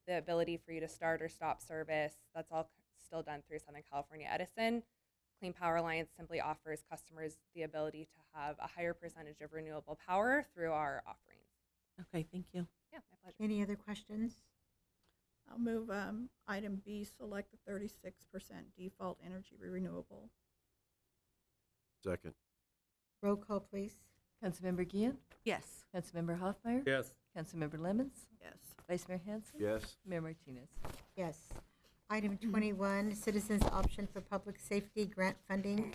the ability for you to start or stop service, that's all still done through Southern California Edison. Clean Power Alliance simply offers customers the ability to have a higher percentage of renewable power through our offerings. Okay, thank you. Yeah, my pleasure. Any other questions? I'll move item B, select the 36% default energy renewable. Second. Roll call, please. Councilmember Gian, Yes. Councilmember Hoffmeyer, Yes. Councilmember Lemons, Yes. Vice Mayor Hanson, Yes. Mayor Martinez. Yes. Item 21, Citizens Option for Public Safety Grant Funding.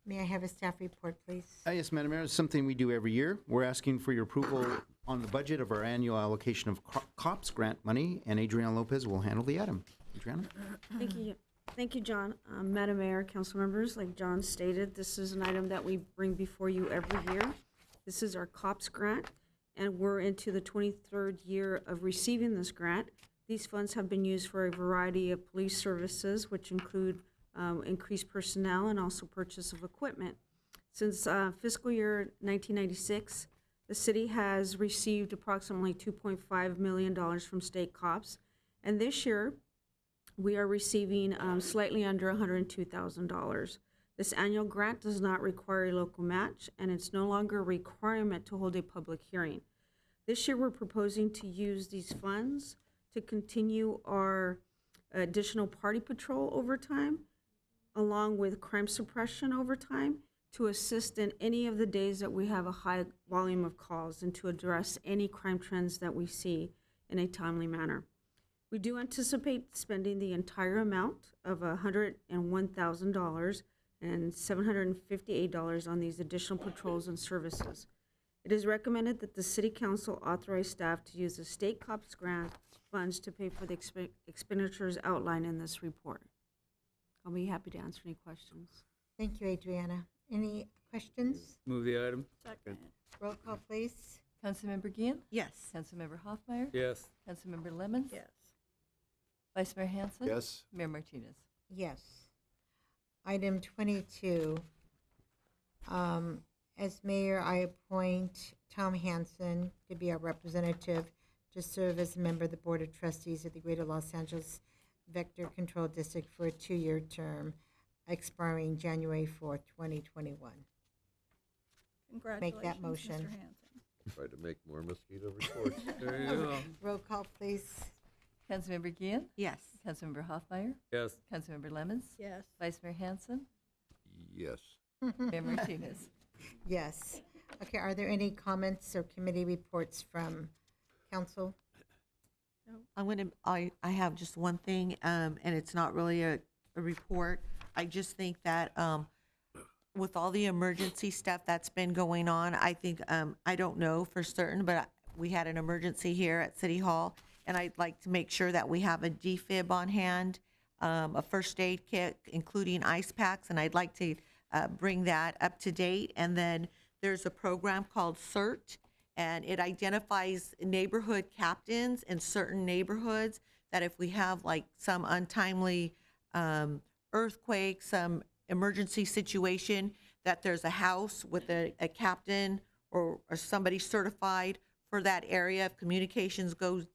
May I have a staff report, please? Yes, Madam Mayor, it's something we do every year. We're asking for your approval on the budget of our annual allocation of COPS grant money, and Adriana Lopez will handle the item. Adriana? Thank you. Thank you, John. Madam Mayor, council members, like John stated, this is an item that we bring before you every year. This is our COPS grant, and we're into the 23rd year of receiving this grant. These funds have been used for a variety of police services, which include increased personnel and also purchase of equipment. Since fiscal year 1996, the city has received approximately $2.5 million from state COPS, and this year we are receiving slightly under $102,000. This annual grant does not require a local match, and it's no longer a requirement to hold a public hearing. This year, we're proposing to use these funds to continue our additional party patrol overtime, along with crime suppression overtime, to assist in any of the days that we have a high volume of calls and to address any crime trends that we see in a timely manner. We do anticipate spending the entire amount of $101,000 and $758 on these additional patrols and services. It is recommended that the City Council authorize staff to use the state COPS grant funds to pay for the expenditures outlined in this report. I'll be happy to answer any questions. Thank you, Adriana. Any questions? Move the item. Second. Roll call, please. Councilmember Gian, Yes. Councilmember Hoffmeyer, Yes. Councilmember Lemons, Yes. Vice Mayor Hanson, Yes. Mayor Martinez. Yes. Item 22. As mayor, I appoint Tom Hanson to be our representative to serve as a member of the Board of Trustees of the Greater Los Angeles Vector Control District for a 2-year term expiring January 4th, 2021. Congratulations, Make that motion. Mr. Hanson. Try to make more mosquito reports. There you go. Roll call, please. Councilmember Gian, Yes. Councilmember Hoffmeyer, Yes. Councilmember Lemons, Yes. Vice Mayor Hanson, Yes. Mayor Martinez. Yes. Okay, are there any comments or committee reports from council? I have just one thing, and it's not really a report. I just think that with all the emergency stuff that's been going on, I think, I don't know for certain, but we had an emergency here at City Hall, and I'd like to make sure that we have a defib on hand, a first aid kit, including ice packs, and I'd like to bring that up to date. And then there's a program called CERT, and it identifies neighborhood captains in certain neighborhoods that if we have like some untimely earthquake, some emergency situation, that there's a house with a captain or somebody certified for that area. If communications go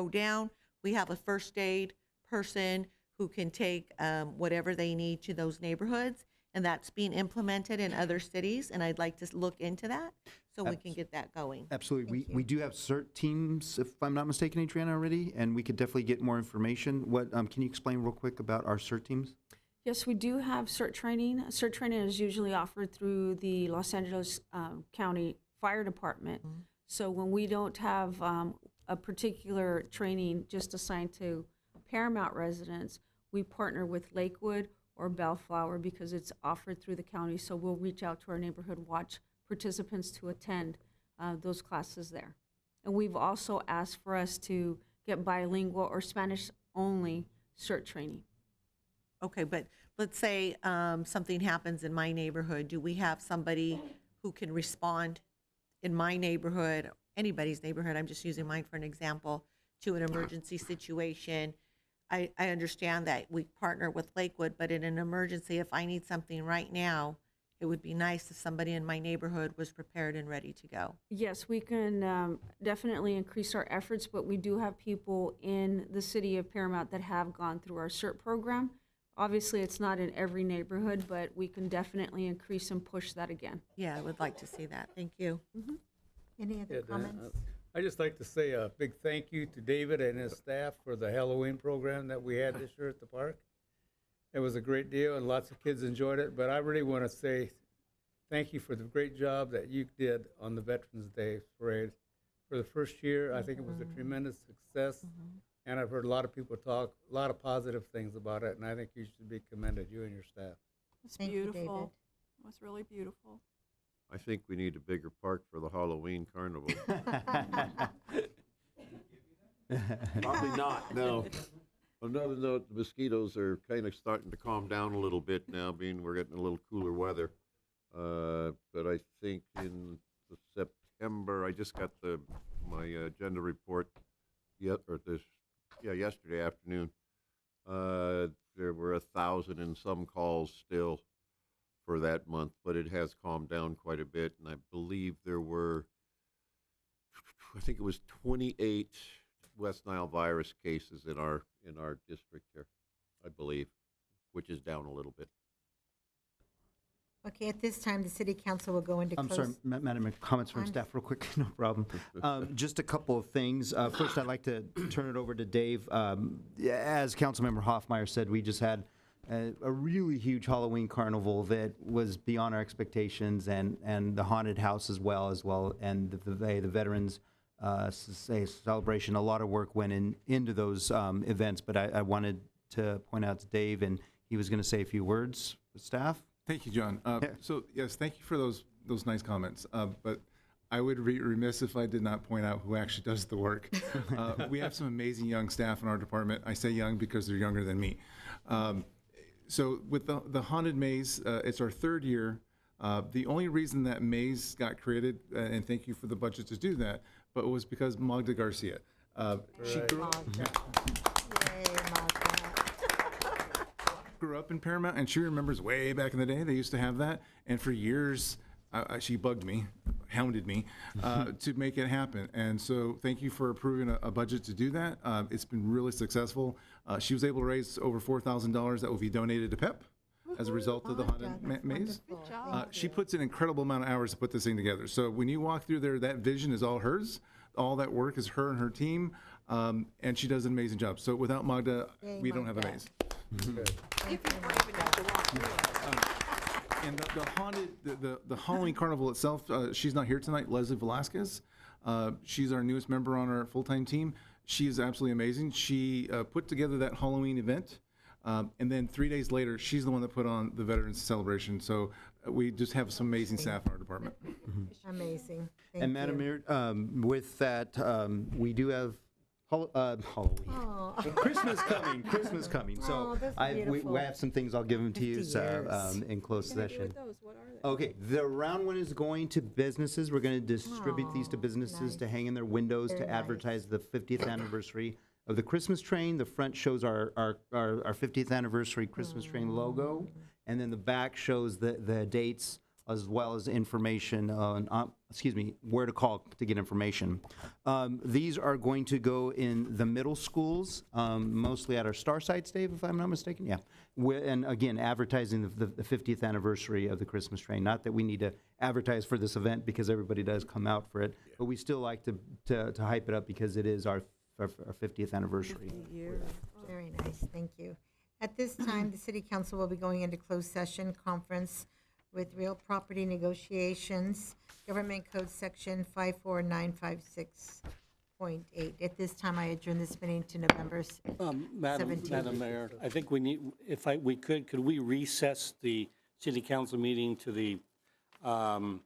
down, we have a first aid person who can take whatever they need to those neighborhoods. And that's being implemented in other cities, and I'd like to look into that so we can get that going. Absolutely. We do have CERT teams, if I'm not mistaken, Adriana, already, and we could definitely get more information. What can you explain real quick about our CERT teams? Yes, we do have CERT training. CERT training is usually offered through the Los Angeles County Fire Department. So when we don't have a particular training just assigned to Paramount residents, we partner with Lakewood or Bellflower because it's offered through the county. So we'll reach out to our neighborhood watch participants to attend those classes there. And we've also asked for us to get bilingual or Spanish-only CERT training. Okay, but let's say something happens in my neighborhood. Do we have somebody who can respond in my neighborhood, anybody's neighborhood, I'm just using mine for an example, to an emergency situation? I understand that we partner with Lakewood, but in an emergency, if I need something right now it would be nice if somebody in my neighborhood was prepared and ready to go. Yes, we can definitely increase our efforts, but we do have people in the city of Paramount that have gone through our CERT program. Obviously, it's not in every neighborhood, but we can definitely increase and push that again. Yeah, I would like to see that. Thank you. Any other comments? I just like to say a big thank you to David and his staff for the Halloween program that we had this year at the park. It was a great deal, and lots of kids enjoyed it, but I really want to say thank you for the great job that you did on the Veterans Day Parade. For the first year, I think it was a tremendous success, and I've heard a lot of people talk, a lot of positive things about it, and I think you should be commended, you and your staff. It's Thank you, beautiful. David. It was really beautiful. I think we need a bigger park for the Halloween carnival. Probably not, no. Another note, the mosquitoes are kind of starting to calm down a little bit now, being we're getting a little cooler weather. But I think in the September, I just got my agenda report yesterday afternoon. There were 1,000 and some calls still for that month, but it has calmed down quite a bit, and I believe there were, I think it was 28 West Nile virus cases in our district here, I believe, which is down a little bit. Okay, at this time, the city council will go into I'm close. sorry, Madam Mayor, comments from staff real quick, no problem. Just a couple of things. First, I'd like to turn it over to Dave. As Councilmember Hoffmeyer said, we just had a really huge Halloween carnival that was beyond our expectations, and the haunted house as well, and the veterans celebration. A lot of work went into those events, but I wanted to point out to Dave, and he was going to say a few words with staff. Thank you, John. So yes, thank you for those nice comments. But I would be remiss if I did not point out who actually does the work. We have some amazing young staff in our department. I say young because they're younger than me. So with the Haunted Maze, it's our third year. The only reason that maze got created, and thank you for the budget to do that, but it was because Magda Garcia. She grew up in Paramount, and she remembers way back in the day they used to have that, and for years she bugged me, hounded me to make it happen. And so thank you for approving a budget to do that. It's been really successful. She was able to raise over $4,000 that will be donated to PEP as a result of the Haunted Maze. She puts an incredible amount of hours to put this thing together. So when you walk through there, that vision is all hers. All that work is her and her team, and she does an amazing job. So without Magda, we don't have a maze. And the Halloween Carnival itself, she's not here tonight, Leslie Velasquez. She's our newest member on our full-time team. She is absolutely amazing. She put together that Halloween event, and then 3 days later, she's the one that put on the Veterans Celebration. So we just have some amazing staff in our department. Amazing. Thank And Madam you. Mayor, with that, we do have Halloween. Oh. Christmas coming. So Oh, that's we beautiful. have some things I'll give them to you 50 years. in closed What can I do session. with those? What are they? Okay, the round one is going to businesses. We're going to distribute these to businesses to hang in their windows Very to advertise the 50th anniversary of the Christmas train. The front shows our 50th anniversary Christmas train logo, and then the back shows the dates as well as information on, where to call to get information. These are going to go in the middle schools, mostly at our star sites, Dave, if I'm not mistaken. Yeah. And again, advertising the 50th anniversary of the Christmas train. Not that we need to advertise for this event because everybody does come out for it, but we still like to hype it up because it is our 50th anniversary. Very nice, thank you. At this time, the city council will be going into closed session conference with real property negotiations, Government Code Section 54956.8. At this time, I adjourn this meeting to November 17th. Madam Mayor, I think we need, could we recess the city council meeting to the Redevelopment.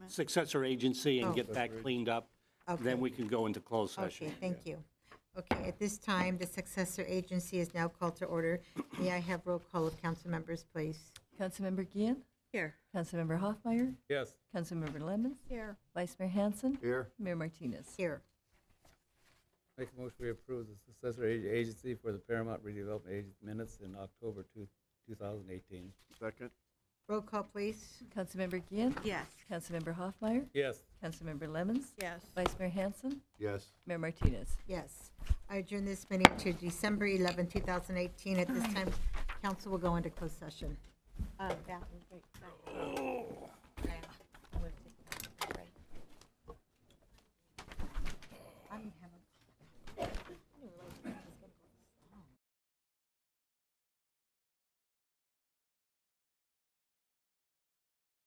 successor agency and Oh. get that cleaned up? Okay. Then we can go into closed session. Okay, thank you. Okay, at this time, the successor agency is now called to order. May I have roll call of council members, please? Councilmember Gian? Here. Councilmember Hoffmeyer? Yes. Councilmember Lemons? Here. Vice Mayor Hanson? Here. Mayor Martinez? Here. Make a motion we approve the successor agency for the Paramount Redevelopment Agency minutes in October 2018. Second? Roll call, please. Councilmember Gian? Yes. Councilmember Hoffmeyer? Yes. Councilmember Lemmons? Yes. Vice Mayor Hanson? Yes. Mayor Martinez? Yes. I adjourn this meeting to December 11, 2018. At this time, council will go into closed session. Bathroom break.